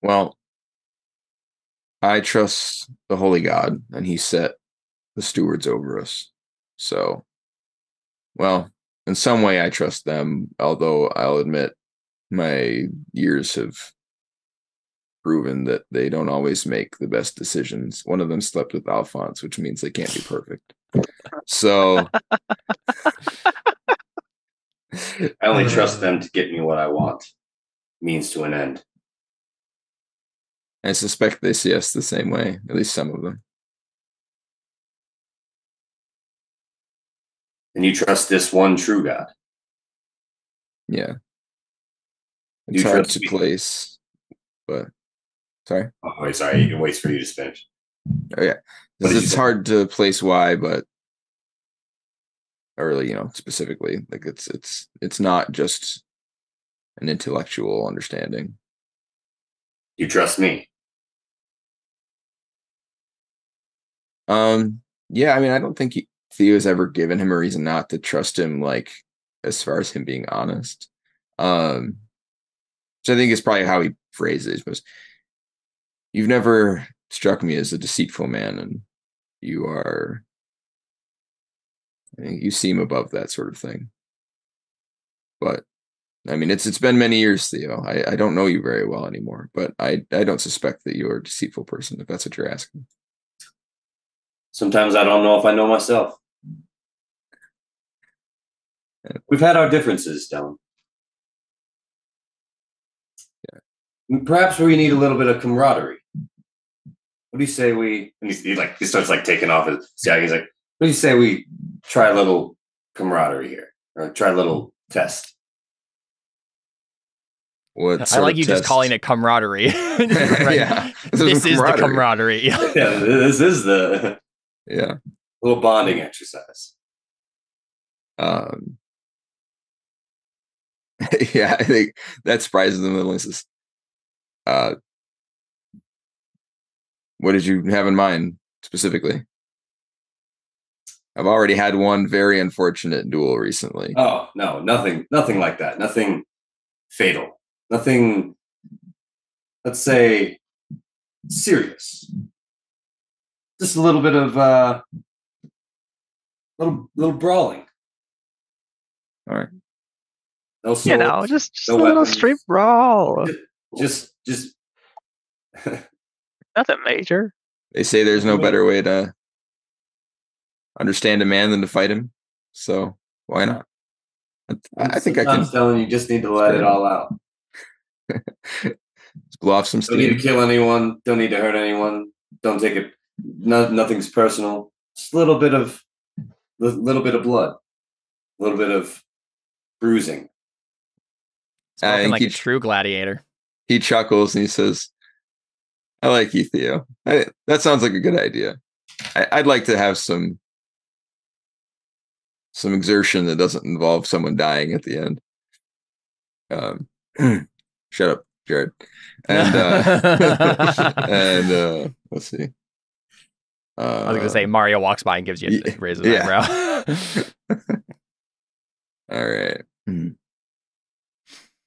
Well, I trust the holy God, and he set the stewards over us. So, well, in some way I trust them, although I'll admit my years have proven that they don't always make the best decisions. One of them slept with Alfons, which means they can't be perfect. So I only trust them to get me what I want. Means to an end. I suspect they see us the same way, at least some of them. And you trust this one true God? Yeah. It's hard to place, but sorry. Oh, wait, sorry. It waits for you to finish. Oh yeah, it's hard to place why, but or really, specifically, like it's not just an intellectual understanding. You trust me? Yeah. I mean, I don't think Theo's ever given him a reason not to trust him. Like, as far as him being honest, which I think is probably how he phrases it. You've never struck me as a deceitful man, and I think you seem above that sort of thing. But I mean, it's been many years, Theo. I don't know you very well anymore, but I don't suspect that you're a deceitful person, if that's what you're asking. Sometimes I don't know if I know myself. We've had our differences, Dellon. Yeah. Perhaps we need a little bit of camaraderie. What do you say we? And he starts like taking off his jacket. He's like, "What do you say we try a little camaraderie here, or try a little test. What I like you just calling it camaraderie. Right? Yeah, This is the camaraderie. Yeah, this is the little bonding exercise. Yeah, I think that surprises them. What did you have in mind specifically? I've already had one very unfortunate duel recently. Oh no, nothing like that. Nothing fatal. Nothing. Let's say serious. Just a little bit of little brawling. All right. No swords, just no a little weapons. street brawl. Just Nothing major. They say there's no better way to understand a man than to fight him. So why not? I think I can. I'm telling you, just need to let it all out. Let's blow off some steam. Don't need to kill anyone. Don't need to hurt anyone. Don't take it. Nothing's personal. Just a little bit of blood, a little bit of bruising. Spoken like a true gladiator. He chuckles and he says, "I like you, Theo. That sounds like a good idea. I'd like to have some exertion that doesn't involve someone dying at the end." Shut up, Jared. And and let's see. I was gonna say Mario walks by and gives you a raise of eyebrow. All right.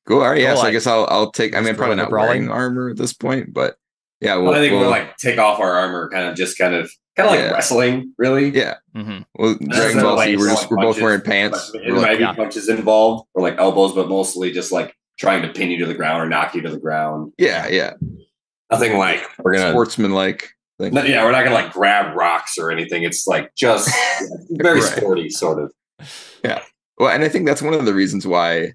Cool. All right. Yeah. So I guess I'll take. I mean, probably not wearing armor at this point, but yeah. Well, I think we'll like take off our armor, kind of like wrestling, really. Yeah. Mm-hmm. Well, Dragon Ball Z, we're both wearing pants. There might be punches involved, or like elbows, but mostly just like trying to pin you to the ground or knock you to the ground. Yeah. Yeah. Nothing like we're gonna sportsman-like. We're not gonna like grab rocks or anything. It's like just very sporty, sort of. Yeah. Well, and I think that's one of the reasons why,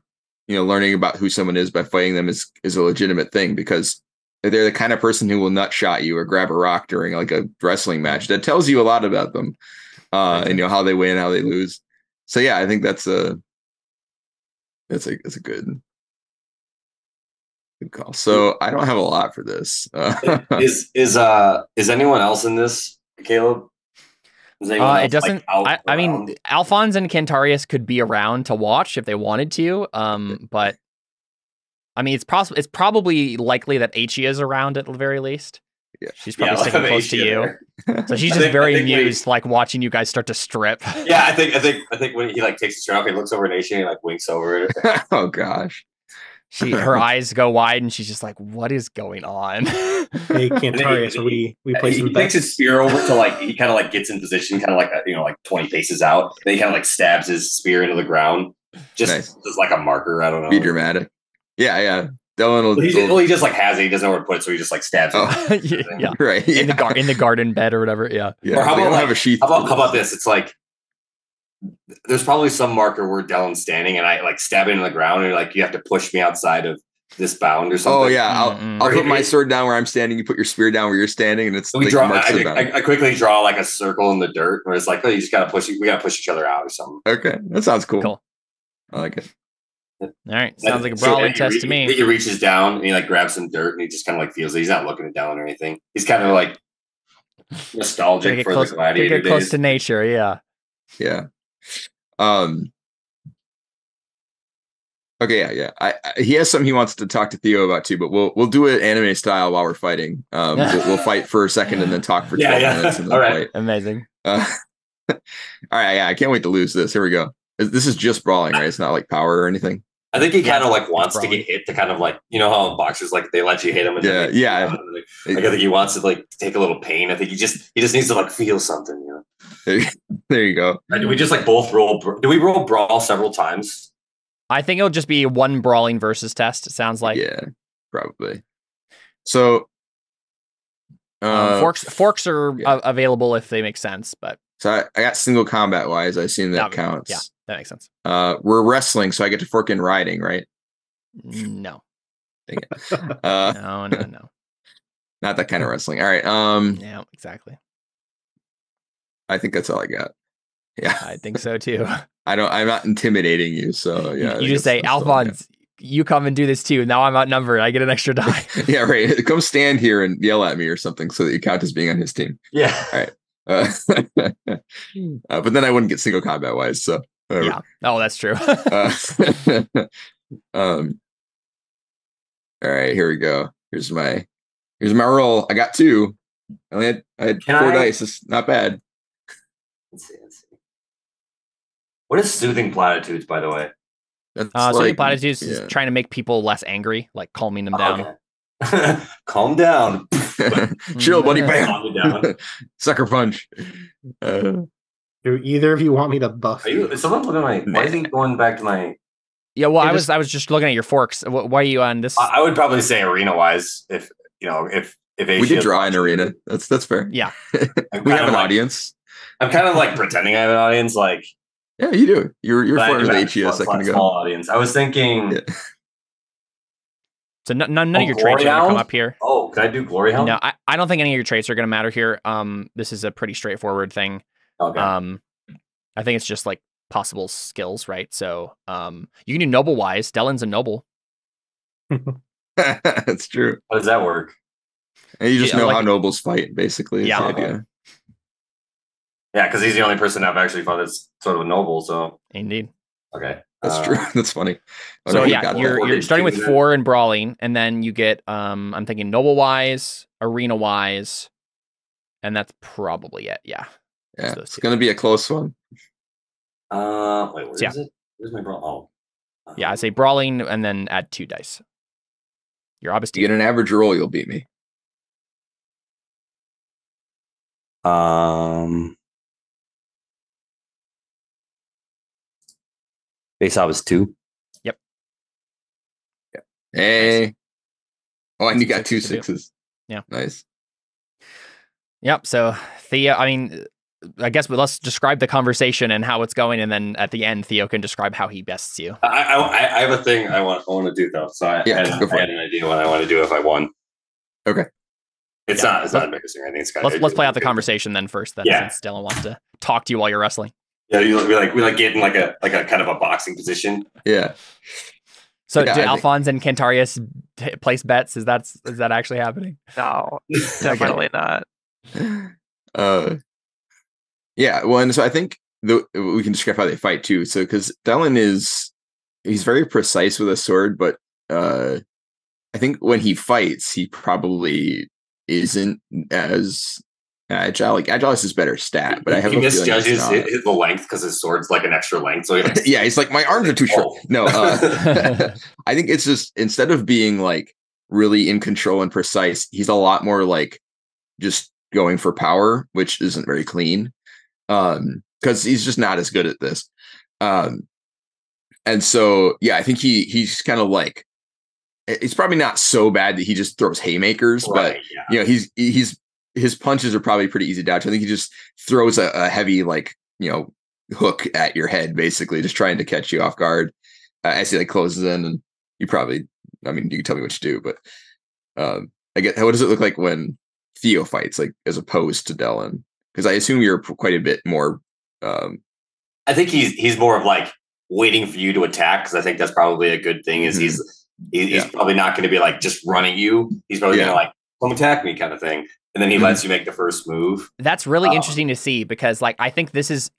learning about who someone is by fighting them is a legitimate thing, because they're the kind of person who will nut shot you or grab a rock during like a wrestling match. That tells you a lot about them, and how they win, how they lose. So yeah, I think that's a good call. So I don't have a lot for this. Is anyone else in this, Caleb? It doesn't. I mean, Alfons and Cantarius could be around to watch if they wanted to. But I mean, it's possible. It's probably likely that Acia is around at the very least. Yeah, she's probably sticking close to you. So she's just very amused, like watching you guys start to strip. Yeah, I think when he like takes his shirt off, he looks over at Acia and he like winks over at her. Oh gosh. Her eyes go wide and she's just like, "What is going on?" Hey, Cantarius, we play some. He takes his spear over to like he kind of like gets in position, kind of like like 20 paces out. Then he kind of like stabs his spear into the ground, just like a marker. I don't know. Be dramatic. Yeah. Dellon he just like has it. He doesn't know where to put it, so he just like stabs it. Yeah, right. In the garden bed or whatever. Yeah. Or how about have a sheath? How about this? It's like there's probably some marker where Dellon's standing, and I like stab it in the ground, and like you have to push me outside of this bound or something. Oh yeah, I'll put my sword down where I'm standing. You put your spear down where you're standing, and it's. So I quickly draw like a circle in the dirt where it's like, oh, you just gotta push. We gotta push each other out or something. Okay, that sounds cool. I like it. All right, sounds like a brawling test to me. He reaches down and he like grabs some dirt and he just kind of like feels it. He's not looking at Dellon or anything. He's kind of like nostalgic for the gladiator days. Close to nature, yeah. Yeah. Okay, yeah. He has something he wants to talk to Theo about too, but we'll do it anime style while we're fighting. We'll fight for a second and then talk for 12 minutes. And then all right, fight. Amazing. All right, yeah. I can't wait to lose this. Here we go. This is just brawling, right? It's not like power or anything. I think he kind of like wants to get hit to kind of like how boxers like they let you hit him. And yeah. I think he wants to like take a little pain. I think he just needs to like feel something. There you go. Do we just like both roll? Do we roll brawl several times? I think it'll just be one brawling versus test. It sounds like. Yeah, probably. So forks are available if they make sense, but so I got single combat wise. I assume that counts. Yeah, that makes sense. We're wrestling, so I get to fork in riding, right? No. Dang it. No. Not that kind of wrestling. All right. Yeah, exactly. I think that's all I got. Yeah, I think so too. I'm not intimidating you, so yeah. You just say, Alfons, you come and do this too. Now I'm outnumbered. I get an extra die. Yeah, right. Come stand here and yell at me or something so that you count as being on his team. Yeah. All right. But then I wouldn't get single combat wise. So yeah. Oh, that's true. All right, here we go. Here's my roll. I got 2. I had 4 dice. It's not bad. Let's see. What is soothing platitudes, by the way? Soothing platitudes is trying to make people less angry, like calming them down. Okay. Calm down. Chill, buddy. Bam. Down. Sucker punch. Do either of you want me to buff? Is someone looking at my? Why is he going back to my? Yeah, well, I was just looking at your forks. Why are you on this? I would probably say arena wise, if Acia we did draw an arena. That's fair. Yeah, we have an audience. I'm kind of like pretending I have an audience, like. Yeah, you do. You're flirting with Acia a second ago. Small audience. I was thinking. Yeah. So none of your traits are going to come up here. Oh, can I do Glory Hound? No, I don't think any of your traits are going to matter here. This is a pretty straightforward thing. Okay. I think it's just like possible skills, right? So you can do Noble Wise. Dellon's a noble. That's true. How does that work? And you just know how nobles fight, basically. Yeah. The idea. Yeah, because he's the only person I've actually fought that's sort of a noble. So indeed. Okay. That's true. That's funny. So you're starting with 4 in brawling, and then you get I'm thinking Noble Wise, Arena Wise, and that's probably it. Yeah. Yeah. It's gonna be a close one. Wait, where is it? Where's my brawl? Oh. Yeah, I say brawling and then add 2 dice. You're obviously you get an average roll, you'll beat me. Base off is 2. Yep. Yeah. Hey. Nice. Oh, and you got 2 6s. Yeah. Nice. Yep. So Theo, I mean, I guess let's describe the conversation and how it's going, and then at the end, Theo can describe how he bests you. I have a thing I want to do though. So I had an idea what I want to do if I won. Okay. It's not embarrassing. I think it's kind of. Let's play out the conversation then first. Then, since Dellon wants to talk to you while you're wrestling. Yeah, we like get in like a kind of a boxing position. Yeah. So do Alfons and Cantarius place bets? Is that actually happening? No, definitely not. Yeah. Well, and so I think we can describe how they fight too. So because Dellon he's very precise with a sword, but I think when he fights, he probably isn't as agile. Like agile is his better stat, but I have he misjudges the length because his sword's like an extra length. So he's like, my arms are too short. No, I think it's just instead of being like really in control and precise, he's a lot more like just going for power, which isn't very clean. Because he's just not as good at this. And so I think he's kind of like, it's probably not so bad that he just throws haymakers, but his punches are probably pretty easy to dodge. I think he just throws a heavy hook at your head, basically, just trying to catch you off guard as he closes in. And you probably, I mean, you can tell me what to do, but I get, what does it look like when Theo fights, like as opposed to Dellon? Because I assume you're quite a bit more. I think he's more of like waiting for you to attack, because I think that's probably a good thing. Is he's probably not going to be like just running you. He's probably going to like come attack me kind of thing, and then he lets you make the first move. That's really interesting to see, because like I think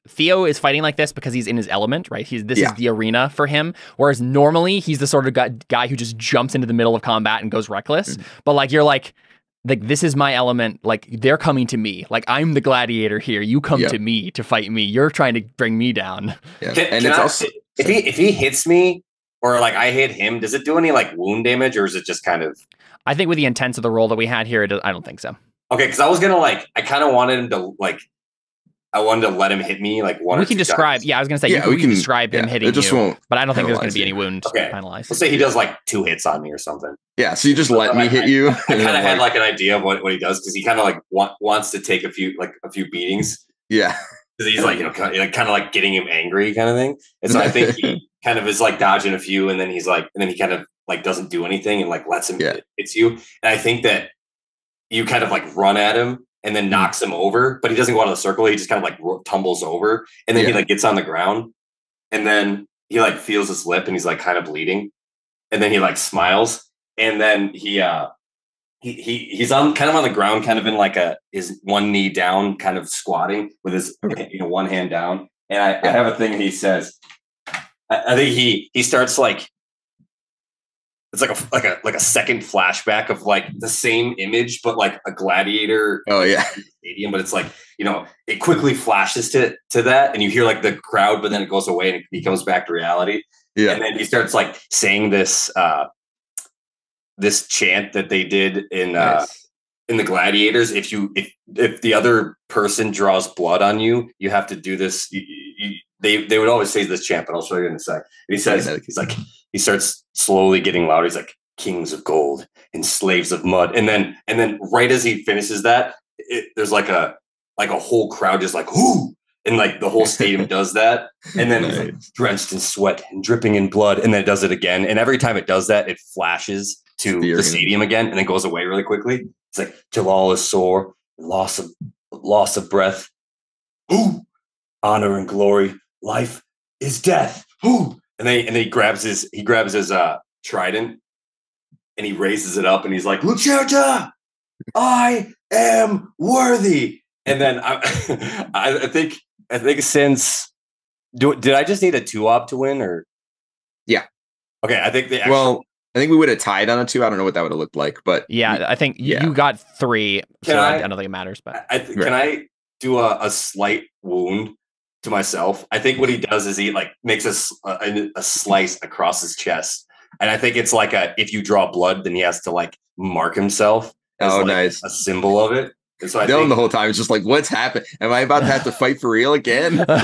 Theo is fighting like this because he's in his element, right? This is the arena for him, whereas normally he's the sort of guy who just jumps into the middle of combat and goes reckless. But like you're like this is my element. Like they're coming to me. Like I'm the gladiator here. You come to me to fight me. You're trying to bring me down. Yeah. If he hits me or like I hit him, does it do any like wound damage, or is it just kind of? I think with the intents of the roll that we had here, I don't think so. Okay, because I was gonna I kind of wanted him to I wanted to let him hit me like one. We can describe. Times. Yeah, I was gonna say we can describe him hitting you, but I don't think there's gonna be any wound finalized. Let's say he does like 2 hits on me or something. Yeah, so you just let me hit you. I kind of had like an idea of what he does, because he kind of like wants to take a few beatings. Yeah, because he's like kind of like getting him angry kind of thing. And so I think he kind of is like dodging a few, and then he kind of like doesn't do anything and like lets him hits you. And I think that you kind of like run at him and then knocks him over, but he doesn't go out of the circle. He just kind of like tumbles over, and then he like gets on the ground. and then he like feels his lip, and he's like kind of bleeding, and then he like smiles, and then he's on kind of on the ground, kind of in like his one knee down, kind of squatting with his one hand down. And I have a thing that he says. I think he starts like it's like a second flashback of like the same image, but like a gladiator. Oh yeah, stadium. But it's like it quickly flashes to that, and you hear like the crowd, but then it goes away and he comes back to reality. Yeah, and then he starts like saying this chant that they did in the gladiators. If the other person draws blood on you, you have to do this. They would always say this chant, but I'll show you in a sec. And he says, he starts slowly getting louder. He's like, kings of gold and slaves of mud. And then right as he finishes that, there's like a whole crowd just like, whoo! And like the whole stadium does that. And then it's like drenched in sweat and dripping in blood. And then it does it again. And every time it does that, it flashes to the stadium again and then goes away really quickly. It's like, till all is sore, loss of breath. Whoo! Honor and glory. Life is death. Whoo! And then he grabs his trident and he raises it up and he's like, Lucerta, I am worthy. And then I think since did I just need a 2-op to win or? Yeah. Okay. I think I think we would have tied on a 2. I don't know what that would have looked like, but yeah, I think you got 3. So I don't think it matters, but can I do a slight wound to myself? I think what he does is he like makes a slice across his chest. And I think it's like if you draw blood, then he has to like mark himself as nice. A symbol of it. And so Dylan the whole time is just like, what's happened? Am I about to have to fight for real again? No.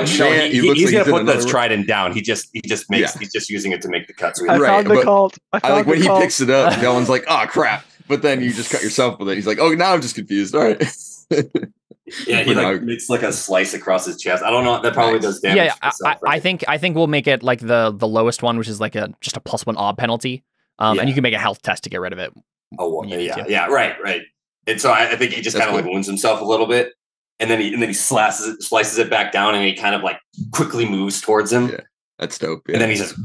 He's gonna put the trident down. He's just using it to make the cuts. I found the cult. I like when he picks it up, Dylan's like, oh crap. But then you just cut yourself with it. He's like, oh, now I'm just confused. All right. Yeah, he like makes like a slice across his chest. I don't know. That probably does damage. Yeah, I think we'll make it like the lowest one, which is like just a +1 ob penalty. And you can make a health test to get rid of it. Oh, well, yeah, right. And so I think he just kind of like wounds himself a little bit, and then he slices it back down, and he kind of like quickly moves towards him. Yeah, that's dope. Yeah. And then he's just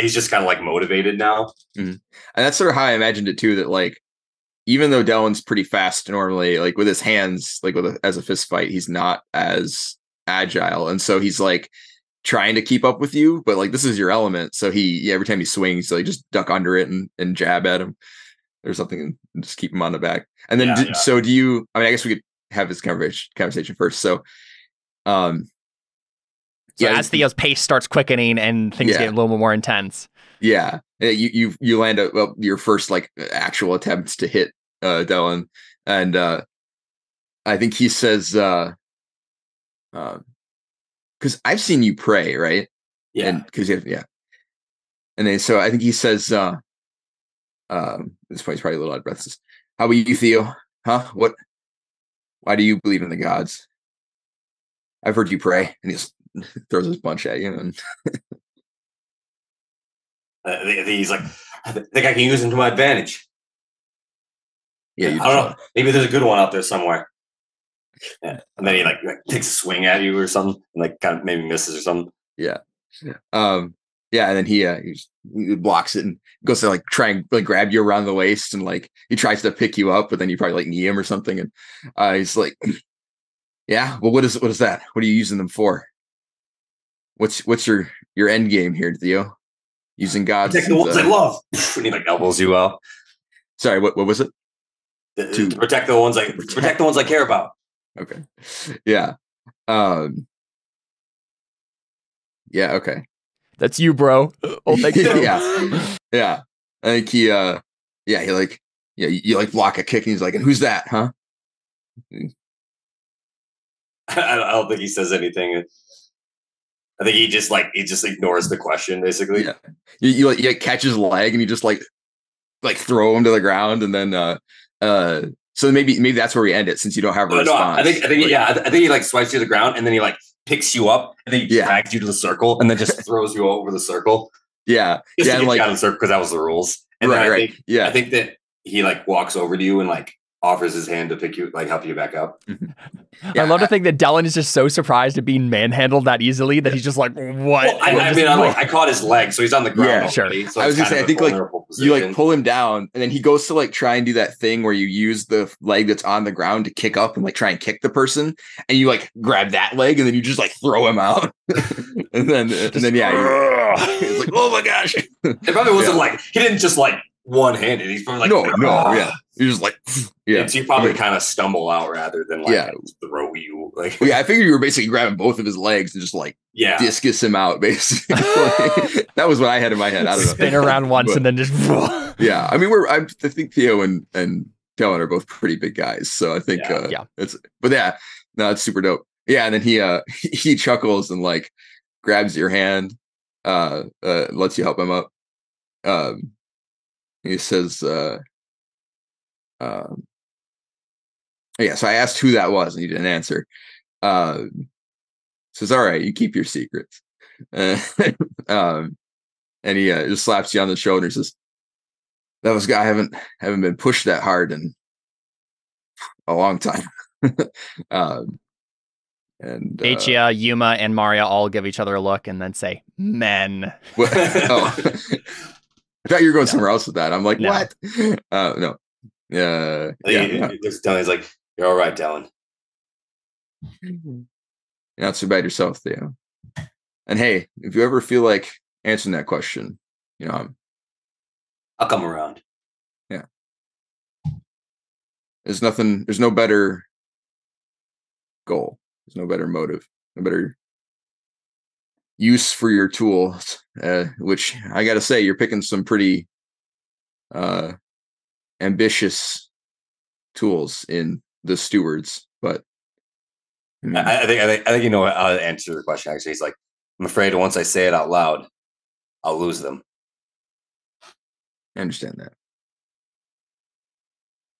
he's just kind of like motivated now. Mm-hmm. And that's sort of how I imagined it too. That like even though Dellon's pretty fast normally, like with his hands, like as a fist fight, he's not as agile, and so he's like trying to keep up with you, but like this is your element, so every time he swings, so you just duck under it and jab at him or something and just keep him on the back. And then so do you? I mean, I guess we could have this conversation first. So, as Theo's pace starts quickening and things get a little bit more intense. Yeah, you land your first like actual attempts to hit Dellon, and I think he says, because I've seen you pray, right? Yeah, and because and then so I think he says, this point is probably a little out of breath. Says, how about you, Theo? Huh? What? Why do you believe in the gods? I've heard you pray, and he just throws his punch at you, and he's like, I think I can use him to my advantage. Yeah, I don't know. Maybe there's a good one out there somewhere. Yeah. And then he like takes a swing at you or something, and like kind of maybe misses or something. Yeah. And then he blocks it and goes to like try and like grab you around the waist, and like he tries to pick you up, but then you probably like knee him or something, and he's like, yeah, well, what is that? What are you using them for? What's your end game here, Theo? Using gods. Protect the ones I love. And he like elbows you out. Sorry, what was it? To protect the ones I care about. Okay. Yeah. Yeah. Okay. That's you, bro. Oh, thank you. Yeah. I think he like, you like block a kick, and he's like, and who's that? Huh? I don't think he says anything. I think he just ignores the question, basically. Yeah. You catch his leg, and you just like throw him to the ground, and then so maybe that's where we end it, since you don't have a response. I think he like swipes you to the ground, and then he like picks you up, and then he drags you to the circle, and then just throws you over the circle. Yeah. Just to get you out of the circle, because that was the rules. And right. I think that he like walks over to you and like offers his hand to pick you, like help you back up. I love to think that Dellon is just so surprised at being manhandled that easily that he's just like, what? Well, I caught his leg, so he's on the ground. Yeah, already, so I was gonna say, I think like position. you like pull him down, and then he goes to like try and do that thing where you use the leg that's on the ground to kick up and like try and kick the person, and you like grab that leg, and then you just like throw him out, and then yeah, he's like, oh my gosh! It probably wasn't like he didn't just like one-handed. He's probably like yeah. You're just like, yeah. So you probably kind of stumble out rather than like throw you. Like, I figured you were basically grabbing both of his legs and just like discus him out, basically. That was what I had in my head. I don't know. Spin around once and then just. Yeah, I mean, I think Theo and Dellon are both pretty big guys, so I think it's. But yeah, no, it's super dope. Yeah, and then he chuckles and like grabs your hand, lets you help him up. He says, so I asked who that was and he didn't answer. Says, all right, you keep your secrets. And he just slaps you on the shoulder and says, that was a guy I haven't been pushed that hard in a long time. And Acia, Yuma, and Maria all give each other a look and then say, men. I thought you were going somewhere else with that. I'm like, what? No. He's like, you're all right, Dellon. You're not so bad yourself, Theo. And hey, if you ever feel like answering that question, I'll come around. Yeah. There's no better goal. There's no better motive, no better use for your tools, which I gotta say, you're picking some pretty ambitious tools in the stewards, but I think you know how to answer the question. Actually, he's like, I'm afraid once I say it out loud, I'll lose them. I understand that.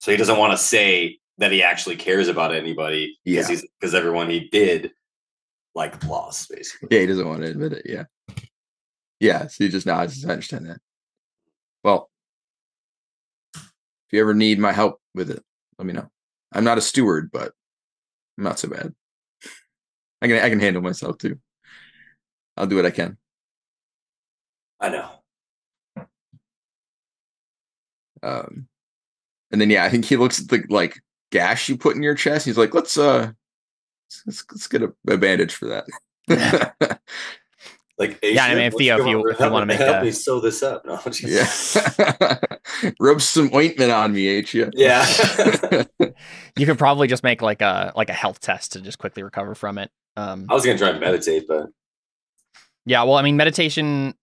So he doesn't want to say that he actually cares about anybody because everyone he did like lost, basically. Yeah, he doesn't want to admit it. Yeah. So he just nods. I understand that. Well, if you ever need my help with it, let me know. I'm not a steward, but I'm not so bad. I can handle myself too. I'll do what I can. I know. And then I think he looks at the like gash you put in your chest. He's like, let's get a bandage for that. Like, Acia, I mean, Theo, if you want to make help me sew this up. No, rub some ointment on me, Acia. Yeah. You could probably just make like a health test to just quickly recover from it. I was gonna try and meditate, but yeah, well, I mean, meditation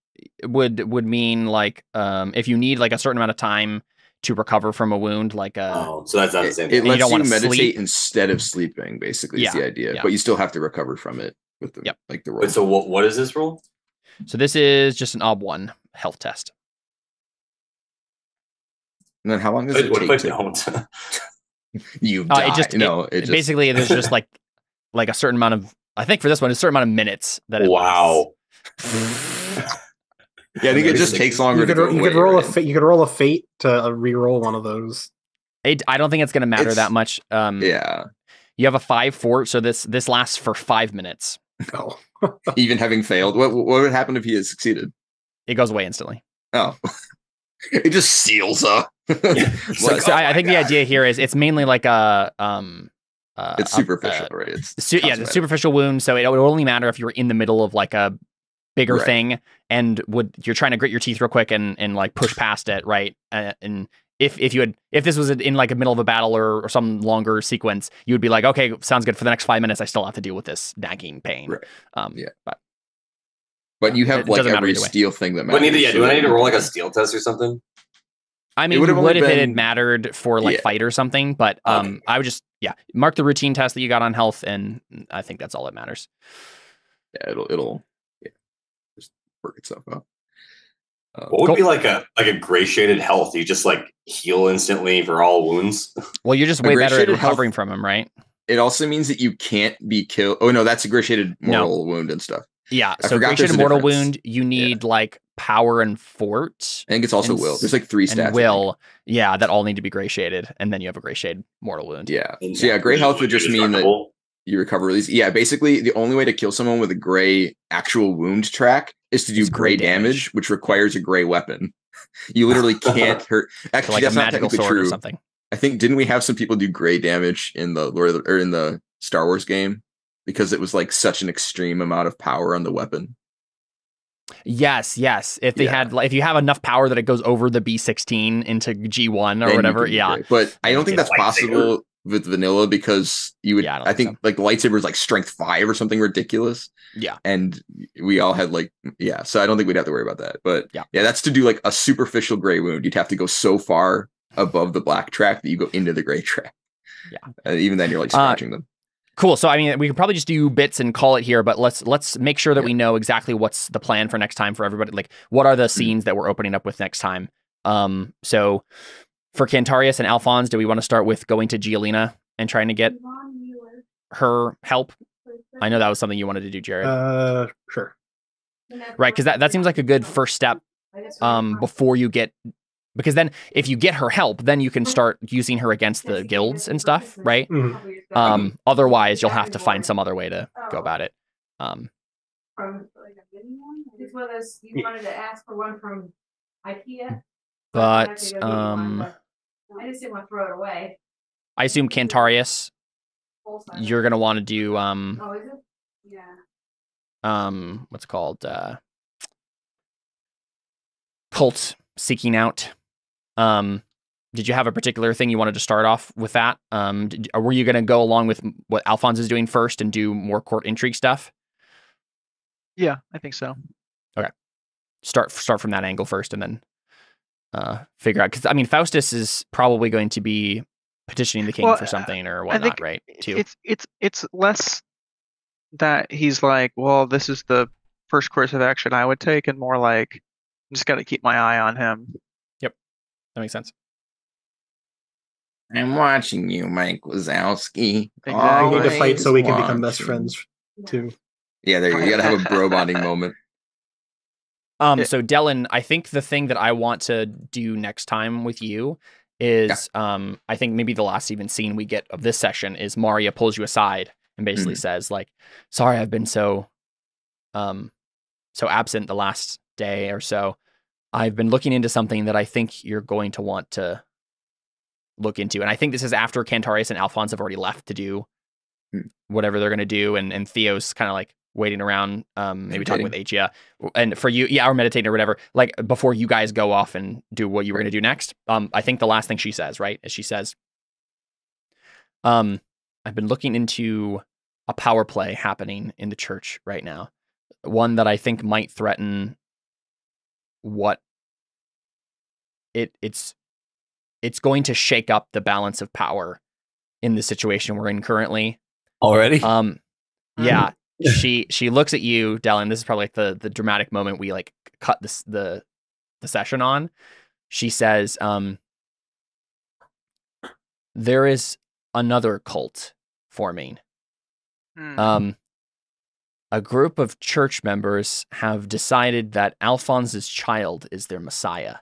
would mean like if you need like a certain amount of time to recover from a wound, like so that's not the same thing. It lets you meditate instead of sleeping, basically, is the idea. But you still have to recover from it with the like the roll. Wait, so what is this roll? So this is just an OB1 health test. And then how long does it take? What if I don't? You die. It basically there's just like a certain amount of, I think for this one, a certain amount of minutes that it wow. Yeah, I think it just takes longer. You could roll a fate to re-roll one of those. I don't think it's going to matter that much. Yeah, you have a 5 fort, so this lasts for 5 minutes. Oh, even having failed, what would happen if he had succeeded? It goes away instantly. Oh, it just seals up. I think the idea here is it's mainly like it's superficial, right? It's the superficial wound. So it would only matter if you were in the middle of like a bigger thing and you're trying to grit your teeth real quick and like push past it, right? And if this was in like a middle of a battle or some longer sequence, you would be like, okay, sounds good. For the next 5 minutes, I still have to deal with this nagging pain. Right. But you have like every steel thing that matters. Do I need to roll like a steel test or something? I mean, you would if it had mattered for like fight or something, but I would just mark the routine test that you got on health, and I think that's all that matters. Yeah, it'll just work itself out. What would be like a gratiated health? You just like heal instantly for all wounds? Well, you're just way better at recovering from them, right? It also means that you can't be killed. Oh no, that's a gratiated mortal wound and stuff. Yeah, so gratiated mortal wound, you need like power and fort. I think it's also and will. There's like 3 stats. And will, yeah, that all need to be gray shaded, and then you have a gray shade mortal wound. Yeah. So yeah, gray health would just mean that you recover release. Yeah, basically the only way to kill someone with a gray actual wound track is to do gray damage, which requires a gray weapon. You literally can't hurt. Actually, like that's a not magical technically sword true. or something. I think didn't we have some people do gray damage in the in the Star Wars game because it was like such an extreme amount of power on the weapon. Yes. If they had, if you have enough power that it goes over the B16 into G1 or Then whatever, yeah. Gray. But I don't think that's possible with vanilla because you would. Yeah, I think like the lightsaber is like strength 5 or something ridiculous. Yeah, and we all had like so I don't think we'd have to worry about that. But yeah, that's to do like a superficial gray wound. You'd have to go so far above the black track that you go into the gray track. Yeah, even then you're like scratching them. Cool. So I mean, we could probably just do bits and call it here, but let's make sure that we know exactly what's the plan for next time for everybody. Like, what are the scenes that we're opening up with next time? So for Cantarius and Alfons, do we want to start with going to Giolina and trying to get her help? I know that was something you wanted to do, Jared. Sure. Right, because that seems like a good first step before you get. Because then if you get her help, then you can start using her against the guilds and stuff, right? Mm-hmm. Otherwise, you'll have to find some other way to go about it. It's one of those you wanted to ask for one from Ikea. But I just didn't want to throw it away. I assume Cantarius, you're gonna want to do Oh, is it? Yeah. What's it called? Cult seeking out. Did you have a particular thing you wanted to start off with that? Or were you going to go along with what Alfons is doing first and do more court intrigue stuff? Yeah, I think so. Okay. Start from that angle first and then figure out. Because, I mean, Faustus is probably going to be petitioning the king for something or whatnot, right? Too. It's less that he's like, well, this is the first course of action I would take, and more like, I just got to keep my eye on him. That makes sense. I'm watching you, Mike Wazowski. Exactly. We need to fight so we can become best friends too. Yeah, there you go. You gotta have a bro bonding moment. So Dellon, I think the thing that I want to do next time with you is, I think maybe the last even scene we get of this session is Maria pulls you aside and basically says like, sorry, I've been so absent the last day or so. I've been looking into something that I think you're going to want to look into. And I think this is after Cantarius and Alfons have already left to do whatever they're going to do. And Theo's kind of like waiting around, maybe talking with Acia. And for you, or meditating or whatever, like before you guys go off and do what you were going to do next. I think the last thing she says, right, is she says, I've been looking into a power play happening in the church right now. One that I think might threaten what it's going to shake up the balance of power in the situation we're in currently. Already? Yeah. She looks at you, Dellon. This is probably like the dramatic moment we like cut the session on. She says, there is another cult forming. A group of church members have decided that Alphonse's child is their messiah.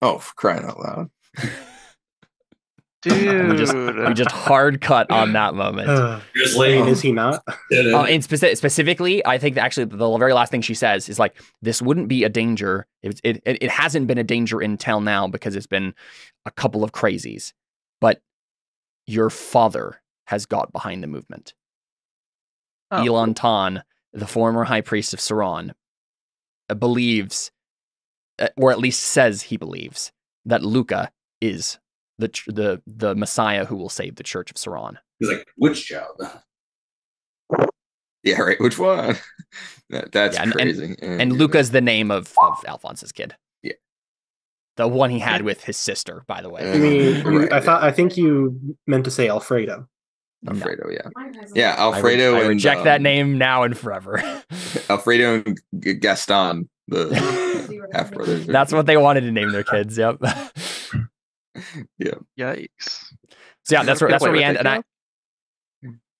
Oh, for crying out loud. Dude. we just hard cut on that moment. Is he not? And specifically, I think that actually the very last thing she says is like, this wouldn't be a danger. It hasn't been a danger until now because it's been a couple of crazies. But your father has got behind the movement. Elon Tan, the former high priest of Ceran, believes, or at least says he believes, that Luca is the Messiah who will save the Church of Ceran. He's like, which child? Yeah, right. Which one? That's crazy. And Luca's the name of Alphonse's kid. Yeah, the one he had with his sister, by the way. I mean, I think you meant to say Alfredo. Alfredo, yeah, Alfredo. I reject that name now and forever. Alfredo and Gaston, the half brothers. That's what they wanted to name their kids. Yep. Yeah. Yikes. So yeah, that's where we end.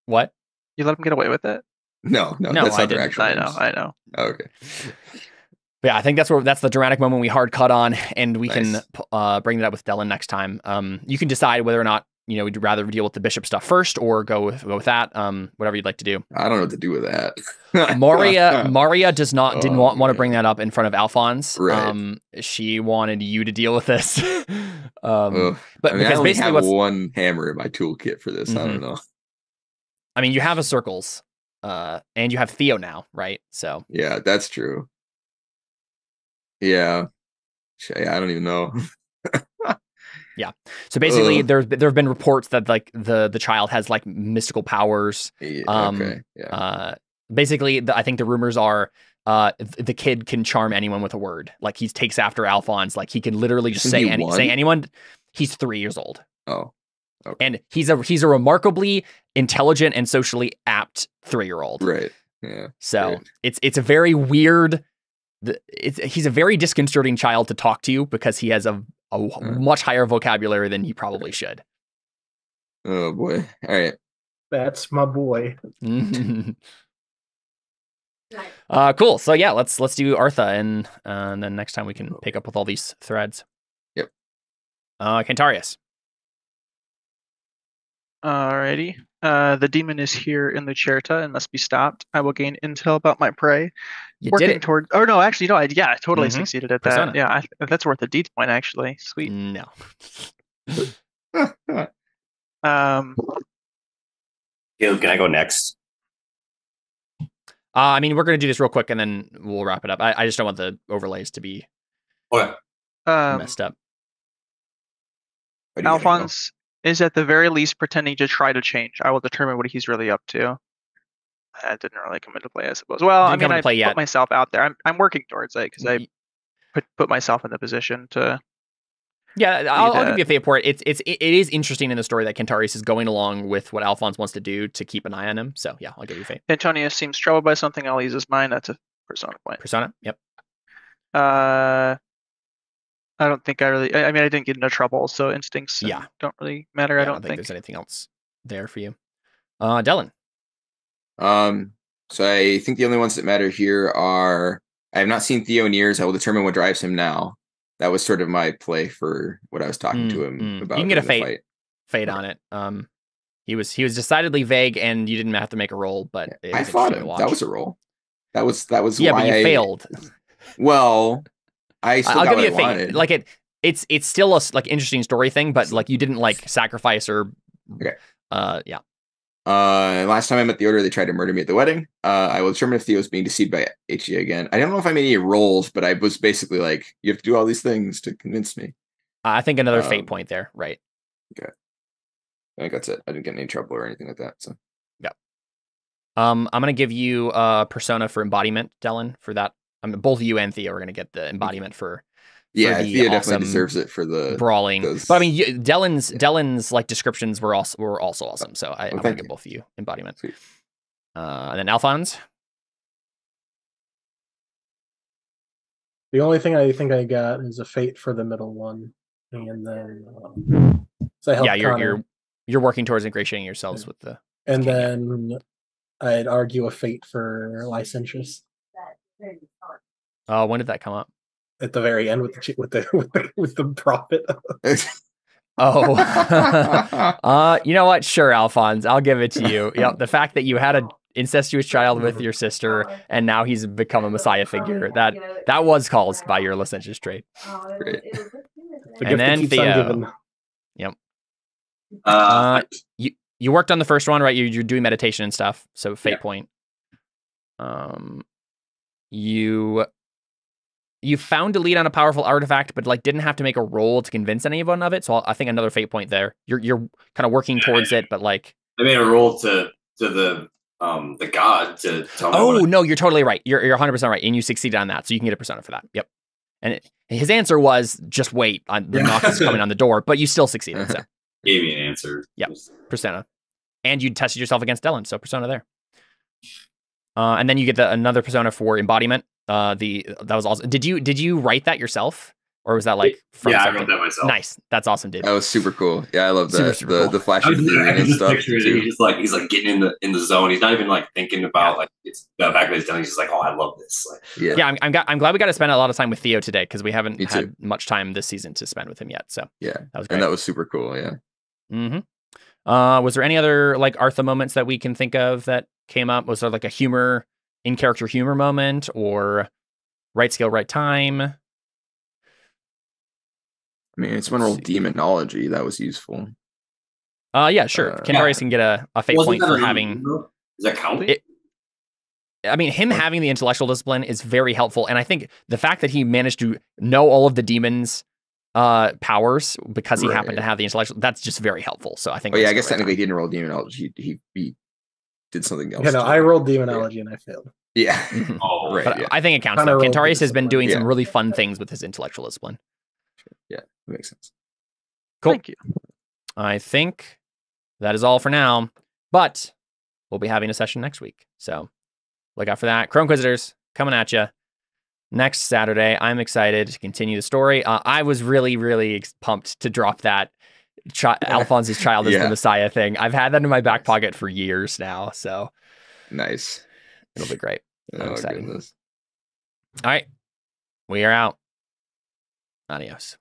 What? You let them get away with it? No, that's not their actual names. I know. Oh, okay. Yeah, I think that's the dramatic moment we hard cut on, and we Nice. can bring that up with Dellon next time. You can decide whether or not we'd rather deal with the bishop stuff first or go with that. Whatever you'd like to do. I don't know what to do with that. Maria didn't want to bring man. that up in front of Alfons. Right. She wanted you to deal with this. Ugh. But I mean, I because only basically have what's one hammer in my toolkit for this. I don't know. I mean, you have a circles, and you have Theo now, right? So Yeah, that's true. Yeah. I don't even know. yeah. So basically, Ugh. there have been reports that like the child has like mystical powers. Okay. Yeah. Basically, I think the rumors are the kid can charm anyone with a word. Like he takes after Alphonse. Like he can literally just Isn't say he one? say anyone. He's 3 years old. Oh. Okay. And he's a remarkably intelligent and socially apt 3-year-old. Right. Yeah. So Great. it's a very weird. He's a very disconcerting child to talk to because he has a much higher vocabulary than he probably should. Oh boy. All right. That's my boy. Cool. So yeah, let's do Artha, and then next time we can pick up with all these threads. Yep. Cantarius. Alrighty. The demon is here in Lucerta and must be stopped. I will gain intel about my prey. You Working did it. toward. Oh no, actually no. I totally Mhm. succeeded at Persona. that. Yeah, that's worth a D point actually. Sweet. No. Caleb, can I go next? I mean, we're gonna do this real quick, and then we'll wrap it up. I just don't want the overlays to be Okay. messed up. What do you gotta go? Alphons is at the very least pretending to try to change. I will determine what he's really up to. That didn't really come into play, I suppose. Well, I Didn't come mean, into I play yet. put myself out there. I'm working towards it because I put myself in the position to. Yeah, I'll give you a fate for it. It is interesting in the story that Cantarius is going along with what Alphonse wants to do to keep an eye on him. So yeah, I'll give you a fate. Antonius seems troubled by something. I'll use his mind. That's a persona point. Persona. Yep. I don't think I really. I mean, I didn't get into trouble, so instincts don't really matter. Yeah, I don't think there's anything else there for you. Dellon. So I think the only ones that matter here are I have not seen Theo in years. I will determine what drives him now. That was sort of my play for what I was talking to him about. You can get a during the fate fight. on it. He was decidedly vague, and you didn't have to make a roll, but it I was fought interesting to him. watch. That was a roll. That was yeah, why but you failed. Well, I still I'll got give you a what I fate. wanted. Like it's still a like interesting story thing, but like you didn't like sacrifice or. Okay. Yeah. Last time I met the Order, they tried to murder me at the wedding. I will determine if Theo is being deceived by Acia again. I don't know if I made any rolls, but I was basically like, you have to do all these things to convince me. I think another fate point there, right? Okay. I think that's it. I didn't get in any trouble or anything like that. So yeah. I'm gonna give you persona for embodiment, Dellon, for that. I mean, both you and Theo are gonna get the embodiment for yeah, the Theo awesome definitely deserves it for the brawling. those- But I mean, Dellon's like descriptions were also awesome. So I'm gonna thank give you. both of you embodiment. Sweet. And then Alphonse. The only thing I think I got is a fate for the middle one, and then so I helped Yeah, Connor. you're working towards ingratiating yourselves with the. And king, yeah. then I'd argue a fate for licentious When did that come up? at the very end with the prophet. Oh, you know what? Sure, Alphonse, I'll give it to you. Yeah, the fact that you had an incestuous child with your sister, and now he's become a messiah figure. That was caused by your licentious trait. Great. The And gift that then keeps on Theo. giving. You worked on the first one, right? You're doing meditation and stuff, so fate Yeah. point. You found a lead on a powerful artifact, but like didn't have to make a roll to convince anyone of it. So I think another fate point there. You're kind of working towards it, but like. I made a roll to the god to tell me. Oh no, you're totally right. You're 100% right, and you succeeded on that, so you can get a persona for that. Yep. And his answer was just wait. The knock is coming on the door, but you still succeeded. So Gave me an answer. Yeah. persona, and you tested yourself against Dellon, so persona there. And then you get another persona for embodiment. That was also. Did you write that yourself? Or was that like from Yeah, I something? wrote that myself. Nice. That's awesome, dude. That was super cool. Yeah, I love that. Super cool. The flashing I green can and just stuff picture it. too. He's like getting in the zone. He's not even like thinking about like it's the back of his tongue. He's just like, oh, I love this. Like, Yeah, I'm glad we got to spend a lot of time with Theo today because we haven't Me had too. much time this season to spend with him yet. So Yeah, that was great. and that was super cool. Yeah. Mm-hmm. Was there any other like Artha moments that we can think of that came up? Was there like a in character humor moment or right skill, right time? I mean, it's one roll demonology. That was useful. Yeah, sure. Cantarius can get a fate point for having. Does that count? I mean, him having the intellectual discipline is very helpful, and I think the fact that he managed to know all of the demons' powers because he happened to have the intellectual—that's just very helpful. So I think. Oh yeah, I guess technically he didn't roll demonology. He did something else. Yeah, no, I rolled demonology and I failed. Yeah. Oh, right. But Yeah. I think it counts. Kinda Though. rolled Cantarius has been discipline. doing some Yeah. really fun things with his intellectual discipline. Yeah, that makes sense. Cool. Thank you. I think that is all for now, but we'll be having a session next week. So look out for that. Crow Inquisitors coming at you next Saturday. I'm excited to continue the story. I was really, really pumped to drop that Alphonse's child as the Messiah thing. I've had that in my back pocket for years now. So nice. It'll be great. I'm excited. Goodness. All right. We are out. Adios.